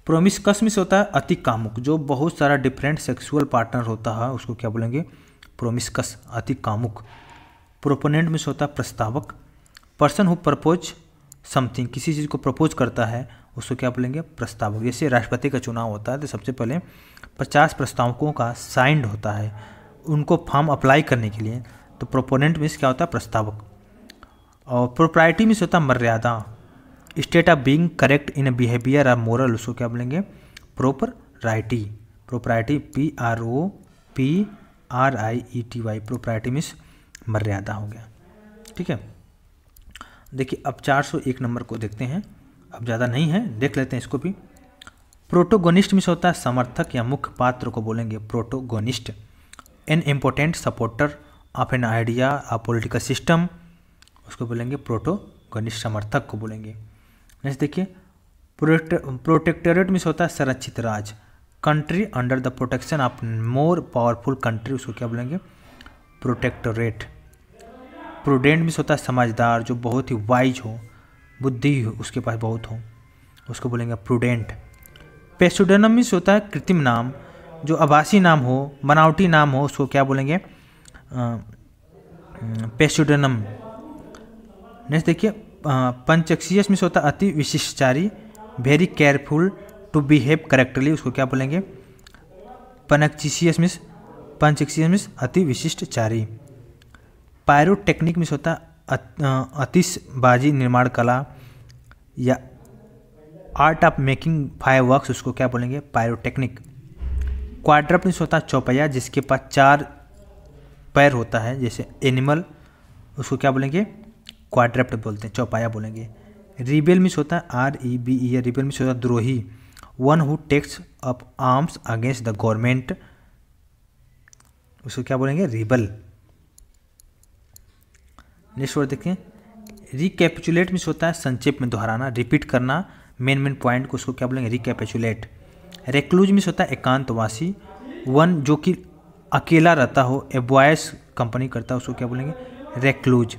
प्रोमिस्कस मीन्स होता है अति कामुक, जो बहुत सारा डिफरेंट सेक्सुअल पार्टनर होता है, उसको क्या बोलेंगे? प्रोमिस्कस, अति कामुक। प्रोपोनेंट मीन्स होता है प्रस्तावक। पर्सन हु प्रपोज समथिंग, किसी चीज़ को प्रपोज करता है, उसको क्या बोलेंगे? प्रस्तावक। जैसे राष्ट्रपति का चुनाव होता है तो सबसे पहले 50 प्रस्तावकों का साइंड होता है, उनको फॉर्म अप्लाई करने के लिए, तो प्रोपोनेंट मीन्स क्या होता है? प्रस्तावक। और प्रोप्राइटी मीन्स होता है मर्यादा, state of being correct in behaviour और मोरल, उसको क्या बोलेंगे? Propriety. Propriety PROPRIETY, propriety means मर्यादा हो गया, ठीक है। देखिए अब 401 नंबर को देखते हैं, अब ज़्यादा नहीं है, देख लेते हैं इसको भी। प्रोटोगोनिस्ट मीन्स होता है समर्थक या मुख्य पात्र को बोलेंगे protagonist. An important supporter of an idea of political system, उसको बोलेंगे प्रोटोगोनिस्ट, समर्थक को बोलेंगे। नेक्स्ट देखिए, प्रोटेक्टोरेट मीन्स होता है संरक्षित राज, country under the protection of more powerful country, उसको क्या बोलेंगे? प्रोटेक्टोरेट। प्रूडेंट मीन्स होता है समझदार, जो बहुत ही वाइज हो, बुद्धि उसके पास बहुत हो, उसको बोलेंगे प्रूडेंट। पेस्टोडेनम मीन्स होता है कृत्रिम नाम, जो आभासी नाम हो, बनावटी नाम हो, उसको क्या बोलेंगे? पेस्टोडेनम। नेक्स्ट देखिए, पंचेक्सियस मीन्स होता है अति विशिष्टचारी, very careful to behave correctly, उसको क्या बोलेंगे? पंचेक्सियस मीन्स अति विशिष्टचारी। पायरोटेक्निक मीन्स होता है आतिशबाजी निर्माण कला या आर्ट ऑफ मेकिंग फायरवर्क्स, उसको क्या बोलेंगे? पायरोटेक्निक। क्वाड्रप्ट मीन्स होता है चौपैया, जिसके पास 4 पैर होता है, जैसे एनिमल, उसको क्या बोलेंगे? क्वाड्रप्ट बोलते हैं, चौपाया बोलेंगे। रिबेल मीन्स होता है REBE, रिबेल मीन्स होता है द्रोही, one who takes up arms against the government, उसको क्या बोलेंगे? रिबल। नेक्स्ट वर्ड देखिए, रिकैपिचुलेट मीन्स होता है संक्षेप में दोहराना, रिपीट करना मेन पॉइंट को, उसको क्या बोलेंगे रिकैपिचुलेट। रेक्लूज मीन्स होता है एकांतवासी, वन जो कि अकेला रहता हो, ए बॉयस कंपनी करता है, उसको क्या बोलेंगे रेक्लूज।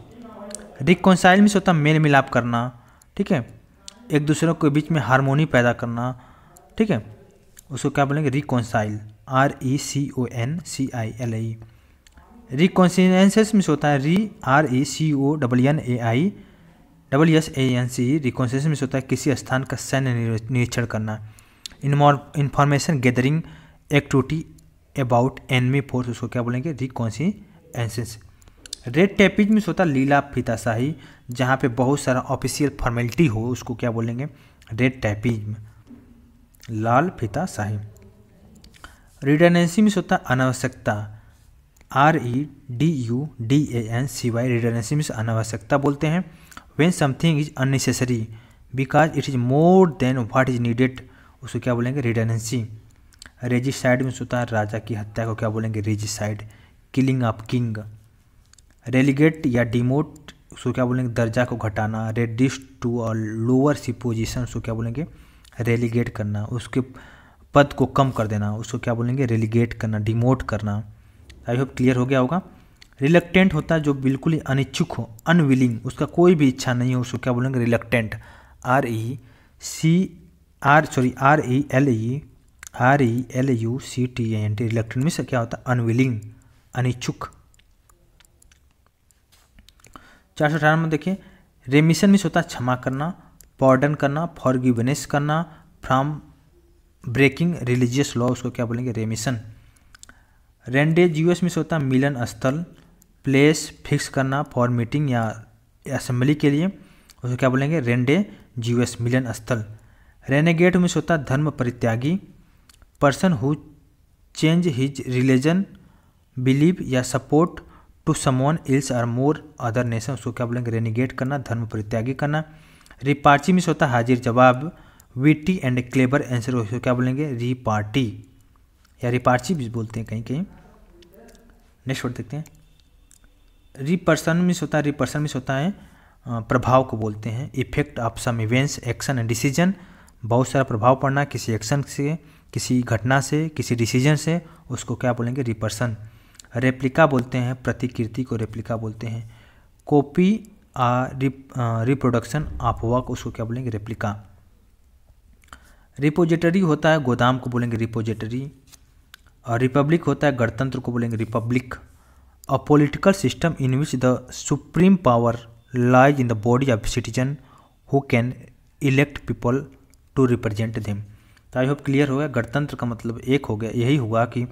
रिकॉन्साइल मीन्स होता है मेल मिलाप करना, ठीक है, एक दूसरे के बीच में हारमोनी पैदा करना, ठीक है, उसको क्या बोलेंगे रिकॉन्साइल, RECONCILE। रिकॉन्सिलेंसेस मीन्स होता है RECONNAISSANCE। रिकॉन्सिलेंस मीन्स होता है किसी स्थान का सैन्य निरीक्षण करना। Information gathering activity about enemy force, उसको क्या बोलेंगे रिकॉन्सिलेंसेस। रेड टेपिज मीन्स होता है लीला फीताशाही, जहाँ पे बहुत सारा ऑफिशियल फॉर्मेलिटी हो, उसको क्या बोलेंगे रेड टेपिज में, लाल फीताशाही। रिडंडेंसी मीन्स होता है अनावश्यकता, REDUDANCY। रिडंडेंसी मीन्स अनावश्यकता बोलते हैं। When something is unnecessary because it is more than what is needed, उसको क्या बोलेंगे रिडंडेंसी। रेजिसाइड मीन्स होता है राजा की हत्या को क्या बोलेंगे regicide, killing of king. Relegate या डिमोट, उसको क्या बोलेंगे दर्जा को घटाना। Reduce to a lower see position, उसको क्या बोलेंगे रेलीगेट करना, उसके पद को कम कर देना, उसको क्या बोलेंगे रेलीगेट करना, डिमोट करना। आई होप क्लियर हो गया होगा। रिलक्टेंट होता है जो बिल्कुल ही अनिच्छुक हो, अनविलिंग, उसका कोई भी इच्छा नहीं हो, उसको क्या बोलेंगे रिलक्टेंट, RELUCTANT। रिलक्टेंट मीन्स क्या होता है अनविलिंग, अनिच्छुक। 418 में देखिए, रेमिशन मीन्स होता है क्षमा करना, पॉर्डन करना, फॉरगिवनेस करना, फ्रॉम ब्रेकिंग रिलीजियस लॉ, उसको क्या बोलेंगे रेमिशन। रेंडेजियस मीन्स होता है मिलन स्थल, प्लेस फिक्स करना फॉर मीटिंग या असेंबली के लिए, उसको क्या बोलेंगे रेंडेजियस मिलन स्थल। रेनेगेट मीन्स होता है धर्म परित्यागी, person who change his religion believe या support to someone else or more other nation, उसको क्या बोलेंगे रेनिगेट करना, धर्म परित्यागी करना। रिपार्ची मीन्स होता है हाजिर जवाब, विटी एंड क्लेवर आंसर, उसको क्या बोलेंगे रिपार्टी या रिपार्ची भी बोलते हैं कहीं कहीं। नेक्स्ट वर्ड देखते हैं, रिपर्सन मीन्स होता है, रिपर्सन मीन्स होता है प्रभाव को बोलते हैं, effect of some events action and decision, बहुत सारा प्रभाव पड़ना किसी एक्शन से, किसी घटना से, किसी डिसीजन से, उसको क्या बोलेंगे रिपर्सन। रेप्लिका बोलते हैं, प्रतिकृति को रेप्लिका बोलते हैं। कॉपी रिप्रोडक्शन ऑफ वर्क, उसको क्या बोलेंगे रेप्लिका। रिपोजिटरी होता है गोदाम को बोलेंगे रिपोजिटरी, और रिपब्लिक होता है गणतंत्र को बोलेंगे republic. A political system in which the supreme power lies in the body of citizen who can elect people to represent them. तो आई होप क्लियर हो गया। गणतंत्र का मतलब एक हो गया, यही हुआ कि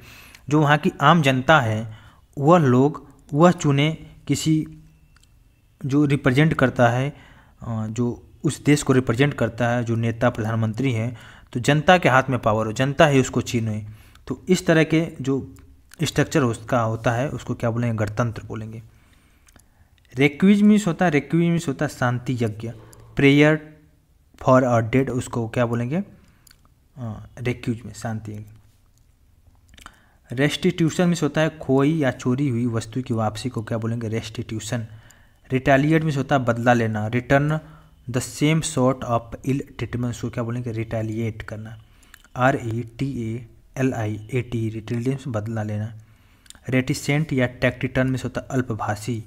जो वहाँ की आम जनता है वह लोग वह चुने किसी जो रिप्रेजेंट करता है, जो उस देश को रिप्रेजेंट करता है, जो नेता प्रधानमंत्री है, तो जनता के हाथ में पावर हो, जनता ही उसको चुने। तो इस तरह के जो स्ट्रक्चर उसका होता है उसको क्या बोलेंगे गणतंत्र बोलेंगे। रेक्विज मीन्स होता है, रेक्विज मीन्स होता है शांति यज्ञ, प्रेयर फॉर अ डेड, उसको क्या बोलेंगे रेक्विज में शांति यज्ञ। रेस्टिट्यूशन मीन्स होता है खोई या चोरी हुई वस्तु की वापसी को क्या बोलेंगे रेस्टिट्यूशन। रिटेलिएट मीन्स होता है बदला लेना, return the same sort of ill treatment, उसको क्या बोलेंगे रिटेलिएट करना, RETALIAT रिटेलिएट बदला लेना। रेटिसेंट या टैक्टिटर्न मीन्स होता है अल्पभाषी,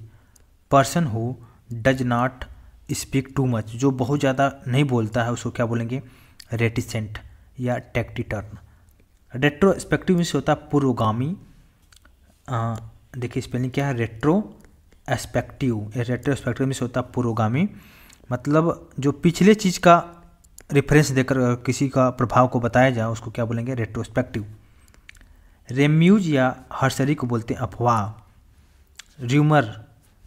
person who does not speak too much, जो बहुत ज़्यादा नहीं बोलता है उसको क्या बोलेंगे रेटिसेंट या टैक्टिटर्न। रेट्रोस्पेक्टिव मीन्स होता है पूर्वगामी, देखिए स्पेलिंग क्या है रेट्रोस्पेक्टिव, रेट्रोस्पेक्टिव मीन्स होता है पूर्वगामी, मतलब जो पिछले चीज़ का रेफरेंस देकर किसी का प्रभाव को बताया जाए उसको क्या बोलेंगे रेट्रोस्पेक्टिव। रेम्यूज या हर्सरी को बोलते हैं अफवाह। र्यूमर,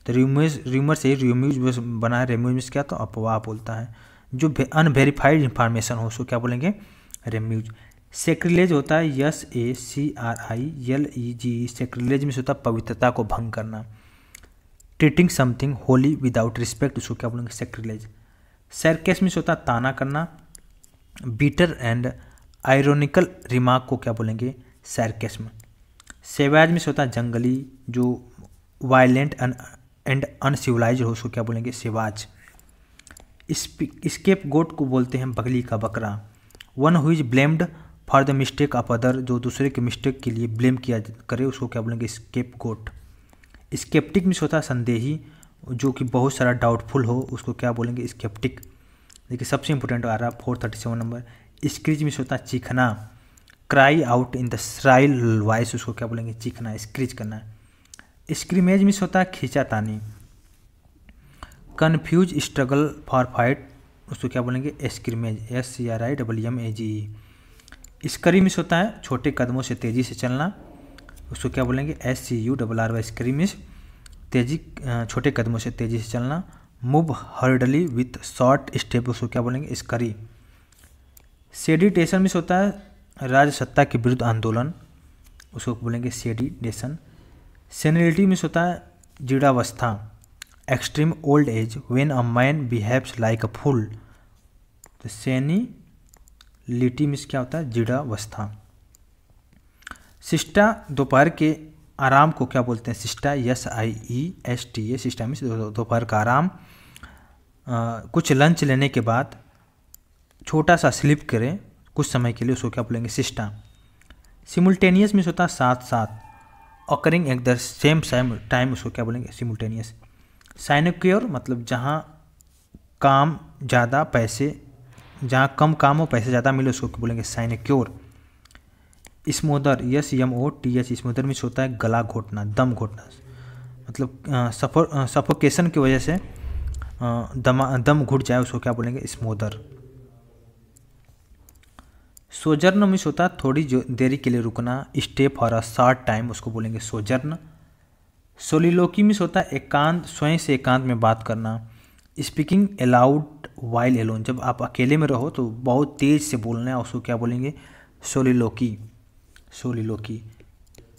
तो र्यूमर से रेम्यूज बना है, रेम्यूज मीन्स क्या तो अफवाह बोलता है, जो अनवेरीफाइड इंफॉर्मेशन हो उसको क्या बोलेंगे रेम्यूज। सेक्रिलेज होता है SACRILEG, सेक्रिलेज मीन्स होता है पवित्रता को भंग करना। Treating something Holi without respect, उसको क्या बोलेंगे सेक्रिलेज। सरकेस मीन्स होता है ताना करना, बीटर एंड आयरोनिकल रिमार्क को क्या बोलेंगे सरकेस्म। सेवाज मीन्स होता है जंगली, जो वायलेंट एंड एंड अनसिविलाइज हो उसको क्या बोलेंगे सेवाज। स्केप गोट को बोलते हैं बगली का बकरा। One who is blamed for the mistake of other, जो दूसरे के मिस्टेक के लिए ब्लेम किया करे उसको क्या बोलेंगे स्केप गोट। स्केप्टिक मीन्स होता है संदेही, जो कि बहुत सारा डाउटफुल हो उसको क्या बोलेंगे स्केप्टिक। देखिए सबसे इंपॉर्टेंट आ रहा है 437 नंबर। स्क्रीज मीन्स होता है चीखना। Cry out in the shrill voice उसको क्या बोलेंगे चीखना, स्क्रीज करना। स्क्रीमेज मीन्स होता है खींचातानी। कन्फ्यूज स्ट्रगल फॉर फाइट उसको क्या बोलेंगे स्क्रीमेज, SCRIMMAGE। स्करी मीन्स होता है छोटे कदमों से तेज़ी से चलना, उसको क्या बोलेंगे SCURRY। स्करी मीन्स तेजी छोटे कदमों से तेज़ी से चलना। Move hardly with short step उसको क्या बोलेंगे स्करी। सेडिटेशन मीन्स होता है राजसत्ता के विरुद्ध आंदोलन, उसको बोलेंगे सेडिटेशन। सेनिलिटी मीन्स होता है जीर्णावस्था। Extreme old age when a man behaves like a fool, तो सेनिलिटी मीन्स क्या होता है जीर्णावस्था। सिस्टा दोपहर के आराम को क्या बोलते हैं सिस्टा, SIESTA। सिस्टा मीन्स दोपहर का आराम। कुछ लंच लेने के बाद छोटा सा स्लिप करें कुछ समय के लिए उसको क्या बोलेंगे सिस्टा। सिमुल्टेनियस मीन्स होता है साथ साथ। Occurring at the same time उसको क्या बोलेंगे सिमुल्टेनियस। साइनोक्योर मतलब जहाँ काम ज़्यादा पैसे, जहाँ कम काम हो पैसे ज़्यादा मिले उसको क्या बोलेंगे साइनोक्योर। स्मोदर, SMOTH। स्मोदर मीन्स होता है गला घोटना, दम घोटना, मतलब सफोकेशन की वजह से दम घुट जाए उसको क्या बोलेंगे स्मोदर। सोजर्न मीन्स होता है थोड़ी देरी के लिए रुकना, stay for a short time उसको बोलेंगे सोजर्न। सोलिलोकी मीन्स होता है एकांत, स्वयं से एकांत में बात करना। स्पीकिंग अलाउड वाइल एलोन, जब आप अकेले में रहो तो बहुत तेज से बोलना है उसको क्या बोलेंगे सोलिलोकी।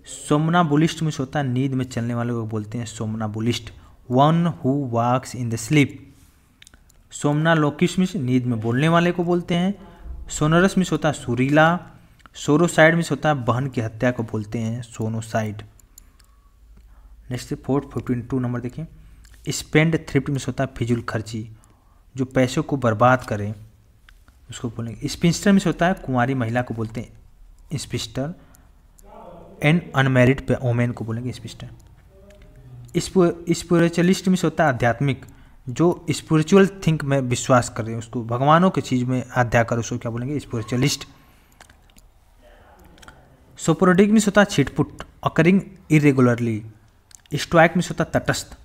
सोमनाबुलिस्ट मीन्स होता है नींद में चलने वाले को बोलते हैं somnambulist. One who walks in the sleep. Somniloquist means नींद में बोलने वाले को बोलते हैं। सोनरस मीन्स होता है सुरीला। सोरोसाइड मीन्स होता है बहन की हत्या को बोलते हैं सोनोसाइड। नेक्स्ट 452 नंबर देखिए। स्पेंड थ्रिफ्ट मीन्स होता है फिजूल खर्ची, जो पैसों को बर्बाद करे उसको बोलेंगे। स्पिंस्टर मीन्स होता है कुंवारी महिला को बोलते हैं स्पिंस्टर। एंड अनमैरिड पे वोमेन को बोलेंगे स्पिंस्टर। स्पिरिचुअलिस्ट मीन्स होता है आध्यात्मिक, जो स्पिरिचुअल थिंक में विश्वास कर रहे हैं उसको भगवानों की चीज़ में आध्या कर उसको क्या बोलेंगे स्पिरिचुअलिस्ट। सोपोरोडिक मीन्स होता है छिटपुट, अकरिंग इरेगुलरली। स्टोइक मीन्स होता है तटस्थ।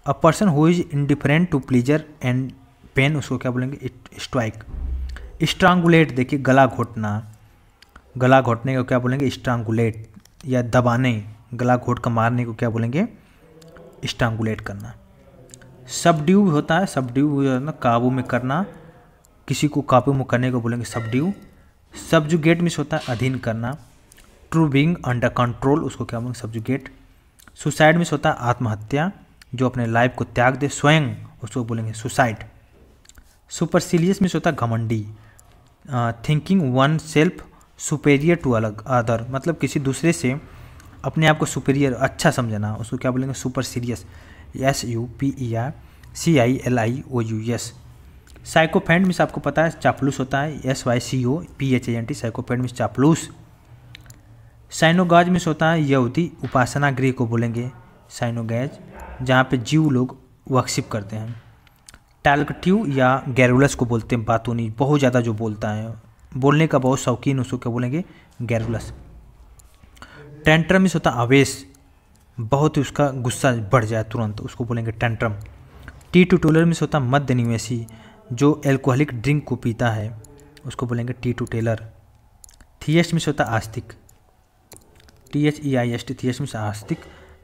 A person who is indifferent to pleasure and pain उसको क्या बोलेंगे स्टोइक। स्ट्रांगुलेट देखिए गला घोटना, गला घोटने को क्या बोलेंगे स्ट्रांगुलेट, या दबाने, गला घोट कर मारने को क्या बोलेंगे स्ट्रांगुलेट करना। सबड्यू होता है, सबड्यू काबू में करना, किसी को काबू में करने को बोलेंगे सबड्यू। सबजुगेट मीन्स होता है अधीन करना। ट्रू बीइंग अंडर कंट्रोल उसको क्या बोलेंगे सबजुगेट। सुसाइड मीन्स होता है आत्महत्या, जो अपने लाइफ को त्याग दे स्वयं उसको बोलेंगे सुसाइड। सुपरसिलियस मीन्स होता है घमंडी। Thinking oneself superior to other, मतलब किसी दूसरे से अपने आप को सुपेरियर अच्छा समझना उसको क्या बोलेंगे सुपरसिलियस, SUPERCILIOUS। साइकोफेंट मीन्स आपको पता है चापलूस होता है, SYCOPHANT। साइकोफेंट मीन्स चापलूस। साइनोगाज मीन्स होता है यहूदी उपासना गृह को बोलेंगे साइनोगैज, जहाँ पे जीव लोग वर्शिप करते हैं। टैल्कटिव या गैरुलस को बोलते हैं बातूनी, बहुत ज़्यादा जो बोलता है, बोलने का बहुत शौकीन उसको क्या बोलेंगे गैरुलस। टेंट्रम मीन्स होता है आवेश, बहुत ही उसका गुस्सा बढ़ जाए तुरंत उसको बोलेंगे टेंट्रम। टीटूटेलर मीन्स होता है मध्य निवेशी, जो एल्कोहलिक ड्रिंक को पीता है उसको बोलेंगे टीटूटेलर। थियस्ट मीन्स होता है आस्तिक, THEIST। थियस्ट मीन्स आस्तिक,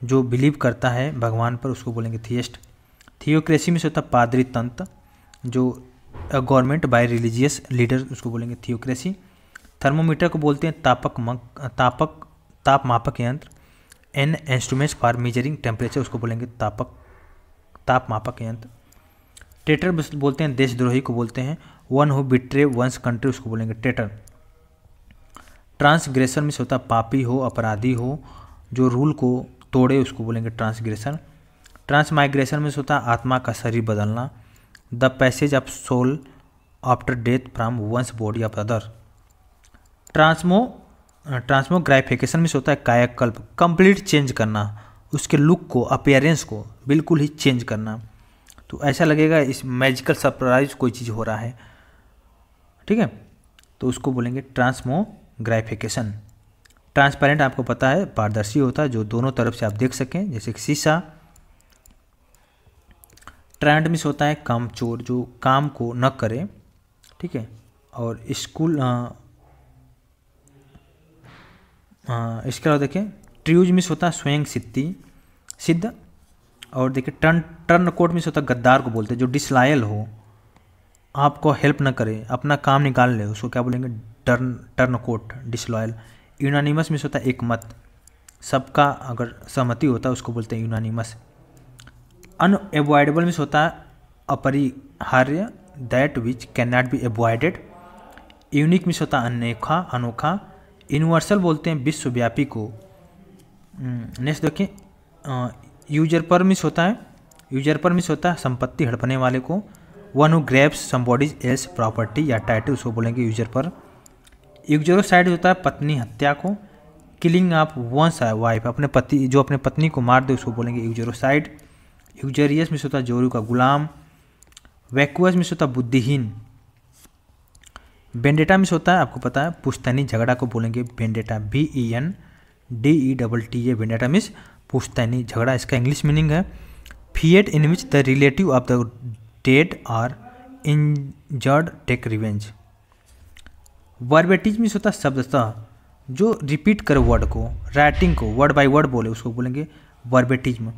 जो बिलीव करता है भगवान पर उसको बोलेंगे थियस्ट। थियोक्रेसी मीन्स होता है पादरी तंत्र, जो गवर्नमेंट बाय रिलीजियस लीडर उसको बोलेंगे थियोक्रेसी। थर्मोमीटर को बोलते हैं ताप मापक यंत्र। An instruments for measuring temperature उसको बोलेंगे ताप मापक यंत्र। ट्रेटर बोलते हैं देशद्रोही को बोलते हैं। One who betray one's country उसको बोलेंगे ट्रेटर। ट्रांसग्रेशन मीन्स होता है पापी हो, अपराधी हो, जो रूल को तोड़े उसको बोलेंगे ट्रांसग्रेशन। ट्रांसमाइग्रेशन में होता है आत्मा का शरीर बदलना। The passage of soul after death from one's body of other. Transmogrification में होता है कायाकल्प, कंप्लीट चेंज करना, उसके लुक को, अपीयरेंस को बिल्कुल ही चेंज करना। तो ऐसा लगेगा इस मैजिकल सरप्राइज कोई चीज़ हो रहा है, ठीक है, तो उसको बोलेंगे ट्रांसमोग्राइफिकेशन। ट्रांसपेरेंट आपको पता है पारदर्शी होता है, जो दोनों तरफ से आप देख सकें, जैसे कि शीशा। ट्रायड मिस होता है कामचोर, जो काम को न करे, ठीक है। और स्कूल इसके अलावा देखिए ट्रियूज मिस होता है स्वयं सिद्ध। और देखिए टर्न कोट मिस होता है गद्दार को बोलते हैं, जो डिसलॉयल हो, आपको हेल्प न करे, अपना काम निकाल ले, उसको क्या बोलेंगे turncoat, disloyal. Unanimous means होता है एक मत, सबका अगर सहमति होता है उसको बोलते हैं यूनानिमस। अनएवॉइडेबल मिस होता है अपरिहार्य, that which can not B avoided. Unique miss होता है अनोखा। यूनिवर्सल बोलते हैं विश्वव्यापी को। नेक्स्ट देखिए यूजरपर मिस होता है संपत्ति हड़पने वाले को। One who grabs somebody's else property या टाइटल, उसको बोलेंगे यूजरपर। यूजरोसाइड होता है पत्नी हत्या को। किलिंग ऑफ वंस वाइफ, अपने पत्नी को मार दे उसको बोलेंगे यूजरोसाइड। यूजरियस मिस होता है जोरू का गुलाम। वैक्यूअस मिस होता है बुद्धिहीन। बेंडेटा मिस होता है आपको पता है पुश्तैनी झगड़ा को बोलेंगे बेंडेटा, BENDETA। बेंडेटा मिस पुश्तैनी झगड़ा, इसका इंग्लिश मीनिंग है feud in which the relative of the dead or injured take revenge. Verbatim means होता है शब्दतः, जो रिपीट करे वर्ड को, राइटिंग को वर्ड बाय वर्ड बोले उसको बोलेंगे वर्बेटिज्म।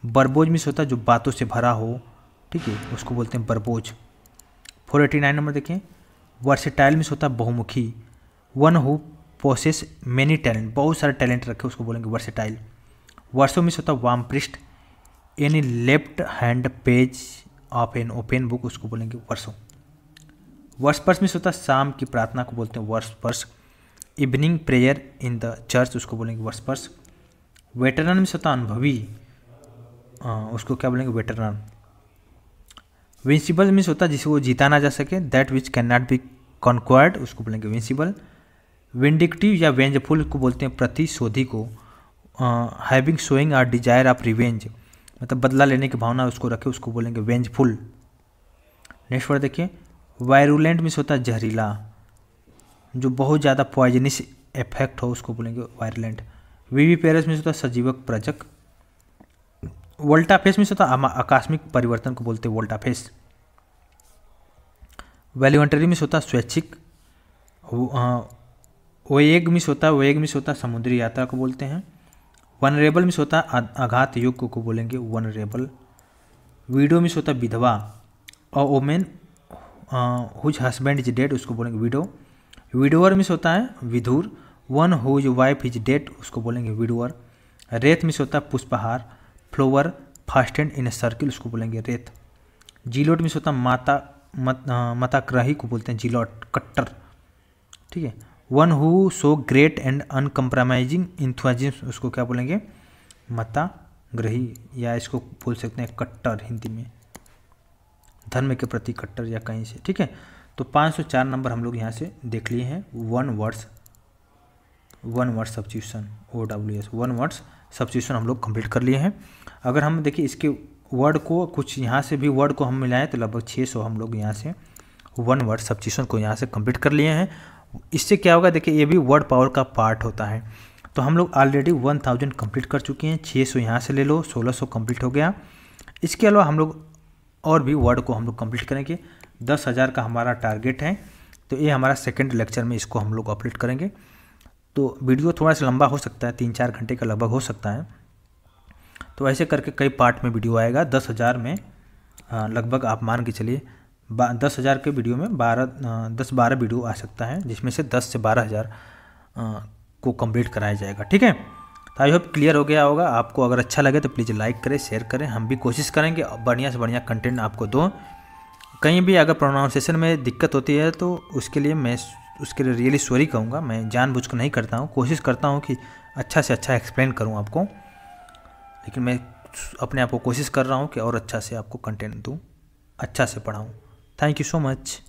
बर्बोज मिस होता है जो बातों से भरा हो, ठीक है, उसको बोलते हैं बर्बोज। 489 नंबर देखें वर्सेटाइल मिस होता है बहुमुखी। One who possess many talent, बहुत सारे टैलेंट रखे उसको बोलेंगे वर्सेटाइल। वर्सो मिस होता है वामपृष्ठ। Any left hand page of an open book, उसको बोलेंगे वर्सो। वर्सपर्स मिस होता है शाम की प्रार्थना को बोलते हैं vespers. Evening prayer in the church, उसको बोलेंगे वर्सपर्स। वेटरन मिस होता है अनुभवी, उसको क्या बोलेंगे वेटरन। विंसिबल मिस होता है जिसे वो जीता ना जा सके, that which can not be conquered, उसको बोलेंगे विंसिबल। विंडिक्टिव या वेंजफुल को बोलते हैं प्रतिशोधी को। Having showing are desire of revenge, मतलब बदला लेने की भावना उसको रखे, उसको बोलेंगे वेंजफुल। नेक्स्ट वर्ड देखिए वायरुलेंट मिस होता है जहरीला, जो बहुत ज़्यादा पॉइजनस इफेक्ट हो उसको बोलेंगे वायरुलेंट। विविपेरस मिस होता है सजीवक प्रजक। वोल्टाफेस मिस होता है आकस्मिक परिवर्तन को बोलते हैं वोल्टाफेस। वैल्यूंटरी मिस होता है स्वैच्छिक। वेग मिस होता है समुद्री यात्रा को बोलते हैं। वनरेबल मिस होता है आघात योग्य को बोलेंगे वनरेबल। विडो मिस होता है विधवा। Woman whose husband is dead, उसको बोलेंगे विडो। विडोअर मिस होता है विधुर। One whose wife is dead, उसको बोलेंगे विडोअर। रेत मिस होता है पुष्पहार। Flower fastened in a circle, उसको बोलेंगे रेत। जीलोट मिस होता है मताग्राही को बोलते हैं जीलोट, कट्टर, ठीक है। One who so great and uncompromising enthusiasm, उसको क्या बोलेंगे मताग्रही, या इसको बोल सकते हैं कट्टर हिंदी में, धर्म के प्रति कट्टर या कहीं से, ठीक है। तो 504 नंबर हम लोग यहाँ से देख लिए हैं। One word substitution, OWS one words substitution हम लोग कंप्लीट कर लिए हैं। अगर हम देखिए इसके वर्ड को कुछ यहाँ से भी वर्ड को हम मिलाएं तो लगभग 600 हम लोग यहाँ से वन वर्ड सब्स्टिट्यूशन को यहाँ से कंप्लीट कर लिए हैं। इससे क्या होगा देखिए ये भी वर्ड पावर का पार्ट होता है। तो हम लोग ऑलरेडी 1000 कंप्लीट कर चुके हैं, 600 यहाँ से ले लो, 1600 कंप्लीट हो गया। इसके अलावा हम लोग और भी वर्ड को हम लोग कंप्लीट करेंगे। 10,000 का हमारा टारगेट है, तो ये हमारा सेकेंड लेक्चर में इसको हम लोग अपलोड करेंगे। तो वीडियो थोड़ा सा लंबा हो सकता है, 3-4 घंटे का लगभग हो सकता है। तो ऐसे करके कई पार्ट में वीडियो आएगा। 10,000 में लगभग आप मान के चलिए 10,000 के वीडियो में 10-12 वीडियो आ सकता है, जिसमें से 10 से 12,000 को कंप्लीट कराया जाएगा, ठीक है। तो आई होप क्लियर हो गया होगा। आपको अगर अच्छा लगे तो प्लीज़ लाइक करें, शेयर करें। हम भी कोशिश करेंगे बढ़िया से बढ़िया कंटेंट आपको दो। कहीं भी अगर प्रोनाउंसिएशन में दिक्कत होती है तो उसके लिए मैं उसके लिए रियली सॉरी कहूँगा। मैं जानबूझकर नहीं करता हूँ, कोशिश करता हूँ कि अच्छा से अच्छा एक्सप्लेन करूँ आपको, लेकिन मैं अपने आप को कोशिश कर रहा हूँ कि और अच्छा से आपको कंटेंट दूँ, अच्छा से पढ़ाऊँ। Thank you so much.